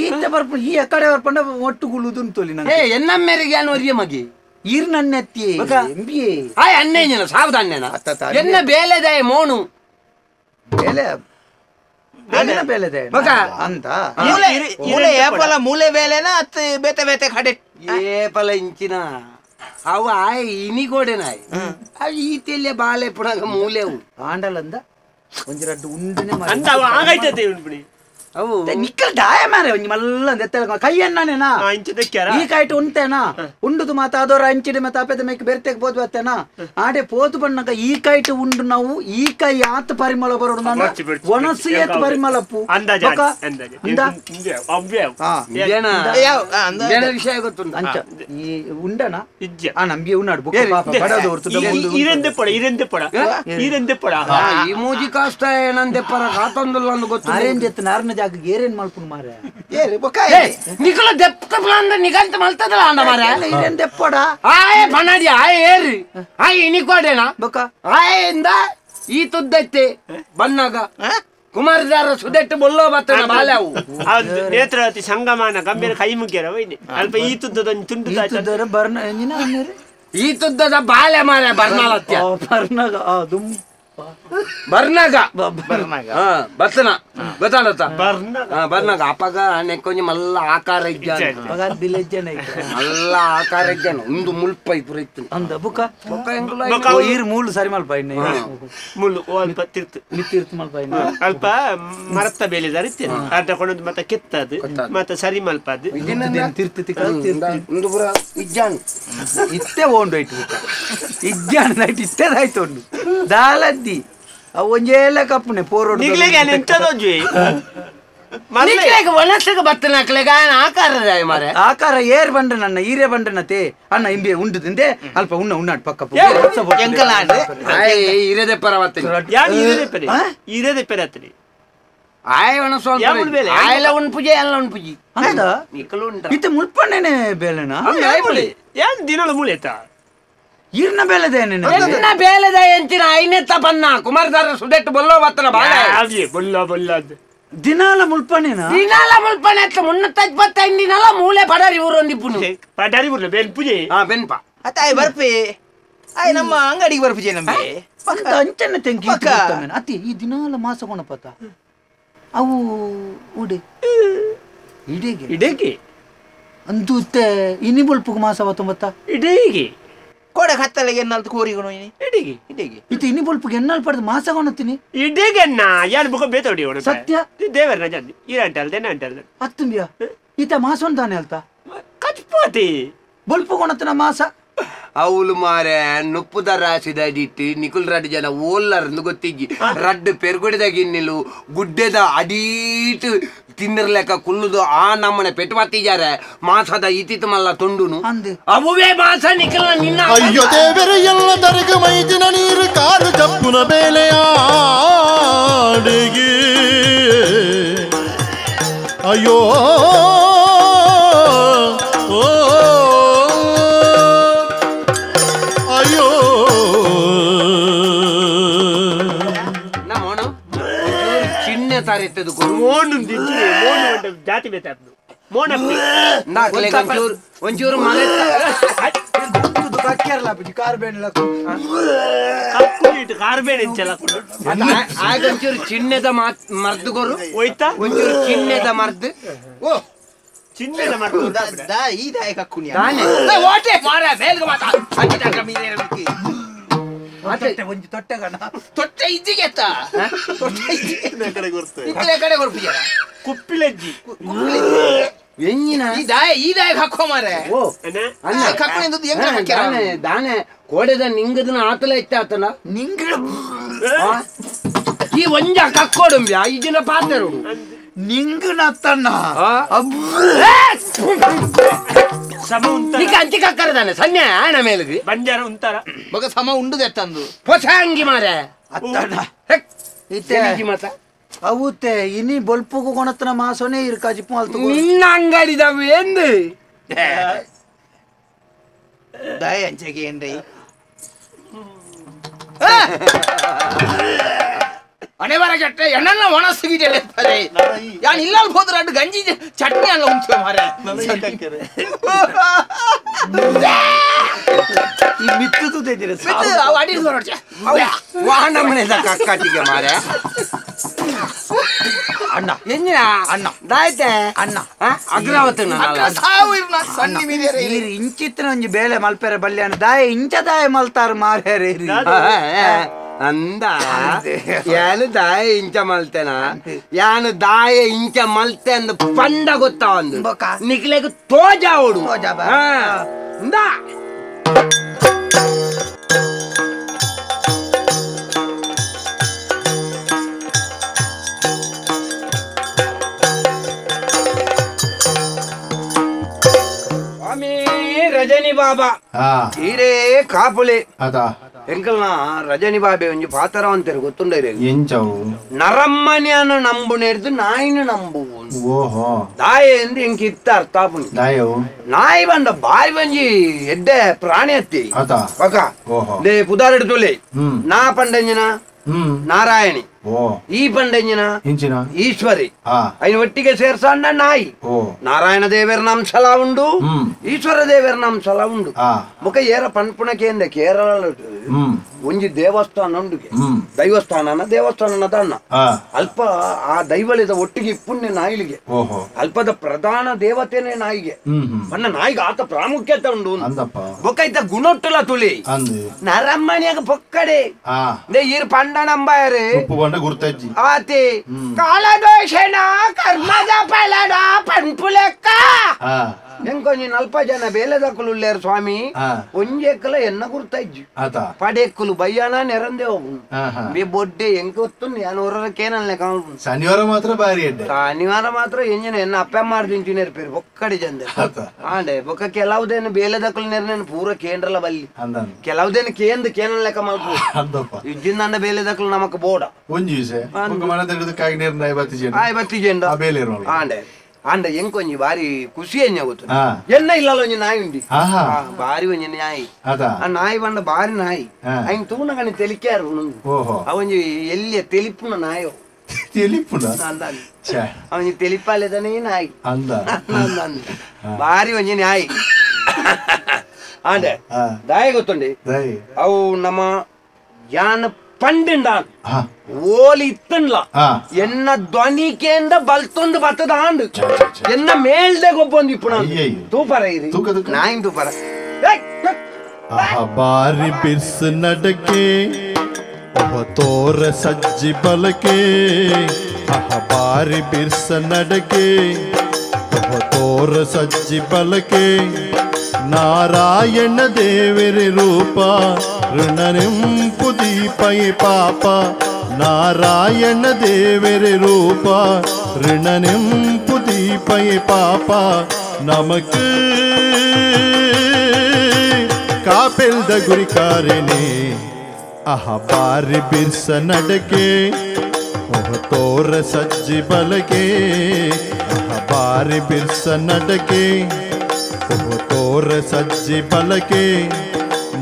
ಈತ ಬರ್ಪ ಈ ಕಡೆ ಬರ್ಪಂಡ ಒಟ್ಟು ಗುಳುದು ತೋಲಿ ಎನ್ನ ಮೇರೆಗೆ ಏನು ಒರಿಯ ಮಗೆ ಈರ್ ನನ್ನೆತ್ತಿ ಆಯ್ ಅನ್ನೇನ ಸಾವದ ಅನ್ನೇನ ಎನ್ನ ಬೇಲೆದೆ ಮೋನು ಬೇಲೆದೆ ಅಂತ ಮೂಲೆ ಬೇಲೆನ ಅತ್ ಬೇತೆ ಬೇತೆ ಕಡೆ ಏಪಲ ಇಂಚಿನ ಅವು ಆಯ್ ಇನಿಗೋಡೆನಾಯ್ ಅವು ಈತೆಲ್ಲೇ ಬಾಳೆ ಪುಣಗ ಮೂಲೆವು ಆಂಡಲಂದ ಒಂಜಿ ರಡ್ಡು ಉಂಡನೆ ಅವು ನಿಕ್ಕಲ್ ಡಾಯ ಮಾರೆ ಒಂಜಿ ಮಲ್ಲ ಕೈ ಎಣ್ಣನೇನಾ ಈ ಕೈಟ್ ಉಂಟೇನಾ ಉಂಡುದು ಮಾತ ಅದರ ಅಂಚಿಡೆ ಮತ್ತೆ ಅಪೆದ ಮೇಕ್ ಬೆರ್ತೆಗ್ ಬೋದು ಬತ್ತೇನಾ ಆಡೆ ಪೋತು ಬಣ್ಣಗ ಈ ಕೈಟ್ ಉಂಡು ನಾವು ಈ ಕೈ ಆತ ಪರಿಮಳ ಬರೋಡು ನಾನು ಒಣಸಿ ಏತ್ ಪರಿಮಳಪ್ಪು ವಿಷಯ ಗೊತ್ತುಂಟು ಅಂಚ ಈ ಉಂಡನ ಆ ನಮ್ಗೆ ಉನ್ನಾಡು ಬುಕ್ಕ ಪಾಪ ಬಡದು ಈ ಮೂಜಿ ಕಾಷ್ಟ ಏನಂದೆ ಪರ ಕಾತೊಂದಲ್ಲ ಅಂದು ಗೊತ್ತು ಅರೇಂಜ್ ಎತ್ತ ನಾರನ ಜಾಗ ಏರೇನ್ ಮಲ್ಪುನ್ ಮಾರೆ ನಿಕಲ ದೆಪ್ಪ ಪ್ಲಾನ್ ನಿಗಂತ ಮಲ್ತದಲ್ಲ ಅಂದ ಮಾರೆ ಇರೇನ್ ದೆಪ್ಪಡ ಆಯ್ ಬನಾಡಿ ಆಯ್ ಏರಿ ಆಯ್ ಇನಿಕೋಡೆನಾ ಬೊಕ ಆಯ್ ಇಂದ ಈ ತುದ್ದೈತೆ ಬಣ್ಣಗ ಕುಮಾರದಾರ ಸುದೆಟ್ಟು ಬೊಲ್ಲೋ ಬತ್ತನ ಬಾಲ್ಯಾವು ನೇತ್ರಾವತಿ ಸಂಗಮಾನ ಗಂಭೀರ ಕೈ ಮುಗ್ಗ್ಯಾರ ಅಲ್ಪ ಈ ತುದ್ದದೊಂದು ತುಂಡು ಬರ್ನ ಎಂಜಿನ ಈ ತುದ್ದದ ಬಾಲ್ಯ ಮಾರ ಬರ್ನಾಲತ್ಯ ಬರ್ನಾಗ ದುಂಪ ಬರ್ನಾಗ ಬತ್ತನ ಗೊತ್ತಾಡತ್ತ ಬರ್ನಾಗ ಅಪ್ಪಗ ನೆಕ್ಕೊಂಜಿ ಮಲ್ಲ ಆಕಾರ ಇಜ್ಜಾನ ಮಲ್ಲ ಆಕಾರ ಇಜ್ಜಾನ ಒಂದು ಮುಲ್ಪ ಇಪುರ ಇತ್ತು ಅಂದ ಬುಕ್ಕ ಬೊಕ್ಕ ಹೆಂಗುಲ ಈರ್ ಮೂಳು ಸರಿ ಮಲ್ಪ ಇನ್ನ ಮುಳ್ಳು ಅಲ್ಪ ಮಿತ್ತಿರ್ತು ಮಲ್ಪ ಇನ್ನ ಅಲ್ಪ ಮರತ್ತ ಬೇಲೆ ದಾರಿತ್ತೇನೆ ಅರ್ಧ ಕೊಂಡೊಂದು ಮತ್ತೆ ಕೆತ್ತದು ಮತ್ತೆ ಸರಿ ಮಲ್ಪದು ತಿರ್ತಿ ಒಂದು ಪುರ ಇಜ್ಜಾನ ಇತ್ತೆ ಓಂಡೋಯ್ತು ಇಜ್ಜಾನ ನೈಟ್ ಇತ್ತೆದಾಯ್ತು ಉಂಡು ದಾಲದ್ದಿ ಅವು ಒಂಜೇಲ ಕಪ್ಪುನೆ ಪೋರೋಡು ನಿಗ್ಲಿಗೆ ಎಂತದೊಂಜಿ ಒಣಸಗ ಬತ್ತನ ಹಾಕ್ಲೆಗ ಆಕಾರ ಮಾರೆ ಆಕಾರ ಏರ್ ಬಂಡ ನನ್ನ ಈರೆ ಬಂಡನತೆ ಅಣ್ಣ ಇಂಬೆ ಉಂಡು ತಿಂದೆ ಅಲ್ಪ ಉಣ್ಣ ಉಣ್ಣಾಟ್ ಪಕ್ಕ ಇರದೆ ಪರವತ್ತ ಯಾರು ಇರದೆ ಪೆರೆ ಹತ್ತನಿ ಆಯ್ ಒಣ ಸ್ವಲ್ಪ ಆಯಲ್ಲ ಉಣ್ ಪೂಜೆ ಎಲ್ಲ ಉಣ್ ಪೂಜಿ ಅಂದ ನಿಕ್ಕಲು ಉಂಟ ಇತ್ತೆ ಮುಲ್ಪಣ್ಣೇನೆ ಬೇಲೆನಾ ಏನ್ ದಿನಳು ಮೂಲೆತ ಈರ್ನ ಬೇಲೆದೇನೆ ಬೇಲೆದ ಎಂಚಿನ ಐನೆತ್ತ ಬನ್ನ ಕುಮಾರದಾರ ಸುಡೆಟ್ಟು ಬಲ್ಲೋ ಬತ್ತನ ಬಾಳ ಬೊಲ್ಲ ಬೊಲ್ಲ ದಿನಾಲ ಮುಲ್ಪಣ್ಣೇನಾ ದಿನಾಲ ಮುಲ್ಪನೆ ಅತ್ತ ಮುನ್ನೂತ್ತ ದಿನಾಲ ಮೂಲೆ ಪಡಾರಿ ಊರು ಒಂದಿಪ್ಪುನು ಪಟಾರಿ ಬುರ್ಲ ಬೇನ್ ಪೂಜೆ ಬೆನ್ಪ ಅತ್ತಾಯ್ ಬರ್ಪಿ ಆಯ್ ನಮ್ಮ ಅಂಗಡಿಗೆ ಬರ್ಪುಜೆ ನಮ್ಗೆ ಅಂತ ಅಂಚನ್ನ ತೆಂಕಿ ಅತಿ ಈ ದಿನಾಲ ಮಾಸ ಕೊಣಪತ್ತ ಅವು ಉಡೆ ಇಡೇಗೆ ಇಡೇಗೆ ಅಂದು ಇನಿ ಬಲ್ಪುಗ ಮಾಸ 19 ಇಡೇಗೆ ಕೋಡೆ ಕತ್ತಲೆಗೆ ಎನ್ನಲ್ತು ಕೋರಿಗೋಣ ಇಡೇಗೆ ಇಡೆಗೆ ಇದು ಇನಿ ಬಲ್ಪುಗ ಎನ್ನಲ್ ಪಡೆದು ಮಾಸ ಕೊಣತೀನಿ ಇಡೇಗೆ ಅಣ್ಣ ಯಾರು ಬುಕ್ಕ ಬೇತೋಡಿ ಅವನು ಸತ್ಯ ದೇವರ ರಜ ಇರಂಟಲ್ದೆ ನಂಟಲ್ದೆ ಹತ್ತುಂಬಿಯ ಈತ ಮಾಸ ಅಂತಾನೆ ಅಲ್ತಾ ಕಚ್ಪಾತಿ ಬಲ್ಪು ಕೊಣತನ ಮಾಸ ಅವಳು ಮಾರೆ ನುಪ್ಪುದ ರಾಸಿದ ಅಡಿಟ್ಟು ನಿಕುಲ್ ರಡ್ ಜನ ಓಲ್ಲರ್ಂದು ಗೊತ್ತಿಗ್ಗಿ ರಡ್ಡು ಪೆರ್ಗೊಡಿದಾಗ ಇನ್ನಿಲು ಗುಡ್ಡೆದ ಅಡೀಟು ತಿಂದಿರ್ಲೆಕ್ಕ ಕುಲ್ಲುದು ಆ ನಮ್ಮನೆ ಪೆಟ್ಟು ಬತ್ತಿಜಾರ ಮಾಸದ ಇತಿತ್ತು ಮಲ್ಲ ತೊಂಡುನು ಅವುವೇ ಮಾಸ ನಿಕಲ್ ನಿನ್ನ ಅಯ್ಯೋ ದೇವರ ಎಲ್ಲ ದರಗ ಮೈದಿನ ನೀರು ಕಾಲು ಚಪ್ಪುನ ಬೇಲೆಯಾಡಿಗೆ ಅಯ್ಯೋ ತಾರೆತ್ತದು ಮೋನು ಜಾತಿ ಬೇತಾಪ್ನು ಮೋನ ಒಂಚೂರು ಮನೆ ಒಂಚೂರು ಚಿನ್ನದ ಮರ್ದುಗೋರು ಹೋಯ್ತಾ ಒಂಚೂರು ಚಿನ್ನದ ಮರ್ದು ಓ ಚಿನ್ನದ ಮರ್ದು ಈ ದಾಯ ಕಕ್ಕುನಿ ಒಂಜಿ ತೊಟ್ಟೆಗಣ ತೊಟ್ಟೆ ಇದ್ದಿಗೆ ಕಡೆ ಕುಪ್ಪಿಲೆಜ್ಜಿ ಎಂಜಿನ ಈ ದಾಯ ಹಾಕೋ ಮಾರೆ ದಾನೆ ಕೋಡೆದ ನಿಂಗದನ ಆತಲ ಇತ್ತ ಆತನ ನಿಂಗ ಈ ಒಂಜ ಕಕ್ಕೋಡುಂಬ್ಯ ಈಜಿನ ಪಾತ್ರೆ ನಿಂಗ ನತ್ತಣ್ಣ ಸಮ ಉಂಟ ಅಂಚಿ ಕಕ್ಕರದಾನೆ ಸನ್ನೆ ಆಣ ಮೇಲಿಗೆ ಬಂಜಾರ ಉಂಟಾರ ಮಗ ಸಮ ಉಂಡುದೆ ತಂದು ಹೊಸ ಅಂಗಿ ಮಾರೆ ಅತ್ತಣ್ಣ ಮತ ಅವತ್ತೆ ಇನಿ ಬಲ್ಪುಗು ಕೊಣತನ ಮಾಸೋನೆ ಇರ್ಕಾಜಿಪ್ಪು ಅಲ್ತು ನಿನ್ನ ಅಂಗಡಿದವು ಎಂದು ದಾಯ ಅಂಚೆಗೆ ಏನ್ರಿ ಅನೇವರ ಕೆಟ್ಟ ಎಣ್ಣೆಲ್ಲ ಒಣಸಿಗಿದೆ ಯಾನ್ ಇಲ್ಲ ಹೋದ್ರೆ ಅಡ್ಡು ಗಂಜಿ ಚಟ್ನಿ ಅಲ್ಲ ಉಂಟು ಮಾರೆ ಈ ಮಿತ್ತು ತೆಗೆದಿರ ಅಡಿ ವಾಹನ ಮನೆದ ಕಕ್ಕಾಟಿಗೆ ಮಾರೆ ಅಣ್ಣ ಎಂಜಿನ ಅಣ್ಣ ದಾಯ್ತೆ ಅಣ್ಣ ಅಗ್ರಾವತಿ ಇಂಚಿತ್ತಿನ ಒಂಜಿ ಬೇಳೆ ಮಲ್ಪೆರೆ ಬಲ್ಯಾನ ದಾಯ ಇಂಚ ದಾಯ ಮಲ್ತಾರ ಮಾರ್ಯಾರೆ ಅಂದ ಯಾನು ದಾಯ ಇಂಚ ಮಲ್ತೆನ ಯಾನು ದಾಯ ಇಂಚ ಮಲ್ತೆ ಅಂದ ಪಂಡ ಗೊತ್ತ ಒಂದು ನಿಕ್ಲೆಗ್ ತೋಜ ಓಡು ಅಂದ ರಜನಿ ಬಾಬಾ ತೀರೇ ಕಾಪುಲೆ ಎಂಕಲ್ನ ರಜನಿ ಬಾಬೆ ಒಂಜಿ ಪಾತರ ಅಂತಾರೆ ಗೊತ್ತುಂಡೈರೆ ಎಂಚವು ನರಮ್ಮನೆಯನ್ನು ನಂಬುನೇರ್ದು ನಾಯಿನ ನಂಬು ಓಹೋ ದಾಯ ಎಂದು ಎಂಕ್ ಇತ್ತ ಅರ್ಥ ಆಪುಂಡು ದಾಯವು ನಾಯಿ ಬಂಡ ಬಾಯಿ ಬಂಜಿ ಎಡ್ಡೆ ಪ್ರಾಣಿ ಹತ್ತಿ ಪಕ್ಕ ದೇ ಪುದಾರೆಡ್ತುಲೆ ನಾ ಪಂಡಂಜನ ನಾರಾಯಣಿ ಈ ಬಂಡೆಂಜಿನ ಈಶ್ವರಿ ఆయన ಒಟ್ಟಿಗೆ ಸೇರ್ಸಂಡ ನಾಯಿ ನಾರಾಯಣ ದೇವರ ಅಂಶಲ ಉಂಡು ಈಶ್ವರ ದೇವರ ಅಂಶಲ ಉಂಡು ಮುಖ ಏರ ಪನ್ಪುಣಕ್ಕೆ ಕೇರಳ ಒಂಜಿ ದೇವಸ್ಥಾನ ಉಂಡು ದೈವಸ್ಥಾನನ ದೇವಸ್ಥಾನನ ದಣ್ಣ ಅಲ್ಪ ಆ ದೈವಳಿದ ಒಟ್ಟಿಗೆ ಪುಣ್ಯ ನಾಯಿಗೆ ಅಲ್ಪದ ಪ್ರಧಾನ ದೇವತೆನೇ ನಾಯಿಗೆ ಬಣ್ಣ ನಾಯಿಗೆ ಆತ ಪ್ರಾಮುಖ್ಯತೆ ಉಂಡು ಬೊಕ್ಕ ಇತ್ತ ಗುಣೊಟ್ಟುಲ ತುಳಿ ನರಮ್ಮನಿಯಾಗ ಪೊಕ್ಕಡೆ ಈರ್ ಪಂಡನಂಬಾಯರೆ ಗುರ್ತಜ್ಜಿ ಆತಿ ಕಾಲದೋಷಣ ಕರ್ಮದ ಫಲದ ಪಂಪುಲೆಕ್ಕ ಎಂಕೊಂಜಿ ನಲ್ಪ ಜನ ಬೇಲೆದಕ್ಕಲು ಉಳ್ಳೇರು ಸ್ವಾಮಿ ಒಂಜೆಕ್ಕಲ ಎನ್ನ ಗುರ್ತಜ್ಜಿ ಪಡೆಕ್ಕಲು ಬಯ್ಯಾನ ನೆರಂದೆ ಹೋಗು ಬಿ ಬೊಡ್ಡೆ ಎಂಕ ಹೊತ್ತು ನಾನು ಹೊರಕೇನಲ್ಲ ಕಾಣು ಶನಿವಾರ ಮಾತ್ರ ಬಾರಿ ಶನಿವಾರ ಮಾತ್ರ ಎಂಜಿನ ಎನ್ನ ಅಪ್ಪ ಮಾಡ್ದಿಂಚು ನೆರ್ಪೇರು ಬೊಕ್ಕಡೆ ಜಂದೆ ಆಂಡೆ ಬೊಕ್ಕ ಕೆಲವುದೇನು ಬೇಲೆದಕ್ಕಲು ನೆರನೇನು ಪೂರ ಕೇಂದ್ರಲ ಬಲ್ಲಿ ಕೆಲವುದೇನು ಕೇಂದ್ರ ಲೆಕ್ಕ ಮಾಡ್ಬೋದು ಇಜ್ಜಿನ ಬೇಲೆದಕ್ಕಲು ನಮಕ್ ಬೋಡ ಒಂಜಿ ಆಂಡೆ ಅಂಡ ಎಂಕೊಂಜಿ ಬಾರಿ ಖುಷಿ ಗೊತ್ತು ಎನ್ನ ಇಲ್ಲಲ್ಲ ಒಂಜಿ ನಾಯಿ ಉಂಡಿ ಬಾರಿ ಒಂಜಿ ನಾಯಿ ಆ ನಾಯಿ ಬಂಡ ಬಾರಿ ನಾಯಿ ಅಯ್ಯ ತೂನಗಣಿ ತೆಲಿಕ್ಯಾರು ಅವೊಂಜಿ ಎಲ್ಲಿಯ ತೆಲಿಪುನ ನಾಯೋ ಅವನಿಗೆ ತೆಲಿಪಾಲೆದನೇ ನಾಯಿ ಬಾರಿ ಒಂಜಿ ನಾಯಿ ಆಂಡೆ ದಾಯ ಗೊತ್ತುಂಡಿ ಅವು ನಮ್ಮ ಯಾನ ಪಂಡಿಂಡ ಓಲಿ ಇತ್ತನ್ಲ ಎನ್ನ ಧ್ವನಿಕೆಂದ ಬಲ್ತೊಂದು ಬತ್ತದ ಆಂಡು ಎನ್ನ ಮೇಲ್ದೆ ಗೊಬ್ಬೊಂದು ಇಪ್ಪು ತೂಪರ ಇರಿ ನಾಯಿನ್ ತೂಪರ ಬಾರಿ ಬಿರ್ಸ್ ನಡಕೆ ತೋರ ಸಜ್ಜಿ ಬಲಕೆ ಬಾರಿ ಬಿರ್ಸ ನಡಕೆ ತೋರ ಸಜ್ಜಿ ಬಲಕೆ ನಾರಾಯಣ ದೇವರ ರೂಪ ಋಣನೆಂಪು ದೀಪೈ ಪಾಪ ನಾರಾಯಣ ದೇವರ ರೂಪ ಋಣನೆಂಪು ದೀಪೈ ಪಾಪ ನಮಕ್ ಕಾಪೆಲ್ದ ಗುರಿಕಾರಿಣಿ ಬಾರಿ ಬಿರ್ಸ ನಡಕೆ ತೋರ ಸಜ್ಜಿ ಬಲಕೆ ಬಾರಿ ಬಿರ್ಸ ನಡಕೆ ತೋರ ಸಜ್ಜಿ ಬಲಕೆ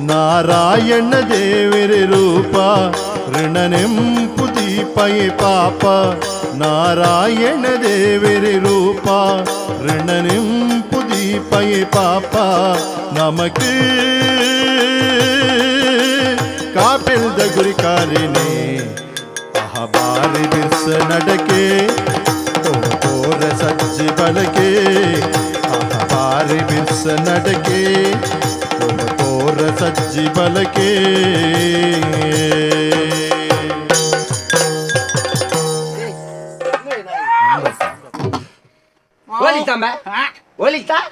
ನಾರಾಯಣ ದೇವರ ರೂಪ ಋಣನೆಂಪು ದೀಪೈ ಪಾಪ ನಾರಾಯಣ ದೇವರ ರೂಪ ಋಣನೆಂಪು ದೀಪೈ ಪಾಪ ನಮಕ್ ಕಾಪೆಲ್ದ ಗುರಿಕಾರಿಣಿ ಬಾರಿ ಬಿರ್ಸ ನಡಕೆ ತೋರ ಸಜ್ಜಿ ಬಲಕೆ ಬಾರಿ ಬಿರ್ಸ ನಡಕೆ ತೋರ ಸಜ್ಜಿ ಬಲಕೆ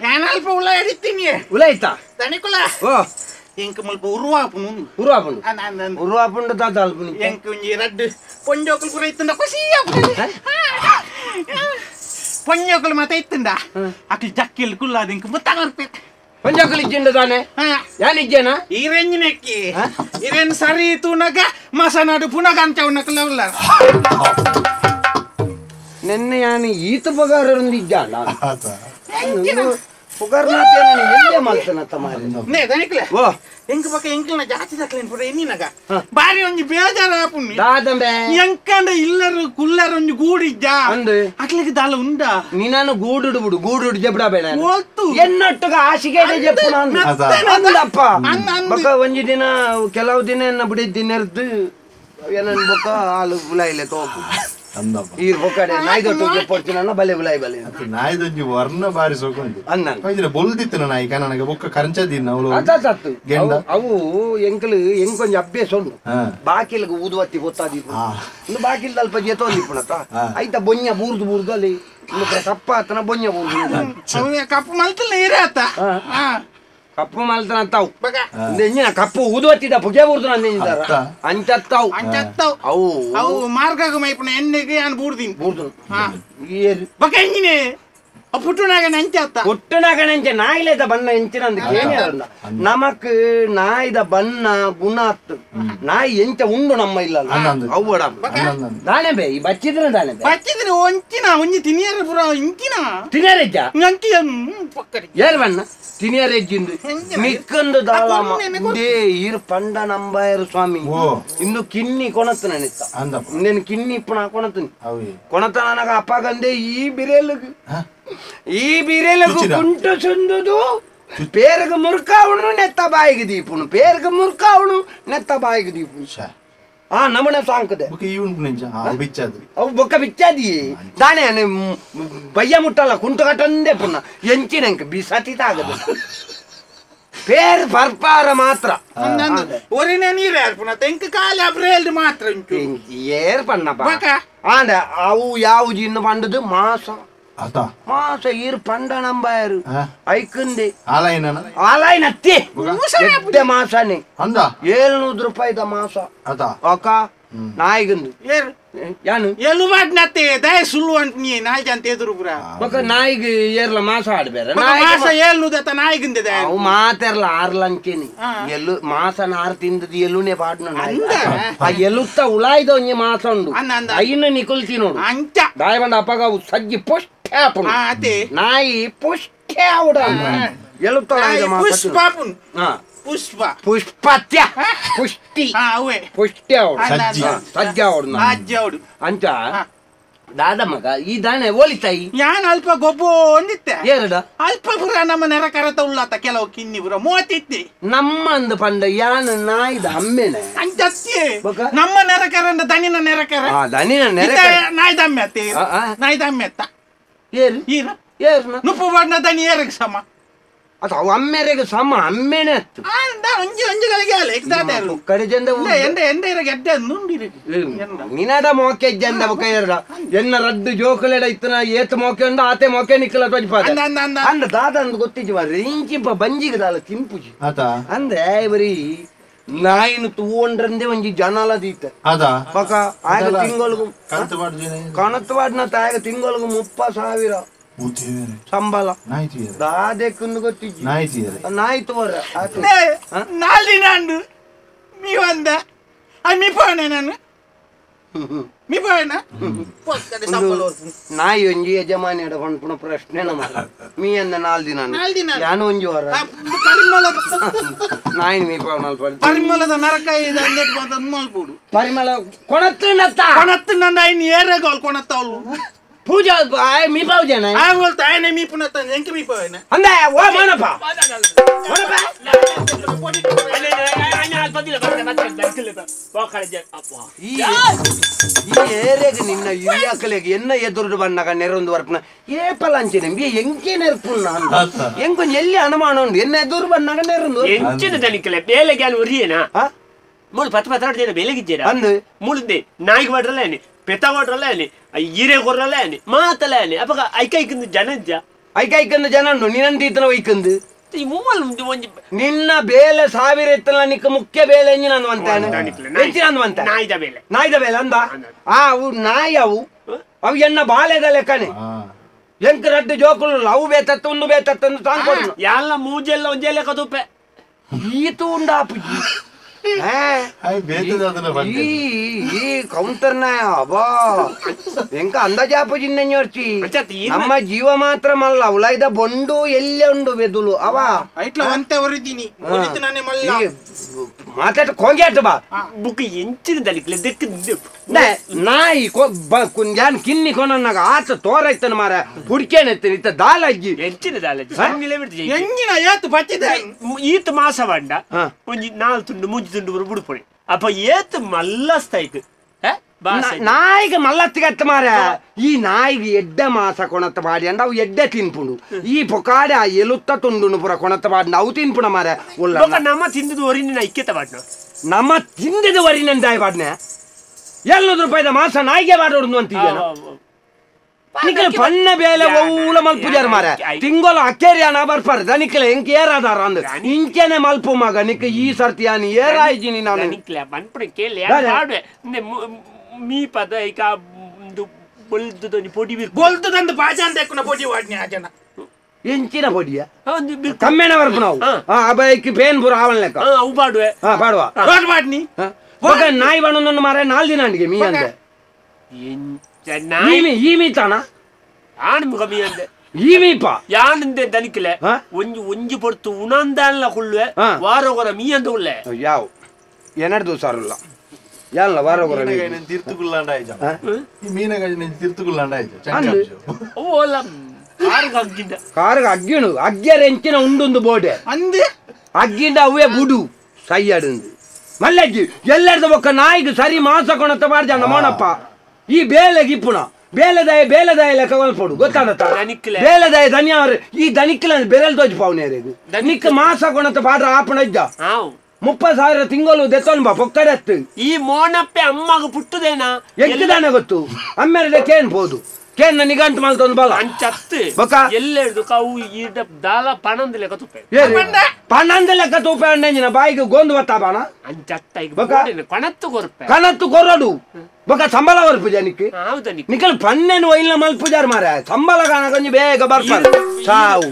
ನಾನಲ್ಪ ಉಳ ಹಿಡಿತೀನಿ ಉಲ ಆಯ್ತಾ ತನಿಕುಲ ಎಂಕ ಮಲ್ಪ ಉರುವಾಪುಂಡು ತಾತ ಅಲ್ಪನಿ ಎಂಕ ಒಂಜಿ ರಡ್ಡು ಪೊಂಜೋಕಲ್ ಪೂರ ಇತ್ತಂದ ಖುಷಿ ಪೊಂಜೋಕಲ್ ಮಾತ ಇತ್ತಂದ ಅಕ್ಲಿ ಜಕ್ಕಿಲ್ ಕುಲ್ಲಾದ ಎಂಕ ಮುತ್ತಾಗ ಬರ್ಬೇಕು ಪೊಂಜೋಕಲ್ ಇಜ್ಜಿಂಡ ತಾನೆ ಯಾನ್ ಇಜ್ಜೇನ ಈರೆಂಜಿನೆಕ್ಕಿ ಈರೆನ್ ಸರಿ ತೂನಗ ಮಸನಾಡು ಪುನಗ ಅಂಚವನಕಲ್ಲ ಉಲ್ಲ ನೆನ್ನೆ ಯಾನು ಈತ ಪಗಾರರೊಂದು ಇಜ್ಜಾಡ ಪಗಾರನಾಥೇನ ಮಾಡ್ತಾನತ್ತ ಮಾರಿ ನೇ ತನಿಕಲೆ ಎಂಕ ಪಕ್ಕ ಎಂಕಲ್ನ ಜಾತಿ ದಕ್ಲೇನ್ ಪುರ ಎನ್ನಿನಗ ಬಾರಿ ಒಂಜಿ ಬೇಜಾರ ಆಪುಂಡಿ ದಾದಂಬೆ ಎಂಕಂಡ ಇಲ್ಲರು ಕುಲ್ಲರು ಒಂಜಿ ಗೂಡಿಜ್ಜ ಅಂದು ಅಕ್ಲೆಗೆ ದಾಲ ಉಂಡ ನೀನಾನು ಗೂಡುಡು ಬಿಡು ಗೂಡುಡು ಜಬ್ಡ ಬೇಡ ಎನ್ನೊಟ್ಟಗ ಆಶಿಗೆ ಜಪ್ಪು ಅಂದಪ್ಪ ಬಕ್ಕ ಒಂಜಿ ದಿನ ಕೆಲವು ದಿನ ಎನ್ನ ಬಿಡಿದ್ದಿನೆರ್ದು ಏನನ್ ಬೊಕ್ಕ ಹಾಲು ಬುಲಾಯಿಲೆ ತೋಪು ಈರ್ ಬೊಕ್ಕಡೆ ನಾಯ್ದೊಟ್ಟು ಜಪ್ಪೊಡ್ತಿನ ಬಲೆ ಬುಲಾಯಿ ಬಲೆ ನಾಯ್ದೊಂಜಿ ವರ್ಣ ಬಾರಿ ಸೊಕೊಂಡು ಅನ್ನ ಬೊಲ್ದಿತ್ತಿನ ನಾಯಿ ನನಗೆ ಬೊಕ್ಕ ಕರಂಚದಿನ ಅತ್ತು ಅವು ಎಂಕಲು ಎಂಕೊಂಜಿ ಅಭ್ಯಾಸ ಉಂಡು ಬಾಕಿಲ್ಗ ಊದುವತ್ತಿ ಗೊತ್ತಾದಿತ್ತು ಬಾಕಿಲ್ ಅಲ್ಪ ಜೇತೋಂದಿಪ್ಪುಣತ್ತ ಆಯ್ತಾ ಬೊಂಜ ಬೂರ್ದು ಬೂರ್ದು ಅಲ್ಲಿ ಕಪ್ಪ ಆತನ ಬೊಂಜ ಬೂರ್ದು ಕಪ್ಪು ಮಲ್ತಲ್ಲ ಏರೇ ಆತ ಕಪ್ಪು ಮಲ್ತನ ತಾವು ಎಂಜಿನ ಕಪ್ಪು ಊದುವತ್ತಿದ ಪುಗೆ ಬೂರ್ದು ನಂದಿದ್ದಾರ ಅಂಚತ್ತಾವು ಅವು ಅವು ಮಾರ್ಗಾಗ ಮೈಪುನ ಎಣ್ಣೆಗೆ ನಾನು ಬೂರ್ದಿನಿ ಬೂರ್ದು ಬಕ ಎಂಜಿನೆ ಪುಟ್ಟುನಾಗ ನೆಂಚತ್ತ ಪುಟ್ಟುನಾಗ ನೆಂಚ ನಾಯಿಲೇದ ಬಣ್ಣ ಎಂಚಿನ ನಮಕ್ ನಾಯಿದ ಬಣ್ಣ ಗುಣ ಅತ್ತು ನಾಯಿ ಎಂಚ ಉಂಡು ನಮ್ಮ ಇಲ್ಲ ಅವು ದಾಣೆಬೆ ಈ ಬಚ್ಚಿದ್ರೆ ದಾಣೆಬೆ ಬಚ್ಚಿದ್ರೆ ಒಂಚಿನ ಒಂಜಿ ತಿನಿಯರ ಪುರ ಇಂಚಿನ ತಿನಿಯರಜ್ಜ ಅಂಕಿ ಏರ್ ಬಣ್ಣ ತಿನಿಯರೆಜ್ಜಿಂದು ಮಿಕ್ಕಂದು ದಾಳಮ್ಮ ದೇ ಇರು ಪಂಡ ನಂಬಾಯರು ಸ್ವಾಮಿ ಇಂದು ಕಿನ್ನಿ ಕೊಣತ್ತು ನೆನೆತ್ತ నేను కిన్ని ఇప్పుడు నా కొనతని కొనతనగా అప్పగందే ఈ బిరేలకు కుంటు చుందుదు పేరుకు మురుకావును నెత్త బాయికి దీపును పేరుకు మురుకావును నెత్త బాయికి దీపును ఆ నమన సాంకదే అవు బొక్క బిచ్చాది దానే బయ్య ముట్టాల కుంటు కట్టందే పున్న ఎంచినంక బిసతి తాగదు పేరు పర్పార మాత్ర ఒరినే నీరు ఏర్పన తెంక కాలి అబ్రేల్డ్ మాత్ర ఏర్పన్న ఆండ అవు యావు జిన్న పండుదు మాస మాస ఈరు పండ నంబారు ఐకుంది ఆలైన అత్తి ఎడ్డ మాసాన్ని 700 ರೂಪಾಯಿದ ಮಾಸ ఒక ನಾಯಿಗಂದು ಎಲು ಮಾಡ್ನತ್ತೆ ದಯ ಸುಳ್ಳು ಅಂತ ನೀ ನಾಯಿಗೆ ಅಂತ ಎದುರು ಪುರ ఒక నాయికి ఏర్ల మాస ఆడಬೇర ಮಾಸ 700 ನಾಯಿಗಿಂದ ಅವು ಮಾತೆರ್ಲ ಆರ್ಲಂಕೆನಿ ಎಲ್ಲು ಮಾಸ ನಾರ್ ತಿಂದದಿ ಎಲ್ಲುನೆ ಪಾಡ್ನ ಆ ಎಲುತ್ತ ಉಳಾಯ್ದ ಒಂಜಿ ಮಾಸ ಉಂಡು ಐನ ನಿಕುಲ್ತಿ ನೋಡು ಅಂಚ ದಾಯ ಬಂಡ ಅಪ್ಪಗ ಸಜ್ಜಿ ಪುಷ್ಠ ಆಪುನು ನಾಯಿ ಪುಷ್ಠ ಆವುಡ ಎಲುತ್ತ ಉಳಾಯ್ದ ಮಾಸ ಪುಷ್ಪಾಪುನ್ ಪುಷ್ಪ ಪುಷ್ಪತ್ಯ ಪುಷ್ಟಿ ಪುಷ್ಟಿ ಆವಡು ಸಜ್ಜ ಆವಡು ಅಂಚ ದಾದಮ್ಮಗ ಈ ದಾನೆ ಓಲಿತಾಯಿ ಯಾನ್ ಅಲ್ಪ ಗೊಬ್ಬ ಒಂದಿತ್ತೆ ಏರಡ ಅಲ್ಪ ಪುರ ನಮ್ಮ ನೆರ ಕರತ ಉಳ್ಳಾತ ಕೆಲವು ಕಿನ್ನಿ ಪುರ ಮೂವತ್ತಿತ್ತೆ ನಮ್ಮಂದು ಪಂಡ ಯಾನ ನಾಯ್ದ ಅಮ್ಮೆನೆ ಅಂಚತ್ತಿ ನಮ್ಮ ನೆರ ಕರಂದ ದನಿನ ನೆರ ಕರ ದನಿನ ನೆರ ನಾಯ್ದ ಅಮ್ಮೆ ಅತ್ತೆ ನಾಯ್ದ ಅಮ್ಮೆ ಅತ್ತ ಏರು ಈರ ಏರ್ನ ನುಪ್ಪು ಬಣ್ಣ ದನಿ ಏರಗ್ ಸಮ ಅದು ಅಮ್ಮೆರೆಗೆ ಸಮ ಅಮ್ಮೆನೆ ಅತ್ತು ಕಡೆ ಜಂದ ನಿನಡ ಮೋಕೆ ಜಂದ ಬೊಕ ಎನ್ನ ರಡ್ಡು ಜೋಕಲೆಡ ಇತ್ತನ ಏತ್ ಮೋಕೆ ಉಂಡ ಆತೆ ಮೋಕೆ ನಿಕ್ಕಲ ತೊಜ್ಪಾದ ಅಂದ ದಾದ ಅಂದ್ ಗೊತ್ತಿಜ್ಜಿ ಮಾರ್ರೆ ಇಂಚಿಪ್ಪ ಬಂಜಿಗೆ ದಾಲ ತಿಂಪುಜಿ ಅಂದ್ರೆ ಬರೀ ನಾಯಿನ ತೂಂಡ್ರಂದೆ ಒಂಜಿ ಜನಾಲ ದೀತ ಪಕ ಆಗ ತಿಂಗಳಿಗೂ ಕಣತ್ ಬಾಡ್ನ ತಾಗ ತಿಂಗಳಿಗೂ 30,000 ಸಂಬಳ దాదెక్కుందు కొట్టించి నాయితు నాలుగు మీ వంద అది మీ పోయినా నన్ను మీ పోయినా ನಾಯಿ ಒಂಜಿ ಯಜಮಾನಿ ಕೊಂಡ್ಪುಣ ಪ್ರಶ್ನೆ ಮೀ ಅಂದ 4 ದಿನ ಯಾನು ಒಂಜಿ ವಾರ ನಾಯಿ ಮೀ ಪರಿಮಳದ ನರಕಾಯಿ ಮಲ್ಪುಡು ಪರಿಮಳ ಕೊಣತ್ತು ನನ್ನ ಏರಗೋಲ್ ಕೊಣತ್ತವಳು पूजा मी पावजे ना आ बोलता है नहीं मी पुन्हा तर नेमकी मी पाव ना अंदे ओ मनपा ಈ ಏರೆಗೆ ನಿನ್ನ ಇರಿಯಾಕಲೆಗೆ ಎನ್ನ ಎದುರು ಬಂದಾಗ ನೆರೊಂದು ವರ್ಪನ ಏಪಲಂಚಿನ ಎಂಕೆ ನೆರ್ಪುನ್ನ ಎಂಕೊಂಚ ಎಲ್ಲಿ ಅನುಮಾನ ಉಂಟು ಎನ್ನ ಎದುರು ಬಂದಾಗ ನೆರೊಂದು ಎಂಚಿನ ತನಿಕಲೆ ಬೇಲೆಗೆ ಅಲ್ಲಿ ಒರಿಯೇನಾ ಮೂಳು 10-12 ಜನ ಬೇಲೆಗಿದ್ದೀರಾ ಅಂದು ಮೂಳುದೆ ನಾಯಿಗೆ ಮಾಡ್ರಲ್ಲೇನೆ ಪೆತ್ತ ಮಾಡ್ರಲ್ಲೇನೆ ಈರೆ ಕೊರ್ರಲ್ಲೇನೆ ಮಾತಲ್ಲೇನೆ ಅಪ್ಪ ಐಕೈಕಂದು ಜನ ಇದ್ದ ಐಕೈಕಂದು ಜನ ಉಂಟು ನಿನ್ನಂತ ಇತ್ತನ ಒಯ್ಕಂದು ಈ ಮೂವಲ್ ನಿನ್ನ ಬೇಲೆ 1000 ಇತ್ತಲ್ಲ ನಿಕ್ಕ ಮುಖ್ಯ ಬೇಲೆ ಎಂಜಿ ನಾನು ಅಂತಾನೆ ಅಂತ ನಾಯ್ದ ಬೇಲೆ ಅಂದ ಅವು ನಾಯಿ ಅವು ಎನ್ನ ಬಾಲೆದ ಲೆಕ್ಕನೆ ಎಂಕ ರಡ್ಡು ಜೋಕುಲು ಅವು ಬೇತತ್ತು ಒಂದು ಬೇತತ್ತಂದು ತಾಂಕೊಡು ಎಲ್ಲ ಮೂಜೆಲ್ಲ ಒಂಜೆ ಲೆಕ್ಕ ತುಪ್ಪೆ ಈತು ಉಂಡಾಪುಜಿ ಈ ಕೌಂಟರ್ನ ಅಬಾ ಎಂಕ ಅಂದಾಜಾಪುಜಿ ನೆಂಚಿ ನಮ್ಮ ಜೀವ ಮಾತ್ರ ಮಲ್ಲ ಉಳಾಯ್ದ ಬೊಂಡು ಎಲ್ಲೆ ಉಂಡು ಬೆದುಲು ಅವ ಮಾತಾಡ ಕೊಂಗ್ಯಾಟ ಬಾ ಬುಕ್ ಎಂಚಿನ ದಲಿಕ್ಲೆ ದೆಕ್ಕ ನಾಯಿ ಯಾನ್ ಕಿನ್ನಿ ಕೊನಾಗ ಆತ ತೋರೈತನ ಮಾರ ಹುಡ್ಕೇನೆತ್ತನ ಇತ್ತ ದಾಲಜ್ಜಿ ಎಂಚಿನ ದಾಲಜ್ಜಿ ಎಂಜಿನ ಏತು ಪಚ್ಚಿದ ಈತ ಮಾಸ ಬಂಡ ಒಂಜಿ 4 ತುಂಡು 3 ತುಂಡು ಬುಡುಪೊಡಿ ಅಪ್ಪ ಏತು ಮಲ್ಲಸ್ತಾಯ್ತು ನಾಯಿಗೆ ಮಲ್ಲತ್ತಿಗತ್ತ ಮಾರ ಈ ನಾಯಿಗೆ ಎಡ್ಡ ಮಾಸ ಕೊಣತ್ತ ಬಾಡಿ ಅಂಡ ಅವು ಎಡ್ಡೆ ತಿನ್ಪುಂಡು ಈ ಪೊಕಾಡೆ ಆ ಎಲುತ್ತ ತುಂಡು ಪುರ ಕೊಣತ್ತ ಬಾಡಿ ಅವು ತಿನ್ಪುಣ ಮಾರ ನಮ್ಮ ತಿಂದದ ವರಿನ ಇಕ್ಕೆತ ಬಾಡ್ನ ನಮ್ಮ ತಿಂದದ ವರಿನ ಬಾಡ್ನ 700 ರೂಪಾಯಿದ ಮಾಸ ನಾಯಿಗೆ ಬಾಡೋಡು ಅಂತೀಗ ಪಣ್ಣ ಬೇಲೆ ಒವ್ಲ ಮಲ್ಪುಜಾರ ಮಾರ ತಿಂಗೋಲ ಅಕ್ಕೇರಿಯಾನ ಬರ್ಪಾರ ದನಿಕ್ಲೆ ಎಂಕ್ ಏರಾದಾರ ಅಂದ್ ಇಂಕೆನೆ ಮಲ್ಪು ಮಗ ನಿಕ್ ಈ ಸರ್ತಿ ಯಾನಿ ಏರಾಯ್ಜಿನಿ ನಾನು ಬನ್ಪುಡೆ ಕೇಳಿ ಮೀ ಪದ ಈಗ ಬೊಲ್ದುದೊಂದು ಪೊಡಿ ಬೊಲ್ದುದಂದು ಬಾಜಾನ್ ದೇಕುನ ಪೊಡಿ ವಾಡ್ನಿ ಆ ಜನ ಎಂಚಿನ ಪೊಡಿಯ ಕಮ್ಮೆನ ಬರ್ಪು ನಾವು ಅಬೈಕ್ ಪೇನ್ ಪುರ ಆವನ್ ಲೆಕ್ಕ ಅವು ಬಾಡುವೆ ಬಾಡುವ ವಾಡ್ನಿ ನಾಯಿ ಬಣ್ಣನೊಂದು ಮಾರ 4 ದಿನ ಅಂಡಿಗೆ ಮೀ ಅಂದೆ ಈ ಮೀತಾನ ಆಣ್ ಮುಖ ಮೀ ಅಂದೆ ಈವಿಪ ಯಾನಿಂದೆ ದನಿಕ್ಲೆ ಒಂಜಿ ಒಂಜಿ ಪೊರ್ತು ಉಣಂದಾನ್ಲ ಕುಳ್ಳುವೆ ವಾರಗೊರ ಮೀ ಅಂತ ಉಳ್ಳೆ ಯಾವ ಏನಾಡ್ದು ಸಾರಲ್ಲ ಯಾಲ್ಲ ವಾರಗೊರ ತಿರ್ತುಗುಳ್ಳಾಂಡಾಯ್ಜ ಈ ಮೀನಗಾಜ ತಿರ್ತುಗುಳ್ಳಾಂಡಾಯ್ಜ ಓಲ ಕಾರ್ಗ ಅಗ್ಗಿಂದ ಕಾರ್ಗ ಅಗ್ಗಿಣು ಅಗ್ಗ್ಯರ ಎಂಚಿನ ಉಂಡೊಂದು ಬೋಡೆ ಅಂದೆ ಅಗ್ಗಿಂದ ಅವೇ ಬುಡು ಸೈಯಾಡುಂದು ಮಲ್ಲಜ್ಜಿ ಎಲ್ಲರದು ಒಕ್ಕ ನಾಯಿಗೆ ಸರಿ ಮಾಂಸ ಕೊಣತ್ತ ಬಾರ್ಜ ಮೋನಪ್ಪ ಈ ಬೇಲೆಗೆ ಇಪ್ಪುಣ ಬೇಲದಾಯ ಲೆಕ್ಕ ಒಲ್ಪಡು ಗೊತ್ತಾಡತ್ತ ಬೇಲದಾಯ ಧನ್ಯವಾರ ಈ ದನಿಕ್ಲ ಬೆರಲ್ ತೋಜ್ ಪಾವನೇರೆಗು ದನಿಕ್ ಮಾಸ ಕೊಣತ್ತ ಬಾಡ್ರ ಆಪಣ ಇದ್ದ 30,000 ತಿಂಗಳು ದೆತ್ತೋನ್ ಬಾ ಪೊಕ್ಕಡತ್ತು ಈ ಮೋನಪ್ಪೆ ಅಮ್ಮಗ ಪುಟ್ಟದೇನಾ ಎಂಟದಾನೆ ಗೊತ್ತು ಅಮ್ಮೆರದೆ ಕೇನ್ ಬೋದು ಕೇನ್ ನಿಗಂತ ಮಲ್ತೊಂದು ಬಲ ಅಂಚತ್ತು ಎಲ್ಲೆಡ್ದು ಕವು ಈಡ ದಾಲ ಪಣಂದ ಲೆಕ್ಕ ತುಪ್ಪೆ ಪಣಂದ ಲೆಕ್ಕ ತುಪ್ಪೆ ಅಂಡಂಜಿನ ಬಾಯಿಗೆ ಗೋಂದು ಬತ್ತಾ ಬಾಣ ಅಂಚತ್ತ ಈಗ ಕಣತ್ತು ಕೊರ್ಪೆ ಕಣತ್ತು ಕೊರಡು ಬೊಕ ಸಂಬಳ ಬರ್ಪುಜ ನಿಕ್ಕೆ ನಿಕ್ಕಲ್ ಪನ್ನೆನು ಒಯ್ಲ ಮಲ್ಪುಜಾರ್ ಮಾರ ಸಂಬಳ ಕಾಣ ಕೊಂಚ ಬೇಗ ಬರ್ತಾರೆ ಸಾವು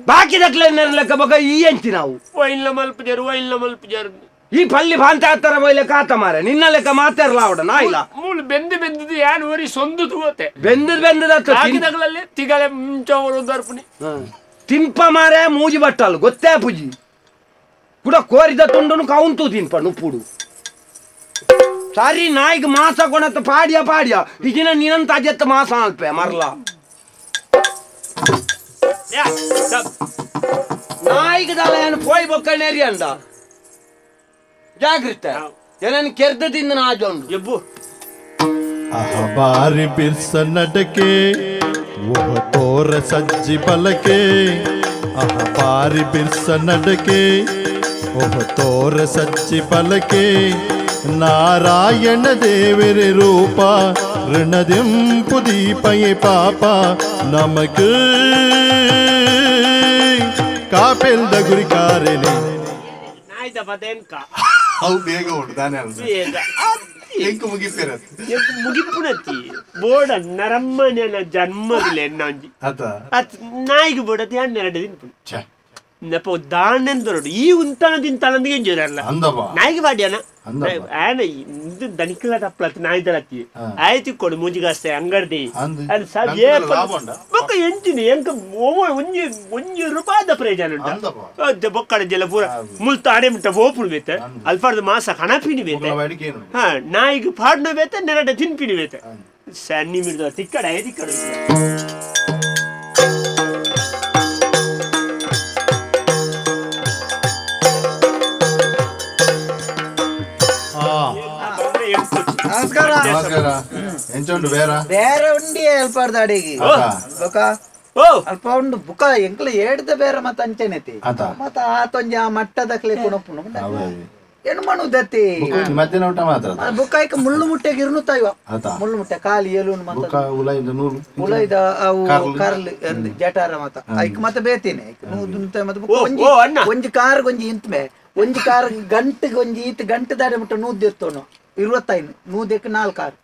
ಬಾಕಿದಕ್ಲೆ ನೆರ್ಲೆಕ್ಕ ಬೊಕ ಈ ಎಂಚಿ ನಾವು ಒಯ್ಲ ಮಲ್ಪುಜಾರು ಈ ಪಲ್ಲಿ ಭಾಂತ ಹತ್ತರ ಒಯ್ಲೆ ಕಾತ ಮಾರ ನಿನ್ನ ಲೆಕ್ಕ ಮಾತಾರಲ್ಲ ಅವಡ ನಾ ಇಲ್ಲ ಮೂಳು ಬೆಂದು ಯಾನು ವರಿ ಸೊಂದು ತೂತೆ ಬೆಂದದ ಬಾಕಿದಕ್ಲಲ್ಲಿ ತಿಗಳೆ ಮುಂಚವರು ದರ್ಪಣಿ ತಿಂಪ ಮಾರ ಮೂಜಿ ಬಟ್ಟಲು ಗೊತ್ತೇ ಪುಜಿ ಕೂಡ ಕೋರಿದ ತುಂಡುನು ಕೌಂತು ತಿನ್ಪ ನುಪ್ಪುಡು ಸಾರಿ ನಾಯಿಗೆ ಮಾಸ ಕೊಣತ್ತ ಪಾಡ್ಯ ಇದಿನ ನಿನ್ನಂತ ಅಜೆತ್ತ ಮಾಸ ಅಲ್ಪೆ ಮರ್ಲ ನಾಯಿಗೆ ದಲ ಏನು ಪೋಯ್ ಬೊಕ್ಕನೇರಿ ಅಂದ ಜಾಗ್ರತೆ ಏನನ್ನು ಕೆರ್ದ ತಿಂದ ನಾಜೊಂದು ಎಬ್ಬು ಬಾರಿ ಬಿರ್ಸ ನಡಕೆ ಓಹ ತೋರ ಸಜ್ಜಿ ಬಲಕೆ ಬಾರಿ ಬಿರ್ಸ ನಡಕೆ ಓಹ ತೋರ ಸಜ್ಜಿ ಬಲಕೆ ನಾರಾಯಣ ದೇವರ ರೂಪ ಋಣದಿಂಪು ದೀಪಯೇ ಪಾಪ ನಮಗ ಕಾಪೆಲ್ದ ಗುರಿ ಕಾರೆನೆ ನಾಯ್ದ ಬದೇನ್ಕ ಅವು ಬೇಗ ಹೊಡ್ದಾನೆ ಎಂಕು ಮುಗಿಪುನತಿ ಬೋಡ ನರಮ್ಮನ ಜನ್ಮದಿಲ್ಲ ಎನ್ನಂಜಿ ನಾಯಿಗೆ ಬೋಡತಿ 12 ದಿನ ನೆಪ ದಾಣೆಂದೊರಡು ಈ ಉಂತಾನದಿಂದ ತನಂದಿಗೆ ಎಂಜೋರಲ್ಲ ನಾಯಿಗೆ ಬಾಡ್ಯಾನ ಆನ ಇದು ದನಿಕಲ ತಪ್ಪಲತ್ ನಾಯಿ ತರತ್ತಿ ಆಯ್ತು ಕೊಡು ಮೂಜಿಗಾಸ್ತೆ ಅಂಗಡಿ ಅದು ಸಬ್ಯೆ ಬೊಕ್ಕ ಎಂಚಿನಿ ಎಂಕ ಒಂಜಿ ರೂಪಾಯಿದ ಪ್ರಯೋಜನ ಉಂಟ ಬೊಕ್ಕಡ ಜಲ ಪೂರ ಮುಲ್ತ ಆಡೆ ಮುಟ್ಟ ಬೋಪುಳು ಬೇತೆ ಅಲ್ಫಾರ್ದು ಮಾಸ ಕಣಪಿನಿ ಬೇತೆ ಹಾ ನಾಯಿಗೆ ಪಾಡ್ನ ಬೇತೆ ನೆರಡೆ ತಿನ್ಪಿನಿ ಬೇತೆ ಸನ್ನಿ ಮಿಡ್ದ ತಿಕ್ಕಡ ತಿಕ್ಕಡ ನಮಸ್ಕಾರ ಎಂಚುಂಡು ಬೇರೆ ಉಂಡಿ ಅಲ್ಪ ಅಡಿಗೆ ಅಲ್ಪ ಉಂಡು ಬುಕ್ಕ ಎಂಕ್ಲ ಏಡ್ದ ಬೇರೆ ಮತ್ತ ಅಂಚೆನೆತಿ ಮತ್ತ ಆತೊಂಜ ಮಟ್ಟದಕ್ಲೆ ಕುಣಪುಣ ಏನು ಮಾಡುದತ್ತಿ ಮಧ್ಯಾಹ್ನ ಊಟ ಮಾತ್ರ ಬುಕ್ಕ ಐಕ ಮುಳ್ಳು ಮುಟ್ಟೆಗೆ ಇರ್ನುತ್ತ ಇವ ಮುಳ್ಳು ಮುಟ್ಟೆ ಕಾಲಿ ಏಲೂನ್ ಮತ್ತ ಉಲೈದ ಅವು ಕರ್ಲ್ ಜಟಾರ ಮತ್ತ ಐಕ ಮತ್ತೆ ಬೇತೀನಿ ಮತ್ತೆ ಬುಕ್ಕ ಒಂಜಿ ಕಾರ್ ಗೊಂಜಿ ಇಂತ್ಮೆ ಒಂಜಿ ಕಾರ್ ಗಂಟೆಗೆ ಒಂಜಿ ಈತ್ ಗಂಟೆ ದಾಡೆ ಮುಟ್ಟ ನೂದಿರ್ತೋನು 25 ನೂದಕ್ಕೆ 4 ಕಾರ್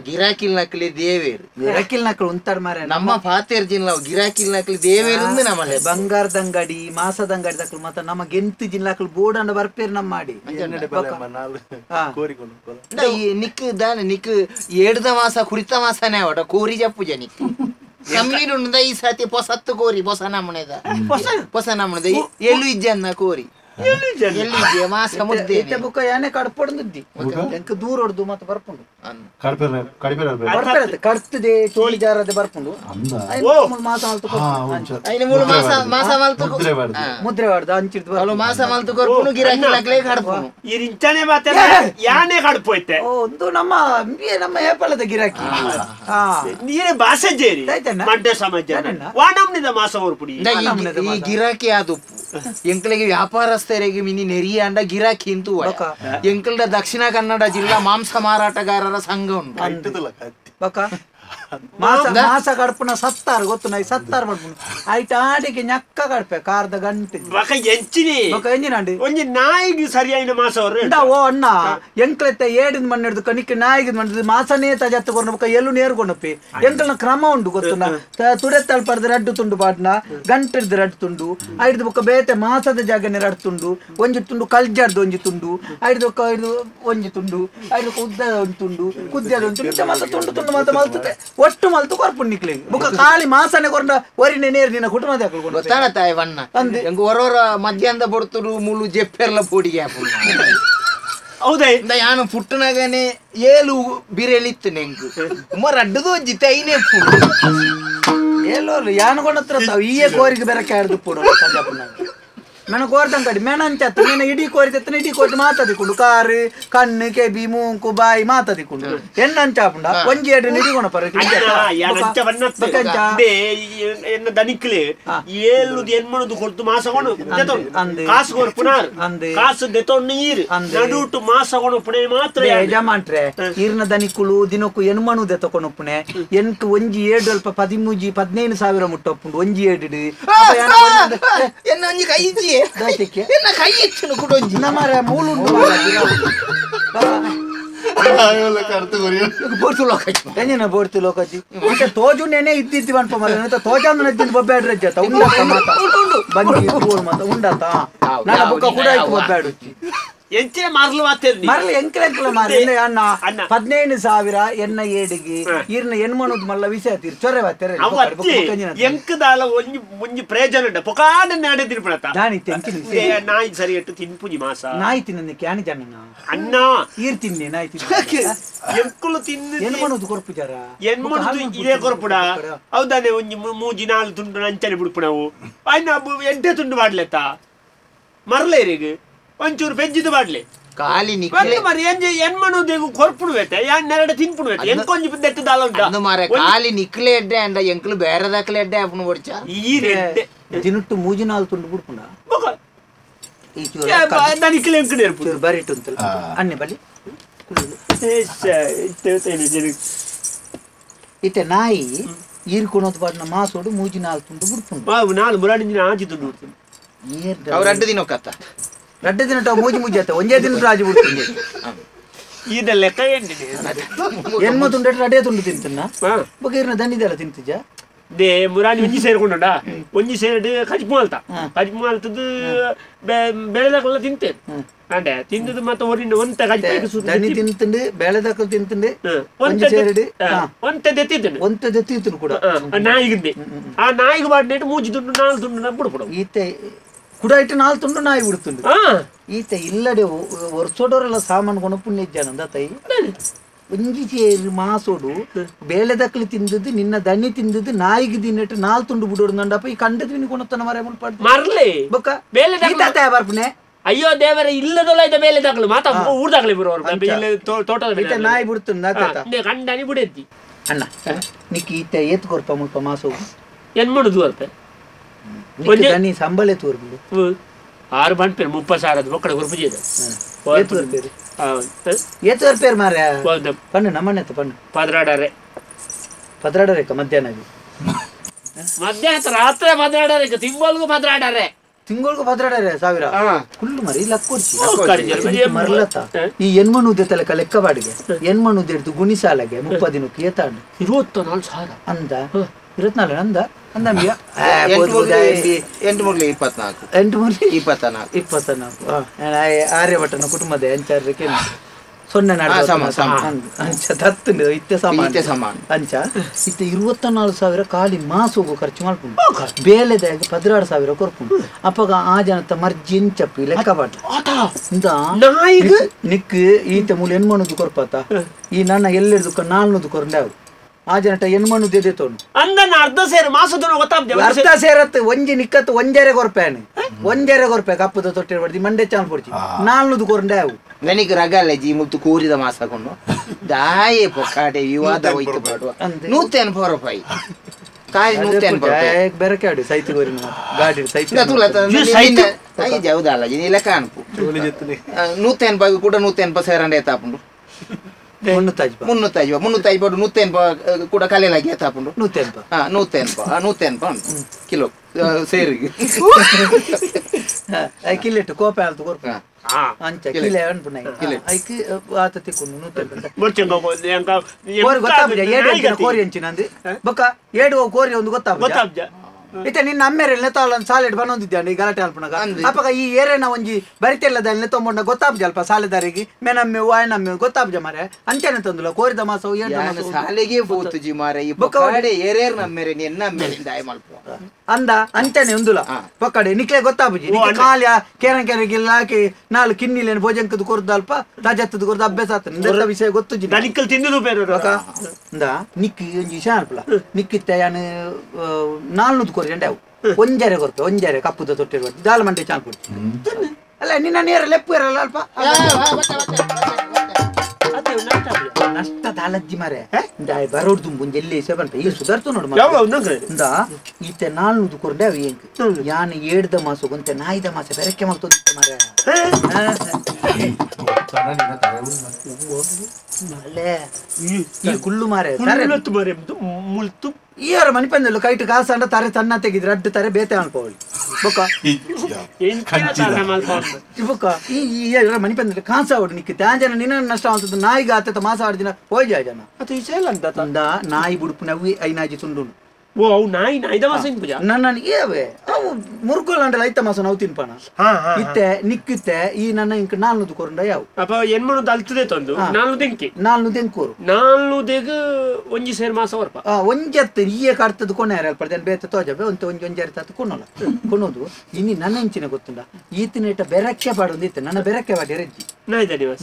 ಗಿರಾಕಿಲ್ ನಕಲಿ ದೇವೇರು ಗಿರಾಕಿಲ್ ನಕಲು ಉಂತಾರ ಮಾರ ನಮ್ಮ ಪಾತೇರ್ ಜಿಲ್ಲಾ ಗಿರಾಕಿಲ್ ನಕಲಿ ದೇವೇರು ನಮ್ಮಲ್ಲಿ ಬಂಗಾರದ ಅಂಗಡಿ ಮಾಸದ ಅಂಗಡಿ ದಕ್ಕಲು ಮತ್ತ ನಮ್ಮ ಗೆಂತು ಜಿಲ್ಲಾಕಲು ಬೋರ್ಡ್ ಅಂಡ ಬರ್ಪೇರ್ ನಮ್ಮ ಮಾಡಿ ನಿಕ್ ದಾನೆ ನಿಕ್ ಏಡ್ದ ಮಾಸ ಕುರಿತ ಮಾಸನೇ ಅವಟ ಕೋರಿ ಜಪ್ಪು ಜನಿ ಕಮ್ಮಿ ಉಂಡ ಈ ಸಾತಿ ಪೊಸತ್ತು ಕೋರಿ ಪೊಸ ನಮ್ಮನದ ಎಳ್ಳು ಇಜ್ಜನ್ನ ಕೋರಿ ಬುಕ್ಕ ಯಾನೆ ಕಡ್ಪೊಂದಿ ಎಂಕ ದೂರ ಹೊಡ್ದು ಮತ್ತೆ ಬರ್ಪುಂಡು ಕಡ್ತದೆ ತೋಳಿ ಜಾರದೆ ಬರ್ಪುಂಡು ಮುದ್ರೆ ಮಾಡ್ದು ಅಂಚಿಡ್ದು ಮಾಸ ಮಲ್ತು ಕೊರ್ಪುನು ಗಿರಾಕಿ ಕಡ್ಪುನು ಇರಿಂಚನೆ ಮಾತೆ ಯಾನೆ ಕಡ್ಪೋಯ್ತೆ ಒಂದು ನಮ್ಮ ಏಪಲದ ಗಿರಾಕಿ ನೀರೇ ಭಾಷೆ ಜೇರಿ ಮಂಡ್ಯ ಸಮಾಜ ವಾನಮ್ನಿದ ಮಾಸ ಹೊರಪುಡಿ ಈ ಗಿರಾಕಿ ಅದು ಎಂಕಲಿಗೆ ವ್ಯಾಪಾರಸ್ಥರಿಗೆ ಮಿನಿ ನೆರಿಯ ಅಂಡ ಗಿರಾಕಿ ಇಂತೂ ಎಂಕಲ್ದ ದಕ್ಷಿಣ ಕನ್ನಡ ಜಿಲ್ಲಾ ಮಾಂಸ ಮಾರಾಟಗಾರರ ಸಂಘ ಉಂಟು ಮಾಸ ಕಡ್ಪುನ 70 ಗೊತ್ತು ನೈ 70 ಮಾಡ್ಪುನು ಐಟ ಆಡಿಗೆ ñಕ್ಕ ಕಡ್ಪೆ ಕಾರ್ದ ಗಂಟೆ ಎಂಜಿನಂಡಿ ಒಂಜಿ ನಾಯಿಗೆ ಸರಿಯಾದ ಮಾಸ ಓ ಅಣ್ಣ ಎಂಕ್ಲೆತ್ತ ಏಡಿನ ಮಣ್ಣು ಹಿಡಿದು ಕಣಿಕೆ ನಾಯಿಗೆ ಮಣ್ಣು ಮಾಸನೇ ತಜತ್ತು ಕೊರ್ನ ಬೊಕ ಎಲ್ಲು ನೇರ್ಗೊಂಡಪ್ಪಿ ಎಂಕಲ್ನ ಕ್ರಮ ಉಂಡು ಗೊತ್ತುನ ತುಡೆತ್ತಲ್ ಪಡೆದ ರಡ್ಡು ತುಂಡು ಪಾಟ್ನ ಗಂಟೆ ಹಿಡ್ದು ರಡ್ಡು ತುಂಡು ಐಡ್ದು ಬೊಕ ಬೇತೆ ಮಾಸದ ಜಾಗನೆ ರಡ್ಡು ತುಂಡು ಒಂಜಿ ತುಂಡು ಕಲ್ಜಾಡ್ದು ಒಂಜಿ ತುಂಡು ಐಡ್ದು ಒಂಜಿ ತುಂಡು ಐದು ಉದ್ದ ಒಂದು ತುಂಡು ಕುದ್ಯದ ಒಂದು ತುಂಡು ಮತ್ತೆ ತುಂಡು ತುಂಡು ಮತ್ತೆ ಮಲ್ತತೆ ಒಟ್ಟು ಮಲ್ತು ಕೊರ್ಪುಂಡು ನಿಕ್ಲಿಗೆ ಬುಕ್ಕ ಖಾಲಿ ಮಾಸನೆ ಕೊರಂಡ ಒರಿನೆ ನೇರು ನಿನ್ನ ಕುಟುಂಬದ ಹಾಕೊಂಡು ಗೊತ್ತಾನ ತಾಯಿ ವಣ್ಣ ಎಂಗ್ ಹೊರವರ ಮಧ್ಯಾಹ್ನದ ಬಡ್ತರು ಮೂಲು ಜೆಪ್ಪೆರ್ಲ ಪೋಡಿಗೆ ಹಾಕೊಂಡು ಹೌದೇ ಯಾನು ಪುಟ್ಟನಾಗನೆ ಏಳು ಬಿರೆಲಿತ್ತು ನೆಂಕು ಉಮರ್ ಅಡ್ಡದು ಜಿತೆ ಐನೇ ಪುಡು ಎಲ್ಲೋರು ಯಾನು ಕೊಂಡತ್ರ ಈಯೇ ಕೋರಿಗೆ ಬೇರೆ ಕ್ಯಾಡ್ದು ಪುಡು ನನ್ನ ಕೋರ್ತಂಕಡಿ ಮೆಣಂಚತ್ತು ನಿನ್ನ ಇಡೀ ಕೋರಿತನ ಇಡೀ ಕೋರಿ ಮಾತಾದಿಕೊಂಡು ಕಾರು ಕಣ್ಣು ಕೆಬಿ ಮೂಂಕು ಬಾಯಿ ಮಾತಾದಿಕೊಂಡು ಎನ್ನಂಚಾಪುಂಡ ಒಂಜಿ ಎಡು ನಿಡಿಗೋಣ ಎನ್ನ ದನಿಕ್ಲೆ ಏಳುದು ಎನ್ಮಣದು ಕೊಡ್ತು ಮಾಸಗೊಂಡು ಕಾಸು ಕೊಡು ಪುನಾರ್ ಕಾಸು ದೆತೊಂಡು ನೀರು ನಡುಟು ಮಾಸಗೊಂಡು ಪುಣೆ ಮಾತ್ರ ಯಜಮಾನ್ರೆ ಈರ್ನ ದನಿಕ್ಕುಳು ದಿನಕ್ಕೂ ಎನ್ಮಣುದೆ ತಕೊಂಡೊಪ್ಪುಣೆ ಎಂಟು ಒಂಜಿ ಏಡು ಅಲ್ಪ 13,000-15,000 ಮುಟ್ಟೊಪ್ಪುಂಡು ಒಂಜಿ ಏಡು ಎನ್ನ ಒಂಜಿ ಕೈಜಿ ಎನ್ನ ಕೈ ಇತ್ತು ಕುಡೊಂಜಿ ನಮ್ಮರ ಮೂಲುಂಡು ಎಂಜಿನ ಬೋಡ್ತಿ ಲೋಕಜಿ ಮತ್ತೆ ತೋಜು ನೆನೆ ಇದ್ದಿದ್ದಿ ಅನ್ಪ ಮರ ತೋಜಾಂದು ನಜ್ಜಿನ ಬೊಬ್ಬ್ಯಾಡ್ರೆ ಜತ ಉಂಡಾತ ಮಾತ ಬಂಗಿ ಕೂರ್ ಮಾತ ಉಂಡಾತ ನನ್ನ ಬುಕ್ಕ ಕೂಡ ಆಯ್ತು ಬೊಬ್ಬ್ಯಾಡು ಎಂಚಿನ ಮಾರ್ಲು ಮಾತೇಳಿ ಮರಳು ಎಂಕಲೆಂಕಲ ಮಾರಿ ಅಣ್ಣ 15,000 ಎನ್ನ ಏಡಿಗೆ ಈರ್ನ ಎನ್ಮಣುದು ಮಲ್ಲ ವಿಷಯ ತೀರ್ ಚೊರೆ ಬಾತೆರೆ ಎಂಕದಾಲ ಒಂಜಿ ಮುಂಜಿ ಪ್ರಯೋಜನ ಪೊಕಾಡ ನಾಡೆ ತಿನ್ಪಡತ ನಾಯಿ ತೆಂಕಿನ ನಾಯಿ ಸರಿ ಎಟ್ಟು ತಿನ್ಪುಜಿ ಮಾಸ ನಾಯಿ ತಿನ್ನ ಕ್ಯಾನಿ ಜನ ಅಣ್ಣ ಈರ್ ತಿನ್ನೆ ನಾಯಿ ತಿನ್ನ ಎಂಕುಲು ತಿನ್ನು ಎನ್ಮಣುದು ಕೊರ್ಪುಜಾರ ಎನ್ಮಣುದು ಇದೇ ಕೊರ್ಪುಡ ಹೌದಾನೆ ಒಂಜಿ 3-4 ತುಂಡು ನಂಚನೆ ಬಿಡ್ಪುಣವು ಅಯ್ನ ಎಂಟೆ ತುಂಡು ಮಾಡ್ಲೆತ್ತ ಮರಲೇರಿಗೆ ಒಂಚೂರು ಬೆಜ್ಜಿದು ಬಾಡ್ಲಿ ಕಾಲಿ ನಿಕ್ಲೆ ಮರಿ ಎನ್ಮಣುದು ಕೊರ್ಪುಡುವೆತೆ ನೆರಡು ತಿನ್ಪುಡುವೆತೆ ಎಂಕೊಂಜಿ ದೆಟ್ಟು ದಾಲ ಉಂಟು ಮಾರೆ ಕಾಲಿ ನಿಕ್ಲೆ ಎಡ್ಡೆ ಅಂಡ ಎಂಕ್ಲು ಬೇರೆ ದಾಖಲೆ ಎಡ್ಡೆ ಅಪ್ಪನ ಹೊಡ್ಚ ಈ ರೆಡ್ಡೆ ದಿನಟ್ಟು 3-4 ತುಂಡು ಬಿಡ್ಪುಂಡ ದನಿಕ್ಲೆ ಎಂಕಡೆ ಚೂರು ಬರಿಟ್ಟು ಅಂತಲ್ಲ ಅನ್ನೆ ಬಲಿ ಇತ್ತೆ ನಾಯಿ ಈರ್ಕೊಳೋದು ಬಾಡ್ನ ಮಾಸೋಡು 3-4 ತುಂಡು ಬಿಡ್ಪುಂಡು 4 ಮುರಾಡಿಂಜಿನ ಆಜಿ ತುಂಡು ಬಿಡ್ತೀನಿ ಅವ್ರ ಅಡ್ಡ ದಿನ ಕತ್ತ ರಡ್ಡ ದಿನ ಮೂಜಿ ಆತ ಒಂದೇ ದಿನ ರಾಜು ಬಿಡ್ತೀನಿ ಈಗ ಲೆಕ್ಕ ಎನ್ಮ ತುಂಡ ರಡೇ ತುಂಡು ತಿಂತನ್ನ ಬಗೀರ್ನ ದನಿದೆಲ್ಲ ತಿಂತಿಜ ದೇ ಮುರಾಣಿ ಒಂಜಿ ಸೇರ್ಕೊಂಡ ಒಂಜಿ ಸೇರಿ ಕಜ್ಪು ಮಾಲ್ತ ಕಜ್ಪು ಮಾಲ್ತದ್ದು ಬೆಳೆದಾಕಲ್ಲ ತಿಂತೇನೆ ಅಂಡೆ ತಿಂದದ್ದು ಮತ್ತೆ ಹೊರಿನ ಒಂತ ದನಿ ತಿಂತಂಡು ಬೆಳೆದಾಕಲ್ ತಿಂತಂಡು ಒಂಜಿ ಸೇರಿಡು ಒಂತ ದೆತ್ತಿದ್ದೇನೆ ಒಂತ ದೆತ್ತಿತ್ತು ಕೂಡ ನಾಯಿಗಿದ್ದೆ ಆ ನಾಯಿಗೆ ಬಾಡ್ನೇಟ್ 3 ತುಂಡು 4 ತುಂಡು ಬಿಡ್ಬಿಡು ಈತೆ ಕೂಡ ಇಟ್ಟು 4 ತುಂಡು ನಾಯಿ ಬಿಡುತ್ತುಂಡು ಈತ ಇಲ್ಲಡೆ ವರ್ಷೋಡವರೆಲ್ಲ ಸಾಮಾನು ಕೊಂಡು ಪುಣ್ಯ ಜನ ತೈ ಒಂಜಿ ಸೇರಿ ಮಾಸೋಡು ಬೇಳೆದಕ್ಕಲಿ ತಿಂದದ್ದು ನಿನ್ನ ದನಿ ತಿಂದದ್ದು ನಾಯಿಗೆ ದಿನಟ್ಟು 4 ತುಂಡು ಬಿಡೋಡು ನಂಡಪ್ಪ ಈ ಕಂಡದ ವಿನಿ ಕೊಣತನ ಮರ ಮರ್ಲಿ ಬೊಕ್ಕ ಬೇಳೆ ಬರ್ಪನೆ ಅಯ್ಯೋ ದೇವರ ಇಲ್ಲದಲ್ಲ ಇದ್ದ ಬೇಲೆ ದಾಖಲು ಮಾತಾ ಊರ್ದಾಗ್ಲಿ ಬರೋರು ತೋಟದ ನಾಯಿ ಬಿಡುತ್ತ ಕಂಡನಿ ಬಿಡೆತ್ತಿ ಅಣ್ಣ ನಿಕ್ಕಿ ಈತ ಏತ್ ಕೊರ್ಪ ಮುಲ್ಪ ಮಾಸೋಡು ಏನ್ ಮಾಡುದು ಅರ್ಥ ದನಿ ಸಂಬಳೆ ತೋರ್ಬಿಡು 6 ಬಂಡ್ಪೇರು 30,000 ಮಕ್ಕಳ ಗುರುಪುಜಿ ಇದೆ ಏತುವರೆ ಪೇರು ಮಾರ ಪಣ್ಣು ನಮ್ಮನೆ ಪಣ್ಣು ಪದ್ರಾಡರೆ ಮಧ್ಯಾಹ್ನ ರಾತ್ರಿ ಪದ್ರಾಡರೆ ತಿಂಗಳಿಗೂ ಪದ್ರಾಡರೆ ತಿಂಗಳಿಗೂ 10,000 ಕುಳ್ಳು ಮರಿ ಲಕ್ಕೊಡ್ಚಿ ಮರ್ಲತ್ತ ಈ ಎನ್ಮಣುದೆತ್ತಲೆಕ್ಕ ಲೆಕ್ಕ ಬಾಡಿಗೆ ಎನ್ಮಣುದೆಡ್ದು ಗುಣಿಸಾಲಗೆ 30 ದಿನಕ್ಕೆ ಏತಾಂಡು 24,000 ಅಂದ 24 ಅಂದ ಅಂದಮ್ಯ 8-3-24 ಆರ್ಯಭಟನ ಕುಟುಂಬದ ಎಂಚಾರಕ್ಕೆ ಸೊನ್ನೆ ತತ್ತು ಇತ್ತೆ ಸಮಾನ ಅಂಚ ಇತ್ತೆ 24,000 ಕಾಲಿ ಮಾಸೋಗು ಖರ್ಚು ಮಾಡ್ಕೊಂಡು ಬೇಲೆದಾಗ 16,000 ಕೊರ್ಕೊಂಡು ಅಪ್ಪಗ ಆ ಜನತ ಮರ್ಜಿ ಎಂಚಪ್ಪಿ ಲೆಕ್ಕ ಬಾಟ ನಿಕ್ ಈತ ಮೂಲ ಎನ್ಮಣುದು ಕೊರ್ಪಾತ ಈ ನನ್ನ ಎಲ್ಲೆಡ್ದು 400 ಕೊರ್ಲೆ ಅವು ಆ ಜನಟ ಎನ್ಮಣ್ಣು ದೇದೆ ತೋನು ಅಂದನ ಅರ್ಧ ಸೇರು ಮಾಸದ ಅರ್ಧ ಸೇರತ್ತು ಒಂಜಿ ನಿಕ್ಕತ್ತು ಒಂಜೆರೆ ಕೊರ್ಪೇನು ಒಂಜೆರೆ ಕೊರ್ಪೆ ಕಪ್ಪದ ತೊಟ್ಟೆ ಬಡ್ದಿ ಮಂಡೆ ಚಾನ್ ಪೊಡ್ಚಿ 400 ಕೊರ್ಂಡೆ ಅವು ನನಗೆ ರಗಲ್ಲ ಜಿ ಮುತ್ತು ಕೂರಿದ ಮಾಸಕೊಂಡು ದಾಯೆ ಪೊಕ್ಕಾಟೆ ವಿವಾದ ಹೋಯ್ತು ಪಾಡುವ 150 ರೂಪಾಯಿ ಕಾಯಿ 150 ಬೇರೆ ಕಾಡು ಸೈತಿ ಗೋರಿನ ಗಾಡಿ ಸೈತಿ ಸೈತಿ ಜೌದಲ್ಲ ಜಿ ನೀ ಲೆಕ್ಕ ಅನ್ಪು 150 ಕೂಡ 150 ಸೇರಂಡೆ ತಾಪುಂಡು 350 ಕೂಡ ಕಲೆಲಾಗಿ ತಾಪುಂಡು 150 ಕಿಲೋ ಸೇರಿಗೆ ಕಿಲೆಟ್ ಕೋಪೆ ಆಲ್ತು ಕೊರ್ಪ ಅಂಚ ಕಿಲೆ ಅನ್ಪುನ ಐಕಿ ಆತ ತಿಕ್ಕೊಂಡು 150 ಕೋರಿ ಗೊತ್ತಾಗ್ಬಿಡ 7 ಕೋರಿ ಅಂಚಿನಂದು ಬೊಕ್ಕ 7 ಕೋರಿ ಒಂದು ಗೊತ್ತಾಗ್ಬಿಡ ಇತ್ತೆ ನಿನ್ನ ಅಮ್ಮೆರೆಲ್ಲ ತಾಳೊಂದು ಸಾಲೆಡ್ ಬಂದಿದ್ದಾನೆ ಈ ಗಲಾಟೆ ಅಲ್ಪನಾಗ ಅಪ್ಪಗ ಈ ಏರೇನ ಒಂಜಿ ಬರಿತೆಲ್ಲದಲ್ಲಿ ತೊಂಬೊಂಡ ಗೊತ್ತಾಬ್ಜ ಅಲ್ಪ ಸಾಲೆದಾರಿಗೆ ಮೆನಮ್ಮೆ ವಾಯನಮ್ಮೆ ಗೊತ್ತಾಬ್ಜ ಮಾರೆ ಅಂಚೆನೆ ತಂದುಲ ಕೋರಿದ ಮಾಸ ಸಾಲೆಗೆ ಬೋತುಜಿ ಮಾರೆ ಈ ಬೊಕಡೆ ಏರೇರ್ ನಮ್ಮೆರೆ ನಿನ್ನ ಅಮ್ಮೆರೆ ದಾಯ ಮಲ್ಪ ಅಂದ ಅಂಚೆನೆ ಉಂದುಲ ಪಕ್ಕಡೆ ನಿಕ್ಲೆ ಗೊತ್ತಾಬುಜಿ ಕಾಲ್ಯ ಕೇರನ್ ಕೆರೆಗಿಲ್ಲ ಹಾಕಿ ನಾಲ್ ಕಿನ್ನಿಲೇನು ಭೋಜಂಕದ ಕೊರ್ದ ಅಲ್ಪ ರಾಜತ್ತದ ಕೊರ್ದ ಅಭ್ಯಾಸ ಆತ ವಿಷಯ ಗೊತ್ತುಜಿ ನಿಕ್ಕಲ್ ತಿಂದು ಬೇರೆ ನಿಕ್ಕಿ ಒಂಜಿ ಶಾನ್ಪುಲ ನಿಕ್ಕಿತ್ತೆ ಯಾನು 400 ಕೊರ್ಜಂಡೆ ಅವು ಒಂಜರೆ ಕೊರ್ಪೆ ಒಂಜರೆ ಕಪ್ಪುದ ತೊಟ್ಟಿರುವ ದಾಲ್ ಮಂಡೆ ಚಾನ್ಪುಡಿ ಅಲ್ಲ ನಿನ್ನ ನೇರ ಲೆಪ್ಪು ಇರಲ್ಲ ಅಲ್ಪ ನಷ್ಟ ದಾಲಜ್ಜಿ ಮಾರೆ ಬರೋಡ್ ತುಂಬುಂಜಿ ಎಲ್ಲಿ ಸೇಬಂತ ಈಗ ಸುಧಾರ್ತು ನೋಡು ಈತೆ 400 ಕೊರ್ಡೆ ಅವು ಏಂಕ್ ಯಾನ್ 7ದ ಮಾಸ ಗೊಂತೆ 4ದ ಮಾಸ ಬೆರಕೆ ಮಾಡ್ತೋದಿತ್ತೆ ಮಾರೆ ಈ ಕುಳ್ಳು ಮಾರೆ ಮುಳ್ತು ಈಯರ ಮನಿ ಪಂದಲು ಕೈಟ್ ಕಾಸಂಡ ತರೆ ತನ್ನ ತೆಗಿದ್ರೆ ಅಡ್ಡು ತಾರೆ ಬೇತೆ ಅನ್ಕೋಳಿ ಬೊಕ್ಕ ಬೊಕ್ಕ ಈ ಮನಿ ಪಂದಲು ಕಾಸ ಹೊಡ್ ನಿಕ್ಕಿತ್ತೆ ಆಂಜನ ನಿನ್ನ ನಷ್ಟ ಆಗ್ತದೆ ನಾಯಿಗೆ ಆತ ಮಾಸ ಆಡ್ದಿನ ಹೋಯ್ ಜಾಯ್ ಜನ ಅದು ವಿಷಯ ಇಲ್ಲ ಅಂತ ತಂದ ನಾಯಿ ಬುಡುಪು ನವ್ವಿ ಐನಾಜಿ ತುಂಡು ಓ ಅವು ನಾಯಿ ಐದ ಮಾಸ ನನ್ನ ಏವೆ ಅವು ಮುರ್ಗೋಲ್ ಐತ ಮಾಸ ನಾವು ತಿನ್ಪಾನ ಇತ್ತೆ ನಿಕ್ಕಿತ್ತೆ ಈ ನನ್ನ ಇಂಕ 400 ಕೊರಂಡ ಯಾವ ಅಪ್ಪ ಎನ್ಮನು ಅಲ್ತದೆ ತಂದು 400 ತೆಂಕೂರು 400 ಒಂಜಿ ಸೇರ್ ಮಾಸ ವರ್ಪ ಒಂಜತ್ತು ಈಯ ಕಾಡ್ತದ ಕೊನೆ ಪಡೆದ ಬೇತ ತೋಜಬೆ ಒಂಜರಿ ತಾತ ಕೊನೋಲ್ಲ ಕೊನೋದು ಇನ್ನು ನನ್ನ ಇಂಚಿನ ಗೊತ್ತುಂಡ ಈತಿನೇಟ ಬೆರಕ್ಕೆ ಪಾಡೊಂದಿತ್ತೆ ನನ್ನ ಬೆರಕ್ಕೆ ಪಾಡಿ ರೆಜ್ಜಿ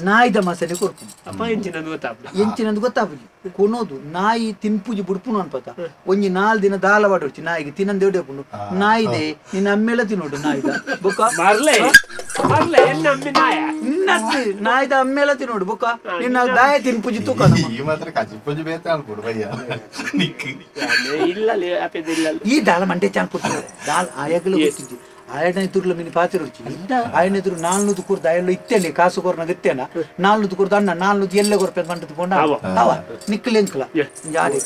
ನಾಯಿದ ಮಾಸನೆ ಕೊರ್ಪು ಅಪ್ಪ ಎಂಚಿನದು ಗೊತ್ತಾಪುಜಿ ಕೊನೋದು ನಾಯಿ ತಿನ್ಪುಜಿ ಬುಡ್ಪುನು ಅನ್ಪತ ಒಂಜಿ 4 ದಿನ ದಾಲ ಬಾಡೋಡ್ಚಿ ನಾಯಿಗೆ ತಿನ್ನಂದು ಎಡೆಪುಂಡು ನಾಯಿದೆ ನಿನ್ನ ಅಮ್ಮೆಲ್ಲ ತಿನ್ನೋಡು ನಾಯಿದ ಬೊಕ್ಕ ನಾಯಿದ ಅಮ್ಮೆಲ್ಲ ತಿನ್ನೋಡು ಬೊಕ್ಕ ನಿನ್ನ ದಾಯ ತಿನ್ಪುಜಿ ತೂಕ ಈ ದಾಲ ಮಂಡೆ ಚಾನ್ ಕೊಡ್ತಾರೆ ದಾಲ್ ಆಯಾಗಲು ಗೊತ್ತಿದ್ದಿ ಆಯಡನೆ ತುರ್ಲ ಮಿನಿ ಪಾತಿರುಚಿ ಆಯನ ಎದುರು 400 ಕೊರ್ದ ಆಯಲ್ಲ ಇತ್ತೇನೆ ಕಾಸು ಕೊರ್ನಾಗ ಇತ್ತೇನ 400 ಕೊರ್ದ ಅಣ್ಣ 400 ಎಲ್ಲ ಕೊರ್ಪೆ ಮಂಟದ ಕೊಂಡ ಅವ ನಿಕ್ಕಲೆಂಕಲ ಜಾರಿ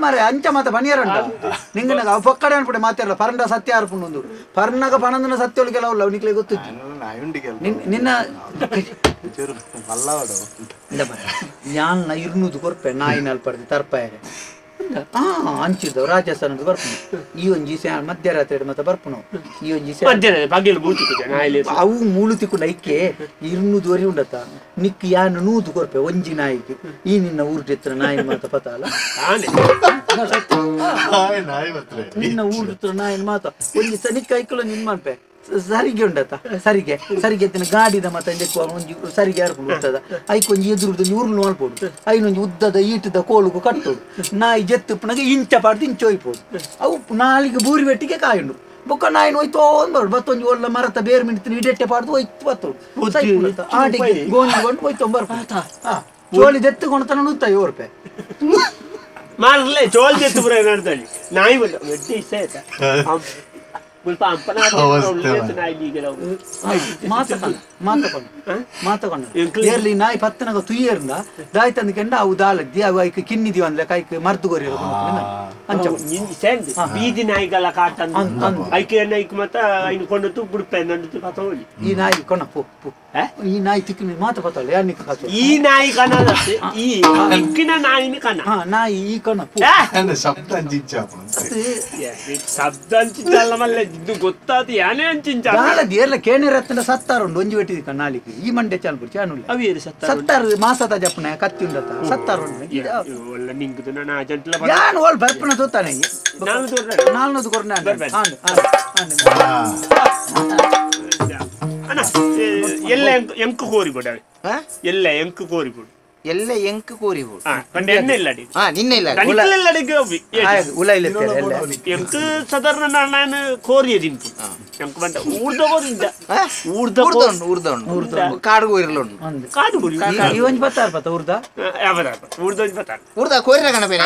ಮಾರೆ ಅಂಚ ಮಾತ ಪನಿಯರಂಡ ನಿಂಗನಾಗ ಅವ ಪಕ್ಕಡೆ ಅನ್ಪಡೆ ಮಾತಾಡಲ್ಲ ಪರಂಡ ಸತ್ಯ ಅರ್ಪುಂಡು ಪರ್ನಾಗ ಪಣಂದನ ಸತ್ಯೊಳಗೆಲ್ಲ ಅಲ್ಲ ನಿಕ್ಲೆ ಗೊತ್ತಿತ್ತು ನಿನ್ನ ಯಾನ್ 200 ಕೊರ್ಪೆ ನಾಯಿನ ಅಲ್ಪಡ್ದು ತರ್ಪಾಯರೆ ಅಂಚಿದ್ದವು ರಾಜಸ್ಥಾನದ ಬರ್ಪುನು ಈ ಒಂಜಿ ಮಧ್ಯರಾತ್ರಿ ಮತ್ತೆ ಬರ್ಪುನು ಈ ಒಂಜಿ ಅವು ಮೂಳು ತಿಕ್ಕೊಂಡು ಐಕೆ 200 ವರೆ ಉಂಡತ ನಿಕ್ ಯಾನು 100 ಕೊರ್ಪೆ ಒಂಜಿ ನಾಯಿಗೆ ಈ ನಿನ್ನ ಊರ್ಜಿತ್ರ ನಾಯಿ ಮಾತ ಪತಾಲ ನಿನ್ನ ಊರ್ಜಿತ್ರ ನಾಯಿನ ಮಾತ ಒಂಜಿ ನಿಕ್ಕ ಐಕಲು ನಿನ್ ಮನ್ಪೆ ಸರಿಗೆ ಉಂಡತ ಸರಿಗೆ ಗಾಡಿದ ಮತ ಒಂಜಿ ಸರಿಗೆ ಯಾರ್ಕೊಂಡು ಉತ್ತದ ಐಕೊಂಜಿ ಎದುರುದ ಊರ್ಲು ನೋಡ್ಬೋದು ಐನೊಂಜಿ ಉದ್ದದ ಈಟದ ಕೋಳುಗು ಕಟ್ಟೋಡು ನಾಯಿ ಜೆತ್ತುಪ್ಪನಾಗ ಇಂಚ ಪಾಡ್ದು ಇಂಚ ಹೋಯ್ಬೋದು ಅವು ನಾಲಿಗೆ ಬೂರಿ ಬೆಟ್ಟಿಗೆ ಕಾಯುಂಡು ಬೊಕ್ಕ ನಾಯಿನ ಹೋಯ್ತು ಅಂದ್ಬಾರ್ದು ಬತ್ತೊಂಜಿ ಒಳ್ಳೆ ಮರತ ಬೇರೆ ಮಿಡ್ತೀನಿ ಇಡೆಟ್ಟೆ ಪಾಡ್ದು ಹೋಯ್ತು ಬತ್ತೋಡು ಆಟಿಗೆ ಗೋಣಿಗೊಂಡು ಹೋಯ್ತು ಚೋಳಿ ಜೆತ್ತುಕೊಂಡು ತನ 150 ರೂಪಾಯಿ ಮಾರ್ಲೆ ಚೋಳಿ ಜೆತ್ತು ಬರ ನಡ್ದಲ್ಲಿ ನಾಯಿ ಬಲ್ಲ ವೆಡ್ಡಿ ಇಷ್ಟ ಆಯ್ತಾ ಮಾತಕೊಂಡ ನಾಯಿ ಪತ್ತನಾಗ ತುಯ್ಯರ್ದ ದಾಯ್ತಂದ ಕೆಂಡ ಅವು ದಾಲದ್ದಿ ಅವು ಐಕ್ ಕಿನ್ನಿದೀವ ಅಂದ್ರೆ ಕೈಕ್ ಮರ್ದು ಗೊರಿ ಬೀದಿ ನಾಯಿಗಳ ಕಾಟ ಐಕೆ ನೈಕ್ ಮತ್ತ ಐನು ಕೊಂಡು ಬುಡ್ಪೆ ನಂದು ಪತೋಳಿ ಈ ನಾಯಿ ಕೊಣ ಪು ಈ ನಾಯಿ ತಿಕ್ಕಿ ಮಾತ ಪತೋಳಿ ಯಾರು ನಿಕ್ಕ ಈ ನಾಯಿ ಕಣ ಈ ಇಕ್ಕಿನ ನಾಯಿನ ಕಣ ನಾಯಿ ಈ ಕಣ ಶಬ್ದ ಶಬ್ದ ಅಂಚಿಂಚಲ್ಲ ಮಲ್ಲ ಇದು ಗೊತ್ತಾದ ಯಾನೇ ಅಂಚಿಂಚ ಎಲ್ಲ ಕೇಣಿ ರತ್ನ ಸತ್ತಾರುಂಡು ಒಂಜಿ ಬೆಟ್ಟಿದ ಕಣ್ಣಾಲಿಕ್ಕೆ ಈ ಮಂಡೆ ಚಾಲ್ಪುರ್ ಚಾನುಲ್ಲ ಅವೇರು ಸತ್ತಾರು ಮಾಸದ ಜಪ್ಪನ ಕತ್ತಿ ಉಂಡತ ಸತ್ತಾರುಂಡು ಒಳ್ಳೆ ನಿಂಗುದು ನನ್ನ ಜಂಟ್ಲ ಯಾನು ಒಳ್ಳೆ ಬರ್ಪನ ತೋತಾನೆ 400 ಕೊರ್ನೆ ಅಣ್ಣ ಎಲ್ಲ ಎಂಕು ಕೋರಿಬೋಡ ಎಲ್ಲ ಎಂಕು ಕೋರಿಬೋಡು ಎಲ್ಲ ಎಂಕ್ ಕೋರಿಬೋಡು ಎಣ್ಣೆ ಇಲ್ಲ ನಿನ್ನೆ ಇಲ್ಲ ಎಂಕ್ ಸಾಧಾರಣ ನಾನು ಕೋರಿಯದಿಂತು ಎಂಕ್ ಬಂದ ಕಾಡು ಕೋರಿಲು ಕಾಡು ಕೋರಿ ಒಂಜಿ ಬತ್ತಾರ ಪತ್ತ ಊರ್ದ ಕೋರಿರ ಕಣಪೇನೆ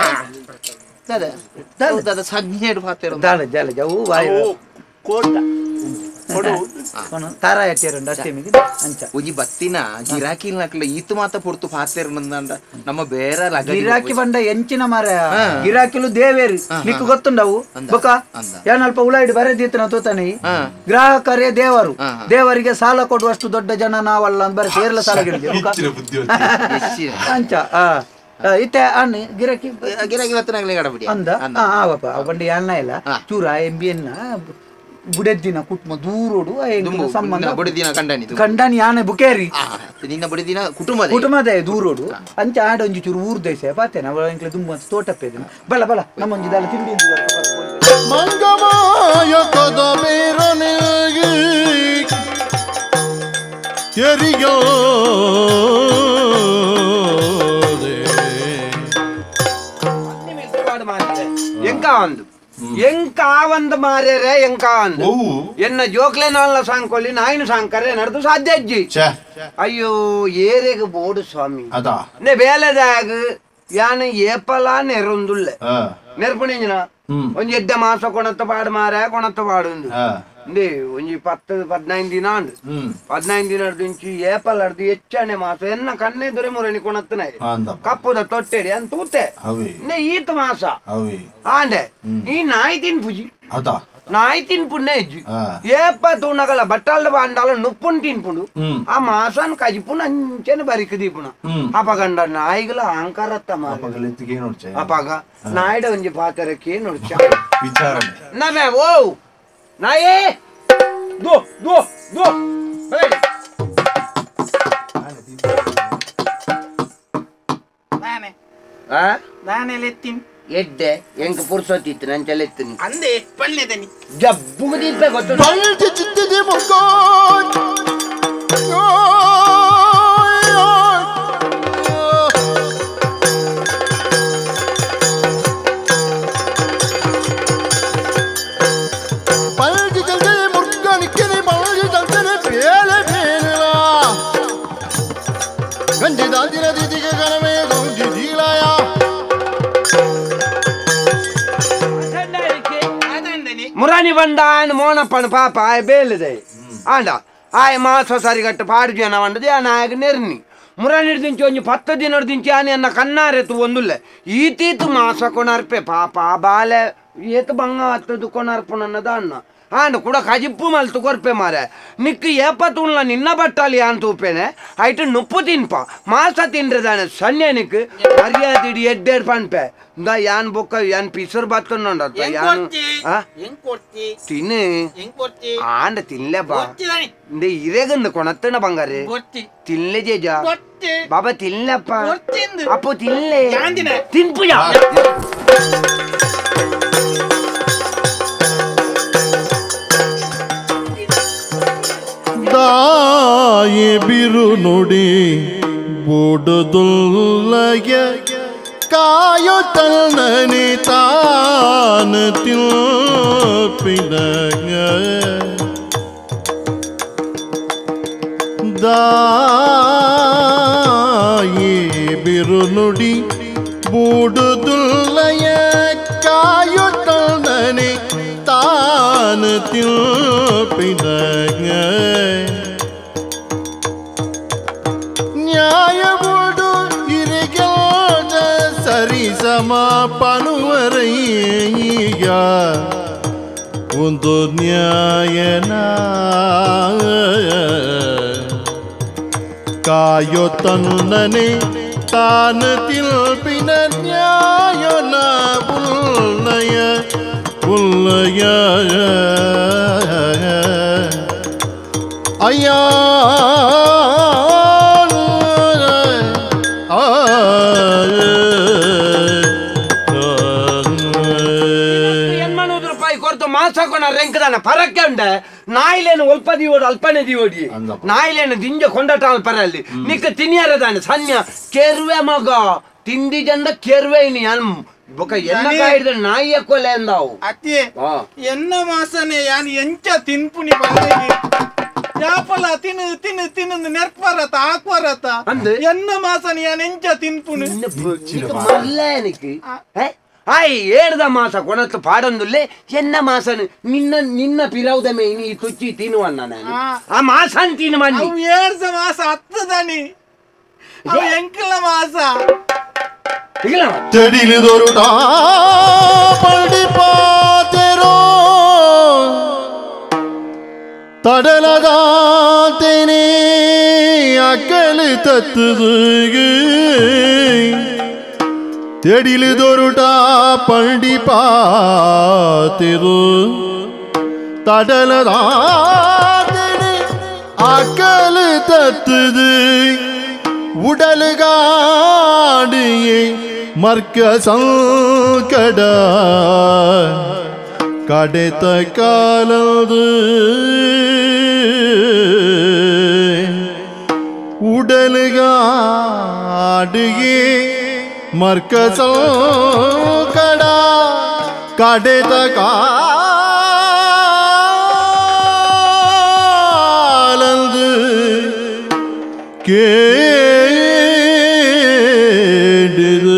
ಸಜ್ಞೆಡು ಪಾತ್ರ ದಾಳ ಜಾಲ ಜಾವು ಕೋರ್ದ ತಾರಾ ಎಟ್ಟಿಯರುಂಡು ಅಷ್ಟೇ ಅಂಚ ಉಜಿ ಬತ್ತಿನ ಗಿರಾಕಿ ನಕ್ಲ ಈತು ಮಾತ ಪೊರ್ತು ಪಾತೆರಂದ ನಮ್ಮ ಬೇರೆ ಗಿರಾಕಿ ಬಂಡ ಎಂಚಿನ ಮರ ಗಿರಾಕಿಲು ದೇವೇರು ನಿಕ್ಕು ಗೊತ್ತುಂಡವು ಬೊಕ ಏನಲ್ಪ ಉಳಾಯಿಡು ಬರೆದಿತ್ತು ನಾವು ತೋತಾನೆ ಗ್ರಾಹಕರೇ ದೇವರು ದೇವರಿಗೆ ಸಾಲ ಕೊಡುವಷ್ಟು ದೊಡ್ಡ ಜನ ನಾವಲ್ಲ ಅಂತ ಬರೀ ಸೇರ್ಲ ಸಾಲ ಗಿಡಿದೆ ಅಂಚ ಇತ್ತೆ ಅಣ್ಣ ಗಿರಕಿ ಗಿರಾಕಿ ಬತ್ತನಾಗ್ಲಿ ಗಡಬಿಡಿ ಅಂದ ಆವಪ್ಪ ಬಂಡಿ ಅಣ್ಣ ಇಲ್ಲ ಚೂರ ಎಂಬಿಯನ್ನ ಬುಡೆದ್ದಿನ ಕುಟುಂಬ ದೂರೋಡು ಸಂಬಂಧ ಬುಡಿದಿನ ಕಂಡನಿ ಆನೆ ಬುಕೇರಿ ನಿನ್ನ ಬುಡಿದಿನ ಕುಟುಂಬದ ದೂರೋಡು ಅಂಚ ಆಡ ಒಂಜಿ ಚೂರು ಊರ್ ದೇಶ ಪಾತೇನೆ ಅವಳ ಇಂಕ್ಲೆ ತುಂಬ ತೋಟಪ್ಪೇದಿನ ಬಲ ಬಲ ನಮ್ಮೊಂಜಿ ದಾಲ ತಿಂಡಿ ಮಂಗಮಾಯ ಕದ ಮೇರನಿಗೆ ಕೆರಿಯೋ ಎಂಕ ಒಂದು ಮಾರ್ಯಾರೆ ಎಂಕ ಒಂದು ಎನ್ನ ಜೋಕ್ಲೆ ನಾಲ್ನ ಸಾಂಕೊಲ್ಲಿ ನಾಯಿನ ಸಾಂಕರೆ ನಡೆದು ಸಾಧ್ಯ ಅಜ್ಜಿ ಅಯ್ಯೋ ಏರೆಗೆ ಬೋಡು ಸ್ವಾಮಿ ನೆ ಬೇಲೆದಾಗ ಯಾನ ಏಪಲ ನೆರೊಂದುಲ್ಲೆ ನೆರ್ಪಣಿಂಜನ ಒಂಜಿ ಎಡ್ಡೆ ಮಾಸ ಕೊಣತ್ತ ಪಾಡು ಮಾರ ಕೊಣತ್ತ ಪಾಡು ಇಂದೇ ಒಂಜಿ 10-15 ದಿನ ಉಂಡು 15 ದಿನ ದಿಂಚಿ ಏಪಲ್ ಅರ್ದು ಹೆಚ್ಚನೆ ಮಾಸ ಎನ್ನ ಕಣ್ಣೆ ದೊರೆ ಮುರಣಿ ಕೊಣತ್ತನ ಕಪ್ಪುದ ತೊಟ್ಟೆಡಿ ಅಂತ ತೂತೆ ಈತ ಮಾಸ ಆಂಡೆ ಈ ನಾಯಿ ತಿನ್ಪುಜಿ ನಾಯಿ ತಿನ್ಪುಂಡೆ ಹೆಜ್ಜಿ ಏಪ ತೂಣಗಲ ಬಟ್ಟಾಳ ಬಾಂಡಾಲ ನುಪ್ಪುನ್ ತಿನ್ಪುಂಡು ಆ ಮಾಸನ್ ಕಜಿಪುಣ ಅಂಚೆನೆ ಬರಿಕ ದೀಪುಣ ಅಪಗಂಡ ನಾಯಿಗಳ ಅಹಂಕಾರತ್ತ ಅಪಗ ನಾಯಿಡ ಒಂಜಿ ಪಾತ್ರಕ್ಕೆ ನೋಡ್ಚ ನಮೆ ಓ ನಾಯೇ ದೋ ದೋ ದೋ ನಾನೆಲೆತ್ತೀನಿ ಎಡ್ಡೆ ಎಂಕ ಪುರ್ಸೊತ್ತಿತ್ತು ನಂಚೆಲ್ಲ ಎತ್ತೀನಿ ಅಂದೆ ಪಳ್ಳೆದನಿ ಜಬ್ಬುಗದಿಪ್ಪೆ ಗೊತ್ತು ಮುರಾನಿ ಬಂದ ఆయన మోనప్పని పాప ఆయ బేలుదే ఆండ ఆయ మాస సరిగట్టు పాడు జన వండది ఆ నాయకు నెర్ని మురాని దించి ಒಂಜಿ 10 ದಿನ ದಿಂಚಿ ಆನೆ ಅನ್ನ ಕನ್ನಾರೆತು ಒಂದುಲ್ಲೆ ಈತೀತು ಮಾಸ ಕೊಣರ್ಪೆ ಪಾಪ ಬಾಲೆ ಏತು ಬಂಗ ಹತ್ತದು ಕೊಣರ್ಪು ನನ್ನದ ಅಣ್ಣ ಆಂಡ ಕೂಡ ಕಜಿಪ್ಪು ಮಲ್ತು ಕೊರ್ಪೆ ಮಾರೆ ನಿಕ್ಕು ಏಪತ್ತುಳ್ಳ ನಿನ್ನ ಬಟ್ಟಾಲಿ ಅಂತ ತೂಪೇನೆ ಐಟು ನುಪ್ಪು ತಿನ್ಪ ಮಾಸ ತಿನ್ರದಾನೆ ಸನ್ನೆ ನಿಕ್ಕು ಮರ್ಯಾದಿಡಿ ಎಡ್ಡೆಡ್ ಪನ್ಪೆ ಇಂದ ಯಾನ್ ಬೊಕ್ಕ ಯಾನ್ ಪಿಸರ್ ಬತ್ತುಂಡ ಯಾನ್ ತಿನ್ನು ಆಂಡ ತಿನ್ಲೆ ಬಾ ಇಂದ ಇರೇಗಂದು ಕೊಣತ್ತನ ಬಂಗಾರೆ ತಿನ್ಲೆ ಜೇಜ ಬಾಬಾ ತಿನ್ಲಪ್ಪ ಅಪ್ಪು ತಿನ್ಲೆ ತಿನ್ಪುಜ ತಾಯಿ ಬಿರು ನುಡಿ ಬುಡದುಲ್ಲಯ ಕಾಯೋ ತನ್ನನಿ ತಾನ ತಿಲ್ಪಿನ ದಾಯಿ ಬಿರು ನುಡಿ ಬುಡದುಲ್ಲಯ ಕಾಯೋ ತನ್ನನಿ ತಾನ ತಿಲ್ಪಿನ ನ್ಯಾಯಬೋಡು ಇರಿಗೆಲ್ದ ಸರಿ ಸಮಾಪನುವರಯ್ಯ ಒಂದು ನ್ಯಾಯನ ಕಾಯೊತ್ತನು ನನೆ ತಾನ ತಿಲ್ಪಿನ ನ್ಯಾಯನ ಉಲ್ಲಯ ಉಲ್ಲಯ ಅಯ್ಯ ಮಾಸಕೊಣ ರೆಂಕದಾನ ಪರಕ್ಕೆ ಉಂಡ ನಾಯಿಲೇನು ಒಲ್ಪ ದಿವೋಡು ಅಲ್ಪನೆ ದಿವೋಡಿ ನಾಯಿಲೇನು ದಿಂಜ ಕೊಂಡಟ ಪರಲ್ಲಿ ನಿಕ್ಕ ತಿನ್ಯಾರದಾನೆ ಸನ್ಯ ಕೆರುವೆ ಮಗ ತಿಂಡಿ ಜಂದ ಕೆರುವೆ ಇನಿ ಬೊಕ ಎನ್ನ ಕಾಯಿದ ನಾಯಿಯ ಕೊಲೆ ಅಂದಾವು ಅತ್ತಿ ಎನ್ನ ಮಾಸನೆ ಯಾನ್ ಎಂಚ ತಿನ್ಪುನಿ ಬಂದಿಗೆ ಯಾಪಲ ತಿನ್ನು ತಿನ್ನು ತಿನ್ನು ನೆರ್ಪರತ ಆಕ್ವರತ ಎನ್ನ ಮಾಸನೆ ಯಾನ್ ಎಂಚ ತಿನ್ಪುನಿ ಮಲ್ಲೇನಿಕ್ಕೆ ಆಯ್ ಏಳ್ದ ಮಾಸ ಕೊಣತ್ತು ಪಾಡೊಂದುಲ್ಲೆ ಎನ್ನ ಮಾಸನು ನಿನ್ನ ನಿನ್ನ ಪಿರೌದ ಮೇನಿ ತುಚ್ಚಿ ತಿನ್ನುವಣ್ಣ ನಾನು ಆ ಮಾಸನ್ ತಿನ್ನು ಮಣ್ಣಿ ಏಳ್ದ ಮಾಸ ಹತ್ತದನಿ ಎಂಕಲ ಮಾಸ ತೆಡಿಲಿದೊರುಟ ಪಡಿಪಾತೆರೋ ತಡಲದಾತೇನೆ ಅಕ್ಕಲು ತತ್ತದು ತೆಡಿಲಿದೊರುಟ ಪಂಡಿಪಾತಿರು தடலதாதினி அக்கலு தத்துது உடலுகாடியே மர்க்க சங்கட கடைத்த காலது உடலுகாடியே மர்க்க சங்கட கடைத்த கேடுது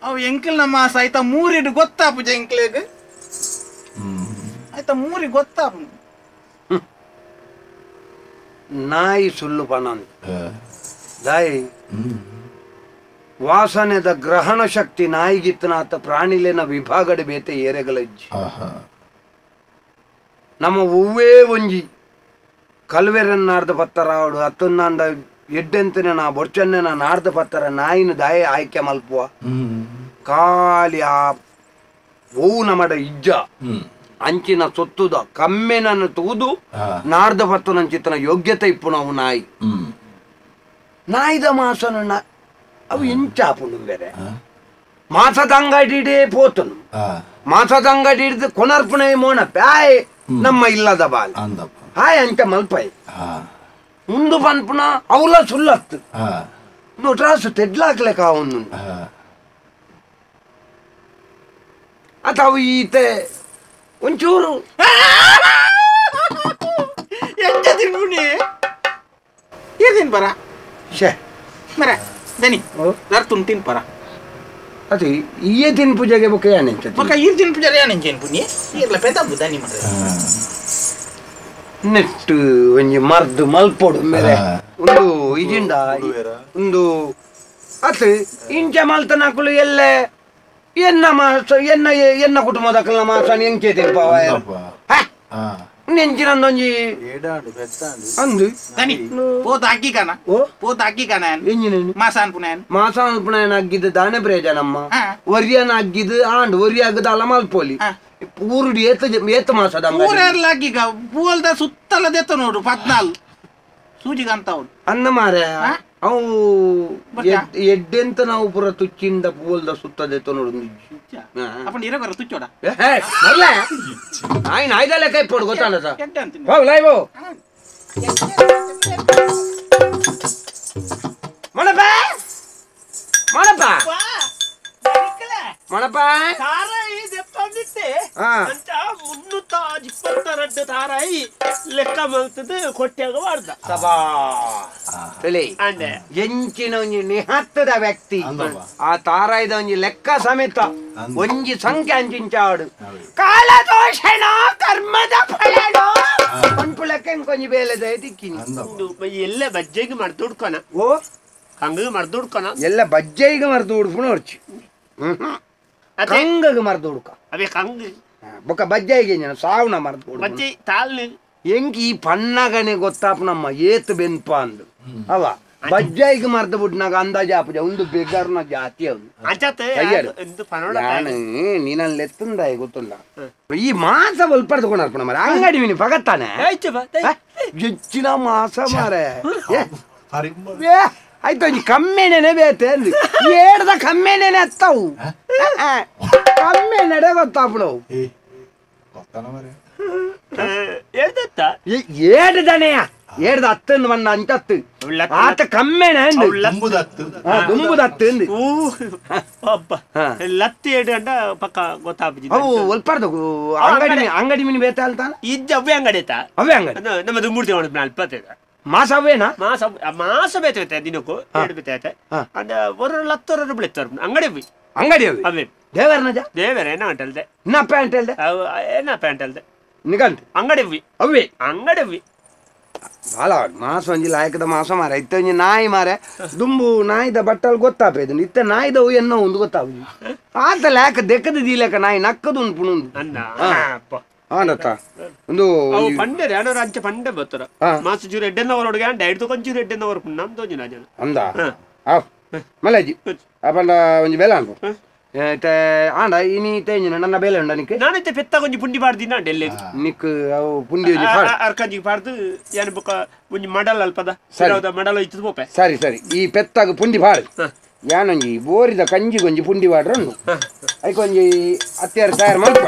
ಅವು ಎಂಕಲ್ನ ಮಾಸ ಆಯ್ತಾ ಮೂರಿಡು ಗೊತ್ತಾಪುಜ ಎಂಕ್ಲೇಗ್ ಆಯ್ತಾ ಮೂರಿ ಗೊತ್ತಾಪು ನಾಯಿ ಸುಳ್ಳು ಪನಂತ ದಾಯಿ ವಾಸನೆದ ಗ್ರಹಣ ಶಕ್ತಿ ನಾಯಿಗಿತ್ತನಾತ ಪ್ರಾಣಿಲೇನ ವಿಭಾಗಡೆ ಬೇತೆ ಏರೆಗಳಜ್ಜಿ ನಮ್ಮ ಹೂವೇ ಒಂಜಿ ಕಲ್ವೆರನ್ನಾರ್ದ ಪತ್ತರ ಅವಡು ಅತ್ತನ್ನಾಂಡ ಎಡ್ಡೆಂತನೆ ನಾ ಬೊರ್ಚನ್ನೆ ನಾ ನಾರ್ದ ಪತ್ತರ ನಾಯಿನ ದಾಯ ಆಯ್ಕೆ ಮಲ್ಪುವ ಖಾಲಿ ಆ ಹೂವು ನಮಡ ಇಜ್ಜ ಅಂಚಿನ ಸೊತ್ತುದ ಕಮ್ಮೆನನ್ನು ತೂದು ನಾರ್ದ ಪತ್ತನಂಚಿತನ ಯೋಗ್ಯತೆ ಇಪ್ಪು ನಾವು ನಾಯಿ ನಾಯಿದ ಮಾಸನ ಅವು ಎಂಚಾಪುಂಡು ಬೇರೆ ಮಾಸದ ಅಂಗಡಿಡೇ ಪೋತನು ಮಾಸದ ಅಂಗಡಿ ಹಿಡಿದು ಕೊನರ್ಪಣೆ ಮೋಣ ಪ್ಯಾಯ್ ನಮ್ಮ ಇಲ್ಲದ ಬಾಲ್ ಹಾಯ್ ಅಂಚ ಮಲ್ಪಾಯ್ ಮುಂದು ಪನ್ಪುನ ಅವಲ ಸುಳ್ಳತ್ತು ಟ್ರಾಸು ತೆಡ್ಲಾಕ್ಲೆಕ್ಕ ಅವನು ಅಥವಾ ಈತೆ ಒಂಚೂರು ಎಂತ ತಿನ್ನುಣಿ ಏನ್ ಬರ ಶೇ ಮರ ದನಿ ನರ್ತುನ್ ತಿನ್ ಪರ ಅದು ಈಯೇ ತಿನ್ ಪೂಜೆಗೆ ಬೊಕ್ಕ ಏನೆಂಚ ಬೊಕ್ಕ ಈರ್ ತಿನ್ ಪೂಜೆ ಏನೆಂಚೇನ್ ಪುಣ್ಯ ಈರ್ಲ ಪೆದ ಬುದನಿ ಮರ ನೆಟ್ಟು ಒಂಜಿ ಮರ್ದು ಮಲ್ಪೊಡು ಮೇಲೆ ಒಂದು ಇಜಿಂಡ ಒಂದು ಅತ್ ಇಂಚ ಮಲ್ತನಕುಲು ಎಲ್ಲೆ ಎನ್ನ ಮಾಸ ಎನ್ನ ಎನ್ನ ಕುಟುಂಬದಕ್ಕಲ ಮಾಸ ಎಂಚೆ ತಿನ್ಪಾವ ನೆಂಚಿನೊಂದೊಂಜಿ ಅಂದು ದನಿ ಪೋತ ಅಕ್ಕಿ ಕಾನ ಪೋತ ಅಕ್ಕಿ ಕಾನ ಎಂಜಿನೇನು ಮಾಸ ಅನ್ಪುನೇನ್ ಮಾಸ ಅನ್ಪುನೇನ್ ಅಗ್ಗಿದ್ದು ದಾನೆ ಪ್ರಯೋಜನಮ್ಮ ಒರಿಯನ ಅಗ್ಗಿದ್ದು ಆಂಡ್ ಒರಿ ಅಗ್ಗದ ಅಲ ಮಲ್ಪೋಲಿ ಪೂರುಡಿ ಏತ ಮಾಸದ ಪೂರೆಲ್ಲ ಅಗ್ಗಿಗ ಪೂಲ್ದ ಸುತ್ತಲ ದೆತ್ತ ನೋಡು 14 ಸೂಜಿಗಂತ ಅವಳು ಅನ್ನ ಮಾರ ಅವು ಎಡ್ಡೆಂತ ನಾವು ಪುರ ತುಚ್ಚಿಂದ ಪೂಲ್ದ ಸುತ್ತದೆತ್ತ ನೋಡು ಅಪ್ಪ ಇರಗರ ತುಚ್ಚೋಡ ಆಯ್ನ ಆಯ್ದಲ್ಲ ಕೈ ಪೋಡು ಗೊತ್ತಾನ ಮಣಪ್ಪ ಮಣಪ್ಪ ಮಣಪ್ಪ ಮುನ್ನೂತ್ತ ತಾರಾಯಿ ಲೆಕ್ಕ ಮಾಡ್ತದೆ ಕೊಟ್ಟಾಗ ಮಾಡ್ದ ಎಂಚಿನ ಒಂಜಿ ನಿಹತ್ತದ ವ್ಯಕ್ತಿ ಆ ತಾರಾಯ್ದ ಒಂಜಿ ಲೆಕ್ಕ ಸಮೇತ ಒಂಜಿ ಸಂಖ್ಯೆ ಅಂಚಿಂಚಾಡು ಕಾಲದೋಷಣ ಕರ್ಮದ ಫಲನೋ ಒಂಪು ಲೆಕ್ಕ ಕೊಂಜಿ ಬೇಲೆದ ದಿಕ್ಕಿನಿ ಎಲ್ಲ ಬಜ್ಜೆಗೆ ಮರ್ದು ಹುಡ್ಕೋಣ ಓ ಹಂಗ ಮರ್ದು ಹುಡ್ಕೋಣ ಎಲ್ಲ ಬಜ್ಜೆಗೆ ಮರ್ದು ಹುಡ್ಕೊಂಡು ಹೊರ್ಚಿ ಕಂಗಗೆ ಮರ್ದು ಹುಡ್ಕ ಅವೇ ಕಂಗ ಬೊಕ್ಕ ಬಜ್ಜೆಗೆ ಸಾವನ ಮರ್ದು ಬಜ್ಜೆ ತಾಳ್ನಿ ಎಂಕಿ ಈ ಪನ್ನಗನೆ ಗೊತ್ತಾಪ ನಮ್ಮ ಏತ್ ಬೆನ್ಪ ಅಂದು ಅವ ಬಜ್ಜಾಯಿಗೆ ಮರ್ದ ಬಿಟ್ನಾಗ ಅಂದಾಜ ಆಪುಜ ಒಂದು ಬೇಗಾರ್ನ ಜಾತಿ ಅವನು ನೀನಲ್ಲಿ ಎತ್ತಂದ ಗೊತ್ತುಂಡ ಈ ಮಾಸ ಸ್ವಲ್ಪ ತಗೊಂಡರ್ಪಣ ಮರ ಅಂಗಡಿ ಮೀನಿ ಪಗತ್ತಾನೆ ಹೆಚ್ಚಿನ ಮಾಸ ಮಾರೆ ಆಯ್ತು ಒಂಜಿ ಕಮ್ಮೆನೇನೆ ಬೇತೆ ಅಂದು ಏಡ್ದ ಕಮ್ಮೆನೇನೆ ಹತ್ತವು ಕಮ್ಮೆ ನಡೆ ಗೊತ್ತಾಪುಣವು ಏಡು ದನೆಯ ಏಡ್ದ ಹತ್ತಂದು ಬಂದ ಅಂಚತ್ತು ಆತ ಕಮ್ಮೆನ ದುಂಬುದತ್ತು ಲತ್ತಿ ಏಡು ಗಂಟ ಪಕ್ಕ ಗೊತ್ತಾಗ್ಬಿಟ್ಟು ಅವು ಒಲ್ಪಾರ್ದು ಅಂಗಡಿ ಮೀನು ಬೇತ ಅಲ್ತಾನ ಇಜ್ಜ ಅವೇ ಅಂಗಡಿ ಆಯ್ತಾ ಅವೇ ಅಂಗಡಿ ನಮ್ಮದು ಮೂರ್ತಿ ಮಾಡೋದು ಅಲ್ಪತ್ತೈದ ಮಾಸ ಅವೇನಾ ಮಾಸ ಬೇತೈತೆ ದಿನಕ್ಕೂ ಏಡು ಬೇತೈತೆ ಅಂದ ಒಂದು 10 ಬಿಳಿತಾರೆ ಅಂಗಡಿ ಅಂಗಡಿ ಅವೇ ದೇವರನಜ ದೇವರ ಏನ ಅಂಟಲ್ದೆ ನಾ ಪ್ಯಾಂಟ್ ಅಲ್ದೆ ಏನ ಪ್ಯಾಂಟ್ ಅಲ್ದೆ ನಿಗಂತ ಅಂಗಡಿ ಅವೇ ಅಂಗಡಿ ಬಾಲ ಮಾಸ ಒಂಜಿ ಲಾಯಕದ ಮಾಸ ಮಾರ ಇತ್ತ ಒಂಜಿ ನಾಯಿ ಮಾರೆ ದುಂಬು ನಾಯಿದ ಬಟ್ಟಲು ಗೊತ್ತಾಪೇದು ಇತ್ತ ನಾಯಿದವು ಎನ್ನೋ ಒಂದು ಗೊತ್ತಾವು ಆತ ಲಾಯಕ ದೆಕ್ಕದ ದೀಲಕ ನಾಯಿ ನಕ್ಕದು ಉಂಟು ಆನತ್ತ ಒಂದು ಪಂಡೆ ಯಾರು ಅಂಚೆ ಪಂಡೆ ಬರ್ತಾರ ಮಾಸ ಚೂರು ಎಡ್ಡೆನ್ನವರೊಳಗೆ ಡೈಟ್ ಕೊಂಚೂರು ಎಡ್ಡೆನ್ನವರು ನಮ್ದು ಒಂಜಿ ನಾಜನ ಅಂದ ಮಲಜಿ ಅಪಂಡ ಒಂಜಿ ಬೆಲ ಅನ್ಪು ಆಂಡ ಇನಿ ತೇಂಜಿನ ನನ್ನ ಬೇಲೆ ಉಂಡ ನಿಕ್ಕೆ ನಾನೈತೆ ಪೆತ್ತ ಒಂಜಿ ಪುಂಡಿ ಪಾಡ್ದಿನ ಡೆಲ್ಲಿ ನಿಕ್ ಅವು ಪುಂಡಿ ಅರ್ಕಂಜಿ ಪಾಡ್ದು ಏನು ಬೊಕ್ಕ ಒಂಜಿ ಮಡಲ್ ಅಲ್ಪದ ಮಡಲ ಇತ್ತು ಪೋಪೆ ಸರಿ ಸರಿ ಈ ಪೆತ್ತಾಗ ಪುಂಡಿ ಪಾಡು ಯಾನೊಂಜಿ ಬೋರಿದ ಕಂಜಿಗೊಂಜಿ ಪುಂಡಿ ಪಾಡ್ರನ್ನು ಐಕೊಂಜಿ ಅತ್ಯಾರ ತಯಾರು ಮಾಡ್ಪ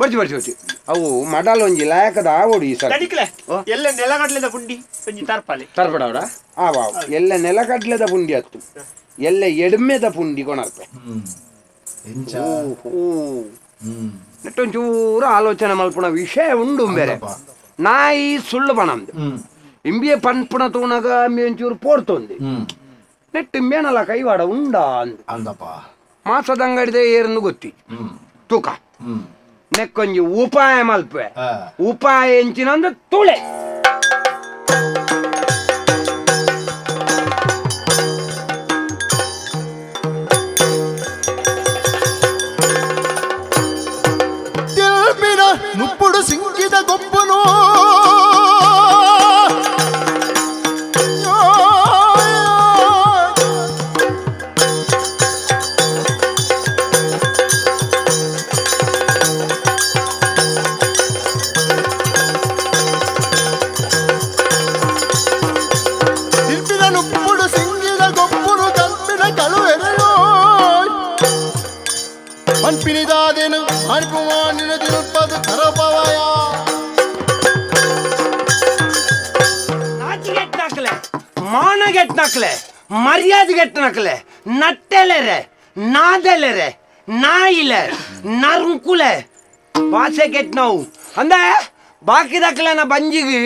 ಬರ್ಜಿ ಬರ್ಜಿ ಬರ್ಜಿ ಅವು ಮಡಲ್ ಒಂಜಿ ಲಾಯಕದ ಆವೋಡು ಈ ಸರ್ ಎಲ್ಲ ನೆಲಗಡ್ಲೆದ ಪುಂಡಿ ಒಂಜಿ ತರ್ಪಾಲೆ ತರ್ಪಡವಡ ಆವಾ ಎಲ್ಲ ನೆಲಗಡ್ಲೆದ ಪುಂಡಿ ಹತ್ತು ಎಲ್ಲ ಎಡ್ಮೆದ ಪುಂಡಿ ಕೊಣರ್ಪೆ ನೆಟ್ಟೊಂಚೂರು ಆಲೋಚನೆ ಮಲ್ಪುಣ ವಿಷಯ ಉಂಡು ಬೇರೆ ನಾಯಿ ಸುಳ್ಳು ಪಣಂದು ಇಂಬಿಯ ಪನ್ಪುಣ ತೂಣಗ ಒಂಚೂರು ಪೋಡ್ತೊಂದು ನೆಟ್ಟು ಇಂಬೇನಲ್ಲ ಕೈವಾಡ ಉಂಡ ಅಂದಪ್ಪ ಮಾಸದ ಅಂಗಡಿದ ಏರನ್ನು ಗೊತ್ತಿ ತೂಕ ನೆಕ್ಕೊಂಜಿ ಉಪಾಯ ಮಲ್ಪೆ ಉಪಾಯ ಎಂಚಿನಂದು ತುಳೆ ನುಪ್ಪುಡು ಸಿಂಗಿದ ಗೊಬ್ಬನೋ ಪನ್ಪಿನಿದಾದೇನು ಅನುಪಮಾನಿನ ದಿನಪದ ಕರಪವಯ ನಾಚಿಗೆಟ್ನಾಕ್ಲೆ ಮಾನಗೆಟ್ನಾಕ್ಲೆ ಮರ್ಯಾದೆಗೆಟ್ನಾಕ್ಲೆ ನಟ್ಟೆಲೆರೆ ನಾದೆಲೆರೆ ನಾಯಿಲೆ ನರ್ಕುಲೆ ಭಾಷೆಗೆಟ್ ನಾವು ಅಂದೆ ಬಾಕಿದಕ್ಲೆನ ಬಂಜಿಗೆ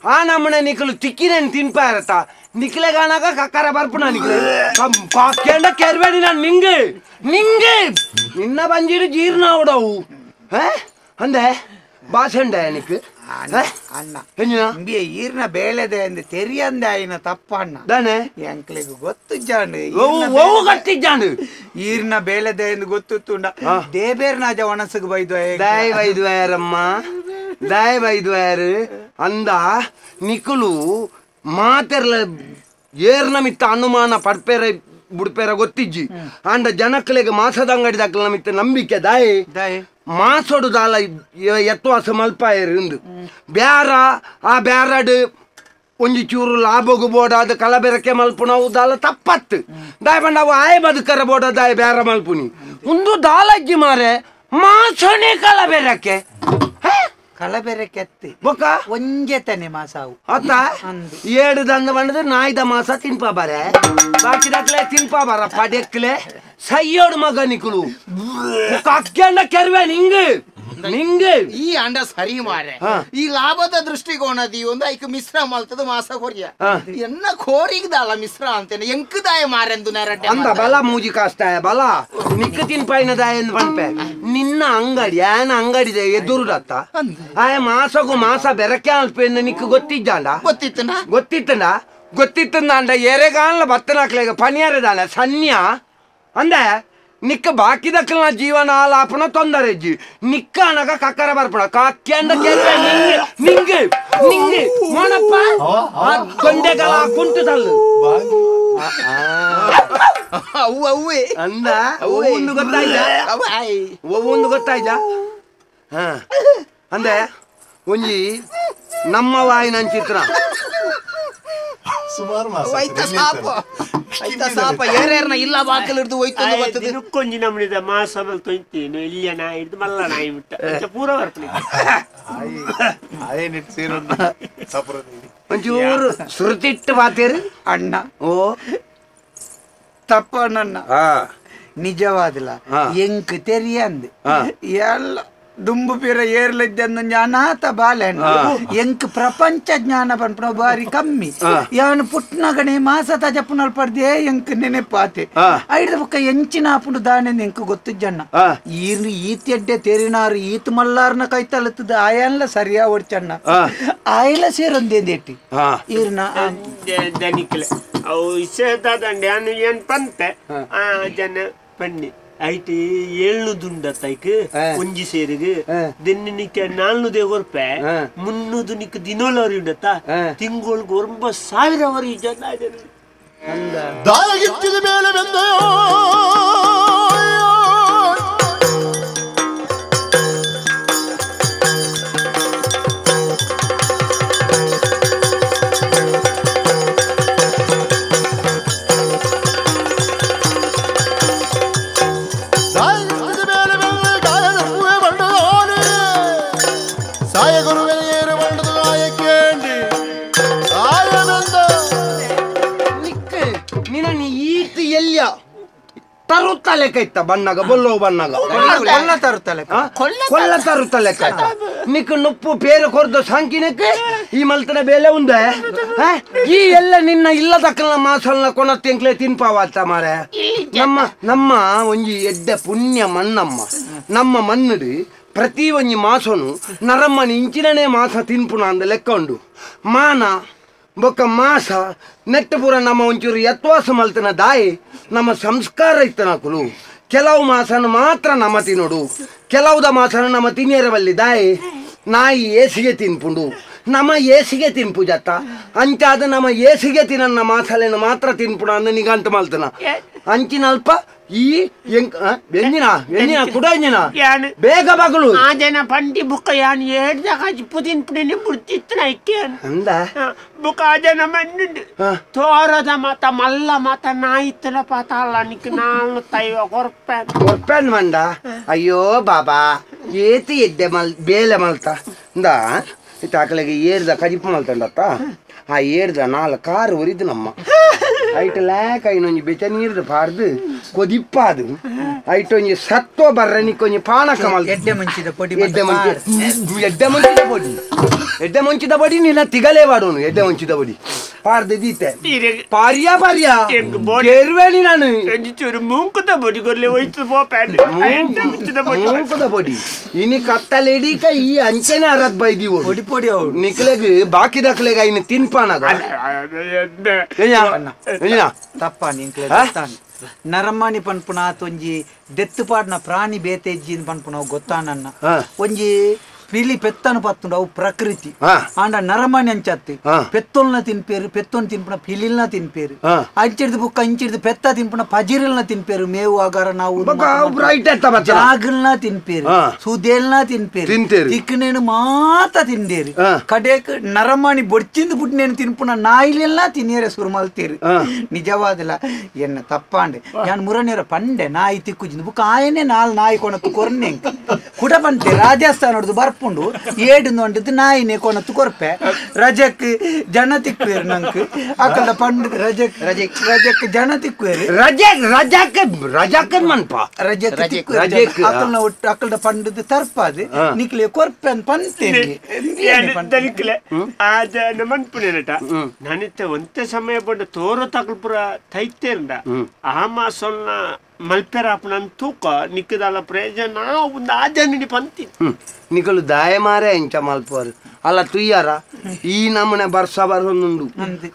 ಆ ನಮ್ಮನೆ ನಿಕ್ಕಲು ತಿಕ್ಕಿನೇನು ತಿನ್ಪಾರತ್ತ ನಿಕ್ಲೆ ಗಾನಾಗ ಕಕ್ಕರ ಬರ್ಪುಣ ನಿಕ್ಲೆ ಕಾಕೆಂಡ ಕೆರ್ಬೇಡಿ ನಾನು ನಿಂಗೆ ನಿಂಗೆ ನಿನ್ನ ಬಂಜಿಡು ಜೀರ್ಣ ಅವಡವು ಅಂದೆ ಭಾಷೆಂಡ ನಿಕ್ ಅಣ್ಣ ಈರ್ನ ಬೇಳೆದೆ ಅಂದ್ ತೆರಿಯಂದೆ ಆಯ್ನ ತಪ್ಪಣ್ಣ ದಾನೆ ಎಂಕ್ಲಿಗೆ ಗೊತ್ತಿಜ್ಜಾಂಡು ಗೊತ್ತಿಜ್ಜಾಂಡು ಈರ್ನ ಬೇಳೆದೆ ಎಂದು ಗೊತ್ತುಂಡ ದೇಬೇರ್ನಾಜ ಒಣಸಗ್ ಬೈದು ದಯ ಬೈದ್ವಾರಮ್ಮ ದಯ ಬೈದ್ವಾರು ಅಂದ ನಿಕುಲು ಮಾತೆರ್ಲ ಏರ್ನ ಮಿತ್ತ ಅನುಮಾನ ಪಡ್ಪೇರ ಬುಡ್ಪೇರ ಗೊತ್ತಿಜ್ಜಿ ಅಂಡ ಜನಕ್ಲೆಗೆ ಮಾಸದ ಅಂಗಡಿ ದಾಖಲ ಮಿತ್ತ ನಂಬಿಕೆ ದಾಯ್ ಮಾಸೋಡು ದಾಲ ಎತ್ತವಾಸ ಮಲ್ಪಾಯರು ಬ್ಯಾರ ಆ ಬ್ಯಾರಡ್ ಒಂಜಿ ಚೂರು ಲಾಭಗು ಬೋಡಾದ ಕಲಬೆರಕೆ ಮಲ್ಪುನವು ದಾಲ ತಪ್ಪತ್ತು ದಾಯ್ ಬಂಡ ಅವು ಆಯ್ ಬದುಕರ ಬೋಡ ದಾಯ್ ಬ್ಯಾರ ಮಲ್ಪುನಿ ಒಂದು ದಾಲಜ್ಜಿ ಮಾರೆ ಮಾಸೋನೆ ಕಲಬೆರಕೆ ಕಲಬೆರೆ ಕೆತ್ತಿ ಬೊಕ್ಕ ಒಂಜೆತನೆ ಮಾಸಾವು ಅತ್ತ ಏಳು ದಂದ ಬಂಡದ ನಾಯ್ದ ಮಾಸ ತಿನ್ಪ ಬರೆ ಬಾಕಿದಕ್ಲೆ ತಿನ್ಪ ಬರ ಪಡೆಕ್ಲೆ ಸಯ್ಯೋಡು ಮಗ ನಿಕುಲು ಅಕ್ಕೆಂಡ ಕೆರ್ವೆ ನಿಂಗೆ ನಿಂಗೆ ಈ ಅಂಡ ಸರಿ ಮಾರೆ ಈ ಲಾಭದ ದೃಷ್ಟಿಕೋನದಿ ಒಂದು ಐಕ್ ಮಿಶ್ರ ಮಲ್ತದ ಮಾಸ ಕೊರಿಯ ಎನ್ನ ಕೋರಿಗದಲ್ಲ ಮಿಶ್ರ ಅಂತೇನೆ ಎಂಕದಾಯ ಮಾರೆಂದು ನೆರಟೆ ಅಂದ ಬಲ ಮೂಜಿ ಕಾಸ್ತಾಯ ಬಲ ನಿಕ್ಕ ತಿನ್ಪಾಯಿನದಾಯ ಎಂದು ಪಂಪೆ ನಿನ್ನ ಅಂಗಡಿ ಆಯನ ಅಂಗಡಿದೆ ಎದುರುದತ್ತ ಆಯ ಮಾಸಗೂ ಮಾಸ ಬೆರಕೆ ಅಲ್ಪೆಂದು ನಿಕ್ಕ ಗೊತ್ತಿದ್ದಾಂಡ ಗೊತ್ತಿತ್ತಂಡ ಅಂಡ ಎರೆಗಾನ್ಲ ಬತ್ತನಾಕ್ಲೆಗ ಪನಿಯರದಾನ ಸನ್ಯ ಅಂದೆ ನಿಕ್ಕ ಬಾಕಿದಕ್ಕಲ ಜೀವನ ಆಲಾಪನ ತೊಂದರೆಜ್ಜಿ ನಿಕ್ಕ ಅನಗ ಕಕ್ಕರ ಬರ್ಪಡ ಕಾಕ್ಯಂಡ ನಿಂಗೆ ನಿಂಗೆ ನಿಂಗೆ ಮೋನಪ್ಪ ಗೊಂಡೆಗಳ ಕುಂಟದಲ್ಲ ಅವು ಅವೇ ಅಂದ ಒಂದು ಗೊತ್ತಾಯ್ತ ಒಂದು ಗೊತ್ತಾಯ್ತ ಹ ಅಂದೆ ಒಂಜಿ ನಮ್ಮ ವಾಯಿನ ಚಿತ್ರ ಸುಮಾರು ಮಾಸ ಸಾಪ ಏರೇರ್ನ ಇಲ್ಲ ಬಾಕಲ್ ಹಿಡಿದು ಹೋಯ್ತು ಕೊಂಜಿ ನಮ್ಮನಿದ ಮಾಸ ಮಲ್ ತೊಯ್ತೇನು ಇಲ್ಲಿಯ ನಾಯಿ ಹಿಡಿದು ಮಲ್ಲ ನಾಯಿ ಬಿಟ್ಟ ಪೂರ ಬರ್ತೀನಿ ಒಂಚೂರು ಶ್ರುತಿಟ್ಟು ಬಾತೇರಿ ಅಣ್ಣ ಓ ತಪ್ಪ ನನ್ನ ನಿಜವಾದಿಲ್ಲ ಎಂಕ್ ತೆರಿಯಂದು ಎಲ್ಲ ದುಂಬು ಪಿರ ಏರ್ಲಿದ್ದಂದು ಜ್ಞಾನಾತ ಬಾಲೆನ್ ಎಂಕ್ ಪ್ರಪಂಚ ಜ್ಞಾನ ಪನ್ಪುನ ಬಾರಿ ಕಮ್ಮಿ ಯಾನು ಪುಟ್ನಗಣೆ ಮಾಸ ತಜಪುನಲ್ ಪಡ್ದೆ ಎಂಕ್ ನೆನೆಪಾತೆ ಐದು ಬೊಕ್ಕ ಎಂಚಿನ ಆಪುಂಡು ದಾನೆ ಎಂಕ್ ಗೊತ್ತು ಜನ್ನ ಈತ್ ಎಡ್ಡೆ ತೆರಿನಾರು ಈತ್ ಮಲ್ಲಾರ್ನ ಕೈ ತಲುತ್ತದ ಆಯಲ್ಲ ಸರಿಯಾ ಒಡ್ಚಣ್ಣ ಆಯಲ ಸೇರೊಂದೇಂದೇಟಿ ಈರ್ನ ದನಿಕ್ಲೆ ಅವು ಇಸೇದಂಡೆ ಅನು ಏನ್ ಪಂತೆ ಜನ ಪಣ್ಣಿ ಐಟಿ 7 ದುಂಡ ತೈಕ್ ಒಂಜಿ ಸೇರಿಗೆ ದಿನನಿಕ್ಕೆ 400 ರೂಪಾಯಿ 300 ನಿಕ್ ದಿನೋಲವರಿ ಉಂಡತ್ತ ತಿಂಗಳಿಗೆ 9,000 ವರಿ ಜನ ದಾಯಗಿತ್ತಿದ ಮೇಲೆ ಬಂದಯೋ ತರುತ್ತಲೆ ಕೈತ ಬಣ್ಣಗ ಬೊಲ್ಲೋ ಬಣ್ಣಗ ಕೊಲ್ಲ ತರುತ್ತಲೆ ಕೈತ ನಿಕ್ ನುಪ್ಪು ಪೇರು ಕೊರ್ದು ಸಾಂಕಿನಕ್ಕೆ ಈ ಮಲ್ತನ ಬೇಲೆ ಉಂದೆ ಈ ಎಲ್ಲ ನಿನ್ನ ಇಲ್ಲದಕ್ಕಲ್ಲ ಮಾಸಲ್ನ ಕೊನತ್ತೆಂಕ್ಲೆ ತಿನ್ಪಾವತ್ತ ಮಾರೆ ನಮ್ಮ ಒಂಜಿ ಎಡ್ಡೆ ಪುಣ್ಯ ಮಣ್ಣಮ್ಮ ನಮ್ಮ ಮಣ್ಣುಡು ಪ್ರತಿ ಒಂಜಿ ಮಾಸನು ನರಮ್ಮನ ಇಂಚಿನನೇ ಮಾಸ ತಿನ್ಪುನ ಅಂದ ಲೆಕ್ಕ ಉಂಡು ಮಾನ ಬೊಕ್ಕ ಮಾಸ ನೆಟ್ಟು ಪೂರ ನಮ್ಮ ಒಂಚೂರು ಯತ್ವಾಸ ಮಲ್ತನ ದಾಯಿ ನಮ್ಮ ಸಂಸ್ಕಾರ ಇತ್ತನಕುಲು ಕೆಲವು ಮಾಸನ ಮಾತ್ರ ನಮ್ಮ ತಿನ್ನೋಡು ಕೆಲವುದ ಮಾಸನ ನಮ್ಮ ತಿನ್ನಿಯರವಲ್ಲಿ ದಾಯಿ ನಾಯಿ ಏಸಿಗೆ ತಿನ್ಪುಂಡು ನಮ್ಮ ಏಸಿಗೆ ತಿನ್ಪು ಜತ್ತ ಅಂಚಾದ ನಮ್ಮ ಏಸಿಗೆ ತಿನ್ನ ಮಾಸಲೆನ ಮಾತ್ರ ತಿನ್ಪುಣ ಅಂದ ನಿಗಂತ ಮಲ್ತನ ಅಂಚಿನಲ್ಪ ಈ ಎಂಜಿನ ಕುಡ ಎಂಜಿನ ಬೇಗ ಬಗಲು ಆಜನ ಪಂಡಿ ಬುಕ್ಕ ಯಾನ್ ಏಡ್ದಾಗ ಪುದಿನ್ ಪುಡಿನಿ ಬುಡ್ತಿತ್ತನ ಐಕೆ ಅಂದ ಬುಕ್ಕ ಆಜನ ಮಣ್ಣುಂಡು ತೋರದ ಮತ ಮಲ್ಲ ಮತ ನಾಯಿತ್ತಲ ಪಾತಾಳ ನಿಕ್ ನಾನು ತೈವ ಕೊರ್ಪೆನ್ ಮಂಡ ಅಯ್ಯೋ ಬಾಬಾ ಏತಿ ಎಡ್ಡೆ ಬೇಲೆ ಮಲ್ತ ಇಂದ ಇತ್ತಾಕಲೆಗೆ ಏರ್ದ ಕಜಿಪ್ಪು ಮಲ್ತಂಡತ್ತ ಆ ಏರ್ದ 4 ಕಾರು ಒರಿದು ನಮ್ಮ ಐಟ್ ಲ್ಯಾಕ್ ಐನೊಂಜಿ ಬೆಚ ನೀರ್ದು ಪಾರ್ದು ಕೊದಿಪ್ಪಾದು ಐಟೊಂಜಿ ಸತ್ವ ಬರ್ರನಿಕೊಂಜಿ ಪಾನಕ ಮಲ್ತ ಎಡ್ಡೆ ಮುಂಚಿದ ಬಡಿ ನಿನ್ನ ತಿಗಲೇ ಬಾಡೋನು ಎಡ್ಡೆ ಮುಂಚಿದ ಬಡಿ ಪಾರ್ದು ದೀತೆ ಪಾರಿಯಾ ಕೇರುವೇಣಿ ನಾನು ಚೂರು ಮೂಂಕದ ಬಡಿ ಕೊರ್ಲೆ ಹೋಯ್ತು ಮೂಂಕದ ಬಡಿ ಇನಿ ಕತ್ತಲೆಡಿಕ ಈ ಅಂಚೆನೆ ಅರದ್ ಬೈದಿವು ಪೊಡಿ ಪೊಡಿ ಅವು ನಿಕ್ಲೆಗ್ ಬಾಕಿ ದಕ್ಲೆಗ ಇನ್ನು ತಿನ್ಪಾನಗ ತಪ್ಪ ನಿಂಕ್ಲೆ ನರಮ್ಮನಿ ಪನ್ಪುನ ಒಂಜಿ ದೆತ್ತು ಪಾಡ್ನ ಪ್ರಾಣಿ ಬೇತೆಜ್ಜಿನ್ ಪನ್ಪುನ ಗೊತ್ತಾನನ್ನ ಒಂಜಿ ಪಿಲಿ ಪೆತ್ತನು ಪತ್ತುಂಡು ಅವು ಪ್ರಕೃತಿ ಆಂಡ ನರಮಣಿ ಅಂಚತ್ತಿ ಪೆತ್ತೊಲ್ನ ತಿನ್ಪೇರು ಪೆತ್ತೊನ್ ತಿನ್ಪುನ ಪಿಲಿಲ್ನ ತಿನ್ಪೇರು ಅಂಚಿಡ್ದು ಬುಕ್ಕ ಅಂಚಿಡ್ದು ಪೆತ್ತ ತಿನ್ಪುನ ಪಜಿರಿಲ್ನ ತಿನ್ಪೇರು ಮೇವು ಆಗಾರ ನಾವು ಜಾಗಲ್ನ ತಿನ್ಪೇರು ಸುದೇಲ್ನ ತಿನ್ಪೇರು ತಿಕ್ಕನೇನು ಮಾತ ತಿಂದೇರು ಕಡೆಕ್ ನರಮಣಿ ಬೊಡ್ಚಿಂದು ಬುಡ್ನೇನು ತಿನ್ಪುನ ನಾಯಿಲೆಲ್ಲ ತಿನ್ನೇರೆ ಸುರುಮಲ್ತೇರು ನಿಜವಾದಲ್ಲ ಎನ್ನ ತಪ್ಪಾಂಡೆ ಯಾನ್ ಮುರನೇರ ಪಂಡೆ ನಾಯಿ ತಿಕ್ಕುಜಿಂದು ಬುಕ್ಕ ಆಯನೆ ನಾಯಿ ಕೊನತ್ತು ಕೊರ್ನೆ ಕುಡ ಪಂತೆ ರಾಜಸ್ಥಾನದ್ದು ಬರ್ಪುಂಡು 7 ನೊಂಡದು ನಾಯಿನೇ ಕೊನತ್ತು ಕೊರ್ಪೆ ರಜಕ್ ಜನ ತಿಕ್ಕುವೇರು ನಂಕ್ ಅಕಲ್ದ ಪಂಡ ರಜಕ್ ಜನ ತಿಕ್ಕುವೇರು ರಜಕ್ ಮನ್ಪ ರಜಕ್ ಅಕಲ್ನ ಒಟ್ಟು ಅಕಲ್ದ ಪಂಡದು ತರ್ಪಾದು ನಿಕ್ಲೆ ಕೊರ್ಪೆ ಅಂತ ಪಂತೇನೆ ಆದ ಮನ್ಪುನೇನಟ ನಾನಿತ್ತ ಒಂತೆ ಸಮಯ ಪಂಡ ತೋರ ತಕಲ್ಪುರ ತೈತೇರ್ಂಡ ಆ ಮಾಸೊಲ್ನ ಮಲ್ಪೆರಾಪನನ್ ತೂಕ ನಿಕ್ಕದಲ್ಲ ಪ್ರಯೋಜನ ಒಂದು ಆಜನಿನಿ ಪಂತಿ ನಿಕಲು ದಾಯ ಮಾರೆ ಎಂಚ ಮಲ್ಪರು ಅಲ್ಲ ತುಯ್ಯಾರ ಈ ನಮ್ಮನೆ ಬರ್ಸ ಬರೋನುಂಡು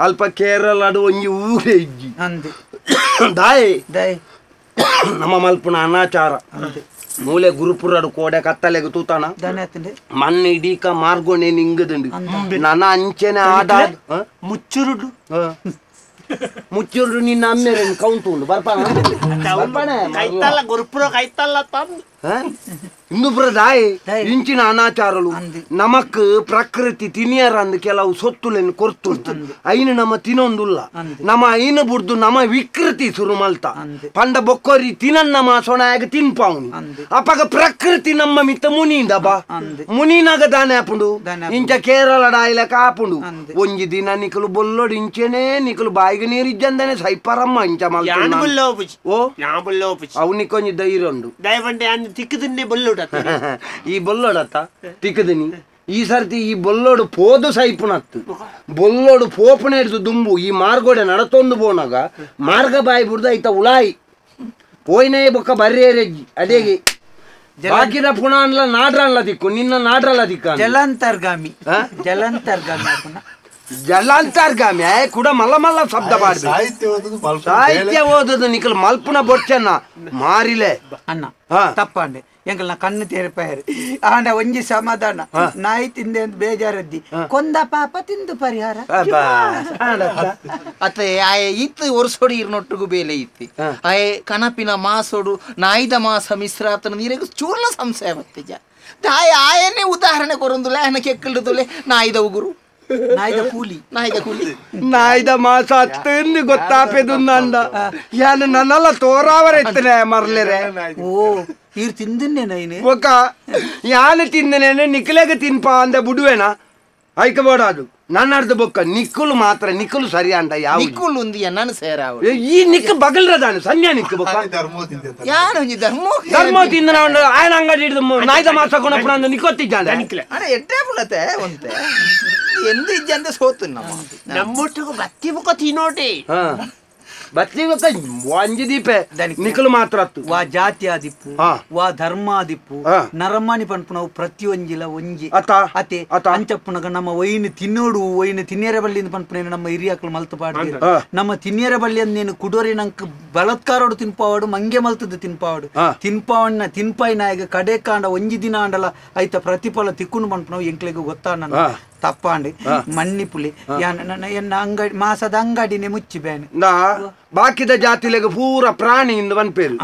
ಅಲ್ಪ ಕೇರಳಡು ಒಂಜಿ ಊರೇ ಇಜ್ಜಿ ದಾಯೆ ನಮ್ಮ ಮಲ್ಪುನ ಅನಾಚಾರ ಮೂಲೆ ಗುರುಪುರಡು ಕೋಡೆ ಕತ್ತಲೆಗೆ ತೂತಾನ ಮಣ್ಣು ಇಡೀಕ ಮಾರ್ಗೋಣೆ ನಿಂಗದುಂಡು ನನ್ನ ಅಂಚೆನೆ ಆದ ಮುಚ್ಚುರುಡು ನಿನ್ನ ಅಮ್ಮೆರೆ ಕೌಂಟು ಉಂಡು ಬರ್ಪಾನೆ ಗುರುಪುರ ಕೈತಲ್ಲ ತಂದು ಇಂದುಪುರ ದಾಯಿ ಇಂಚಿನ ಅನಾಚಾರಲು ನಮಕ್ ಪ್ರಕೃತಿ ತಿನಿಯರಂದು ಕೆಲವು ಸೊತ್ತುಲೆನ್ ಕೊರ್ತು ಐನು ನಮ್ಮ ತಿನ್ನೊಂದುಲ್ಲ ನಮ್ಮ ಐನು ಬುಡ್ದು ನಮ್ಮ ವಿಕೃತಿ ಶುರು ಮಲ್ತ ಪಂಡ ಬೊಕ್ಕೊರಿ ತಿನ್ನನ್ನ ಮಾಸೋಣಾಗ ತಿನ್ಪಾವ್ನಿ ಅಪಗ ಪ್ರಕೃತಿ ನಮ್ಮ ಮಿತ್ತ ಮುನಿಂದ ಬಾ ಮುನಿನಾಗ ದಾನೆ ಆಪುಂಡು ಇಂಚ ಕೇರಳ ಡಾಯಿಲೆ ಕಾಪುಂಡು ಒಂಜಿ ದಿನ ನಿಕಲು ಬೊಲ್ಲೋಡು ಇಂಚೆನೆ ನಿಕಲು ಬಾಯಿಗೆ ನೀರಿಜ್ಜಂದನೆ ಸೈಪರಮ್ಮ ಇಂಚ ಮಲ್ತ ಓ ಅವು ನಿಕೊಂಜಿ ಧೈರ್ಯ ಉಂಡು ದಯವಂಡೆ ತಿಕ್ಕದನ್ನೇ ಬೊಲ್ಲೋಡು ಈ ಬೊಲ್ಲೋಡತ್ತ ತಿಕ್ಕದಿನಿ ಈ ಸರ್ತಿ ಈ ಬೊಲ್ಲೋಡು ಪೋದು ಸೈಪುನತ್ತು ಬೊಲ್ಲೋಡು ಪೋಪುನ ಹಿಡಿದು ದುಂಬು ಈ ಮಾರ್ಗೋಡೆ ನಡತೊಂದು ಬೋನಾಗ ಮಾರ್ಗ ಬಾಯಿ ಬಿಡ್ದು ಐತ ಉಳಾಯಿ ಪೋಯ್ನೇ ಬೊಕ್ಕ ಬರ್ರೇರೆಜ್ಜಿ ಅದೇಗೆ ಬಾಕಿದ ಪುಣಾನ್ಲ ನಾಡ್ರಲ್ಲ ದಿಕ್ಕು ನಿನ್ನ ನಾಡ್ರಲ್ಲ ದಿಕ್ಕ ಜಲಾಂತರ್ಗಾಮಿ ಜಲಾಂತರ್ಗಾಮಿ ಕೂಡ ಮಲ್ಲ ಮಲ್ಲ ಶಬ್ದ ಪಾಡ್ದು ಸಾಹಿತ್ಯ ಓದದು ನಿಕಲ್ ಮಲ್ಪುನ ಬೊಚ್ಚನ್ನ ಮಾರಿಲೆ ಅಣ್ಣ ತಪ್ಪಂಡೆ ಎಂಕಲ್ ನಾ ಕಣ್ಣು ತೆರಪಾಯರು ಆಂಡ ಒಂಜಿ ಸಮಾಧಾನ ನಾಯಿ ತಿಂದೆ ಅಂತ ಬೇಜಾರದ್ದಿ ಕೊಂದ ಪಾಪ ತಿಂದು ಪರಿಹಾರ ಅತ್ತೆ ಆಯೆ ಇತ್ತು ಒರ್ಸೋಡು ಇರ್ನೊಟ್ಟಿಗೂ ಬೇಲೆ ಇತ್ತು ಆಯೆ ಕನಪಿನ ಮಾಸೋಡು ನಾಯಿದ ಮಾಸ ಮಿಶ್ರಾತನ ನೀರಿಗೆ ಚೂರ್ಲ ಸಂಶಯ ಬತ್ತಿಜ ಆಯೆ ಆಯನೇ ಉದಾಹರಣೆ ಕೊರೊಂದುಲೆ ಆಯನ ಕೆಕ್ಕಲ್ದುಲೆ ನಾಯಿದ ಉಗುರು ನಾಯ್ದ ಮಾಸ ಹತ್ತು ಗೊತ್ತಾಪೆದು ನಂದ ಯಾನು ನನ್ನಲ್ಲ ತೋರಾವರ ಎತ್ತನೆ ಮರ್ಲೆರೆ ಓ ಇವ್ರು ತಿಂದನ್ನೇ ನೈನೆ ಒಕ್ಕ ಯಾನು ತಿಂದನೇನೆ ನಿಖಲೆಗೆ ತಿನ್ಪಾ ಅಂದ ಬಿಡುವೇನಾ ಐಕಬೋಡ ಅದು ನನ್ನ ಅರ್ಧ ಬೊಕ್ಕ ನಿಕ್ಕುಲು ಮಾತ್ರ ನಿಕ್ಕುಲು ಸರಿ ಅಂದ ಯಾವ ನಿಕ್ಕುಲು ಉಂದಿ ನಾನು ಸೇರ ಈ ನಿಕ್ಕ ಬಗಲ್ರದಾನು ಸಂಜೆ ನಿಕ್ಕ ಬೊಕ್ಕ ಯಾರು ಧರ್ಮ ತಿಂದ ఆయన ಅಂಗಡಿ ಹಿಡಿದು ನಾಯ್ದ ಮಾಸ ಕೊಣಪುಣ ಅಂದ ನಿಕ್ಕೊತ್ತಿದ್ದಾನೆ ಅಣ್ಣ ಎಟ್ಟೆ ಬುಳತೆ ಒಂತೆ ಎಂದು ಇಜ್ಜಂತ ಸೋತು ನಮ್ಮೊಟ್ಟಿಗೂ ಬತ್ತಿ ಬುಕ್ಕ ತಿನ್ನೋಟಿ ಬತ್ತಿ ಬೊಕ್ಕ ಒಂಜಿ ದೀಪೆ ನಿಕ್ಕಲು ಮಾತ್ರ ವಾ ಜಾತಿ ಆದಿಪ್ಪು ವಾ ಧರ್ಮ ಆದಿಪ್ಪು ನರಮ್ಮನಿ ಪನ್ಪುನವು ಪ್ರತಿ ಒಂಜಿಲ ಒಂಜಿ ಅತೆ ಅಂಚಪ್ಪುನಗ ನಮ್ಮ ಒಯ್ನು ತಿನ್ನೋಡು ಒಯ್ನು ತಿನ್ನೇರ ಬಳ್ಳಿಯಿಂದ ಪನ್ಪುನೇನು ನಮ್ಮ ಹಿರಿಯಾಕ್ಲು ಮಲ್ತು ಪಾಡ್ತೀರ ನಮ್ಮ ತಿನ್ನೇರ ಬಳ್ಳಿ ಅಂದ್ ನೀನು ಕುಡೋರಿ ನಂಗೆ ಬಲತ್ಕಾರೋಡು ತಿನ್ಪಾವಾಡು ಮಂಗೆ ಮಲ್ತದ್ದು ತಿನ್ಪಾವಾಡು ತಿನ್ಪಾಯಿ ನಾಯಿಗ ಕಡೆ ಕಾಂಡ ಒಂಜಿ ದಿನ ಆಂಡಲ ಐತ ಪ್ರತಿಫಲ ತಿಕ್ಕುನು ಪನ್ಪುನವು ಎಂಕ್ಲೆಗೂ ಗೊತ್ತಾನ ತಪ್ಪಾಂಡಿ ಮಣ್ಣಿಪುಲಿ ಎನ್ನ ಅಂಗಡಿ ಮಾಸದ ಅಂಗಡಿನೇ ಮುಚ್ಚಿ ಬೇನೆ ಬಾಕಿದ ಜಾತಿಲೆಗ ಪೂರ ಪ್ರಾಣಿ ಇಂದ ಬನ್ಪೇರು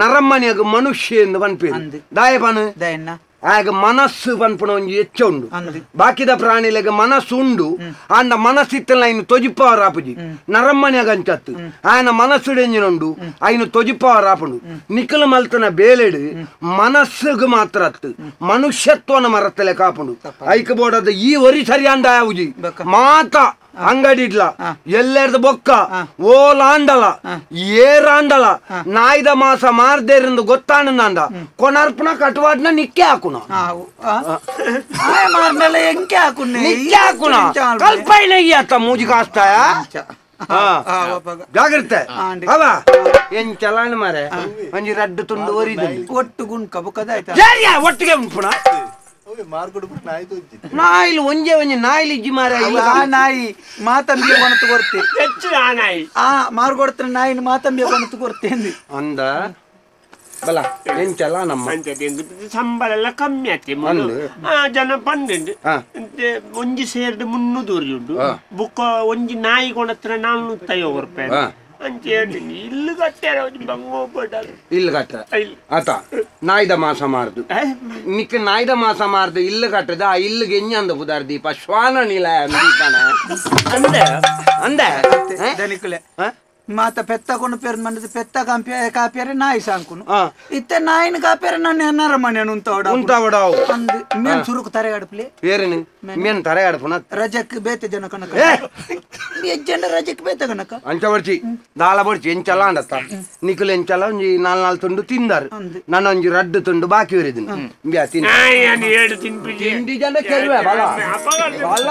ನರಮ್ಮನಿಯಾಗ ಮನುಷ್ಯ ಎಂದು ಬನ್ಪೇರು ದಾಯಪಾನು ದಯನ್ನ ಆಗ ಮನಸ್ಸು ಪನ್ಪುಣ ಒಂಜಿ ಹೆಚ್ಚ ಉಂಡು ಬಾಕಿದ ಪ್ರಾಣಿಲೆಗ ಮನಸ್ಸು ಉಂಡು ಆಂಡ ಮನಸ್ಸಿತ್ತಲ್ಲ ಇನ್ನು ತೊಜಿಪ್ಪವರ ಆಪುಜಿ ನರಮ್ಮನಿಯಾಗ ಅಂಚತ್ತು ಆಯನ ಮನಸ್ಸುಡೆಂಜಿನುಂಡು ಐನು ತೊಜಿಪ್ಪವರ ಆಪುಂಡು ನಿಖಲ ಮಲ್ತನ ಬೇಲೆಡು ಮನಸ್ಸುಗ ಮಾತ್ರ ಅತ್ತು ಮನುಷ್ಯತ್ವನ ಮರತ್ತಲೆ ಕಾಪುಂಡು ಐಕ ಬೋಡದ ಈ ಒರಿ ಸರಿ ಅಂಡ ಯಾವುಜಿ ಮಾತ ಅಂಗಡಿಡ್ಲ ಎಲ್ಲೆರ್ದ ಬೊಕ್ಕ ಓಲಾಂಡಲ ಏರಾಂಡಲ ನಾಯ್ದ ಮಾಸ ಮಾರ್ದೇರಿಂದ ಗೊತ್ತಾನಂದ ಕೊನರ್ಪಣ ಕಟ್ವಾಡ್ನ ನಿಕ್ಕೆ ಹಾಕುನ ಎಂಕೆ ಹಾಕುನ ನಿಕ್ಕೆ ಹಾಕುನ ಕಲ್ಪೈನ ಅತ್ತ ಮೂಜಿ ಕಾಸ್ತಾಯ ಜಾಗ್ರತೆ ಅವ ಏನ್ ಚಲಾನ ಮಾರೆ ಒಂಜಿ ರಡ್ಡು ತುಂಡು ಒರಿದ ಒಟ್ಟು ಗುಣ್ಕ ಬೊಕ್ಕದಾಯ್ತ ಒಟ್ಟಿಗೆ ಉಂಟುಣ ನಾಯಿಲು ಒಂಜೆ ಒಂಜೆ ನಾಯಿಲು ಇಜ್ಜಿ ಮಾರ ನಾಯಿ ಮಾತಂಬಿಯ ಕೊನತು ಕೊರ್ತೆ ಹೆಚ್ಚು ಆ ನಾಯಿ ಮಾರ್ಗೊಡ್ತ ನಾಯಿನ ಮಾತಂಬಿಯ ಕೊನತು ಕೊರ್ತೇಂದು ಅಂದ ಬಲ ಎಂಚಲ್ಲ ನಮ್ಮ ಸಂಬಳ ಎಲ್ಲ ಕಮ್ಮಿ ಆತಿ ಜನ ಪಂಡು ಒಂಜಿ ಸೇರ್ದು 300 ಉಂಟು ಬುಕ್ಕ ಒಂಜಿ ನಾಯಿ ಕೊಣತ್ರ 450 ರೂಪಾಯಿ ಅಂಚೆ ಇಲ್ಲು ಕಟ್ಟಾರ ಇಲ್ಲು ಕಟ್ಟ ಆತ ನಾಯ್ದ ಮಾಸ ಮಾರ್ದು ನಿಕ್ಕ ನಾಯ್ದ ಮಾಸ ಮಾರ್ದು ಇಲ್ಲು ಕಟ್ಟದ ಆ ಇಲ್ಲಿಗೆ ಎಂಜ ಅಂದ ಬುದಾರ್ ದೀಪ ಶ್ವಾನ ನಿಲಯ ಅಂದೆ ಅಂದೆ ಮಾತ ಪೆತ್ತ ಕೊಂಡು ಪೇರ್ ಮಂಡದ ಪೆತ್ತ ಕಾಪಿಯರೆ ನಾಯಿ ಸಾಂಕುನು ಇತ್ತೆ ನಾಯಿನ ಕಾಪಿಯರೆ ನನ್ನ ಎನ್ನರ ಮನೆ ಉಂತಾವಡಾವು ಮೇನ್ ಸುರುಕು ತರೆ ಅಡಪ್ಲಿ ಏರೇನು ಮೇನ್ ತರೆ ಅಡಪುನ ರಜಕ್ ಬೇತೆ ಜನ ಕನಕ ಎಜ್ಜಂಡ ರಜಕ್ ಬೇತೆ ಕನಕ ಅಂಚ ಬರ್ಚಿ ದಾಳ ಬರ್ಚಿ ಎಂಚಲ ಅಂಡತ್ತ ನಿಖಲ್ ಎಂಚಲ ಒಂಜಿ 4 ತುಂಡು ತಿಂದಾರು ನನ್ನ ಒಂಜಿ ರಡ್ಡು ತುಂಡು ಬಾಕಿ ಇರಿದಿನಿ ಬ್ಯಾ ತಿಂಡಿ ಜನ ಕೆಲ್ವೆ ಬಲ ಬಲ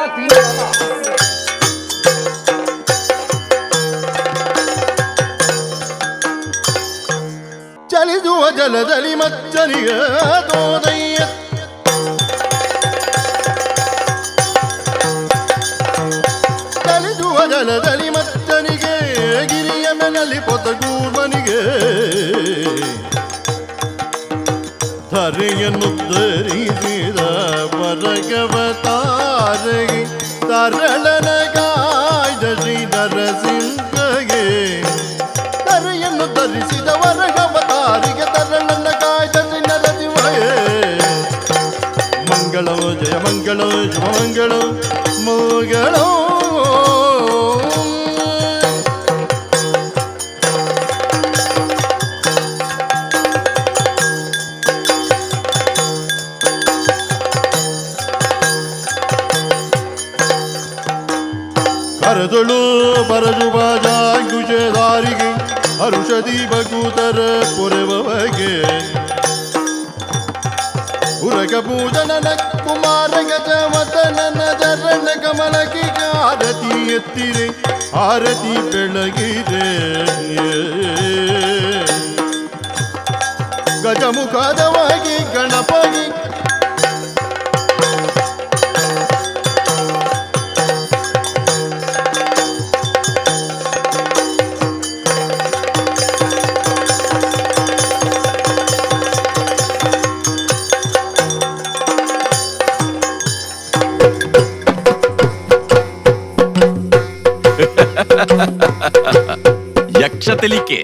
ಚಲಿಸುವ ಜಲದಲ್ಲಿ ಮಚ್ಚನಿಗೆ ತೋದಯ್ಯ ಚಲಿಸುವ ಜಲದಲ್ಲಿ ಮಚ್ಚನಿಗೆ ಗಿರಿಯ ಮೆನಲ್ಲಿ ಪೊತಗೂರ್ಮನಿಗೆ ಧರೆಯನ್ನು ಧರಿಸಿದ ಪರಗವತಾರಗೆ ತರಳನ ಕಾಯ್ದ ಶ್ರೀ ನರಸಿಂಹಗೆ ಧರೆಯನ್ನು ಧರಿಸಿದ ವರಗವತಾರಿಗೆ ತರಳನ ಕಾಯ್ದ ಶ್ರೀ ನರಸಿಂಹಗೆ ಮಂಗಳ ಜಯ ಮಂಗಳ ಶುಭ ಮಂಗಳ ಮಂಗಳ ಹರದಳು ಬರಜು ಬಾಜಾಂಗುಶಧಾರಿಗೆ ಹರುಷದಿ ಬಗುತರ ಪೊರೆವಗೆ ಉರಗ ಪೂಜನನ ಕುಮಾರ ಗಜವದನನ ಚರಣ ಕಮಲಕ್ಕೆ ಆರತಿ ಎತ್ತಿರೆ ಆರತಿ ಬೆಳಗಿರೆ ಗಜಮುಖದವಾಗಿ ಗಣಪಗಿ ಯಕ್ಷತೆಲಿಕೆ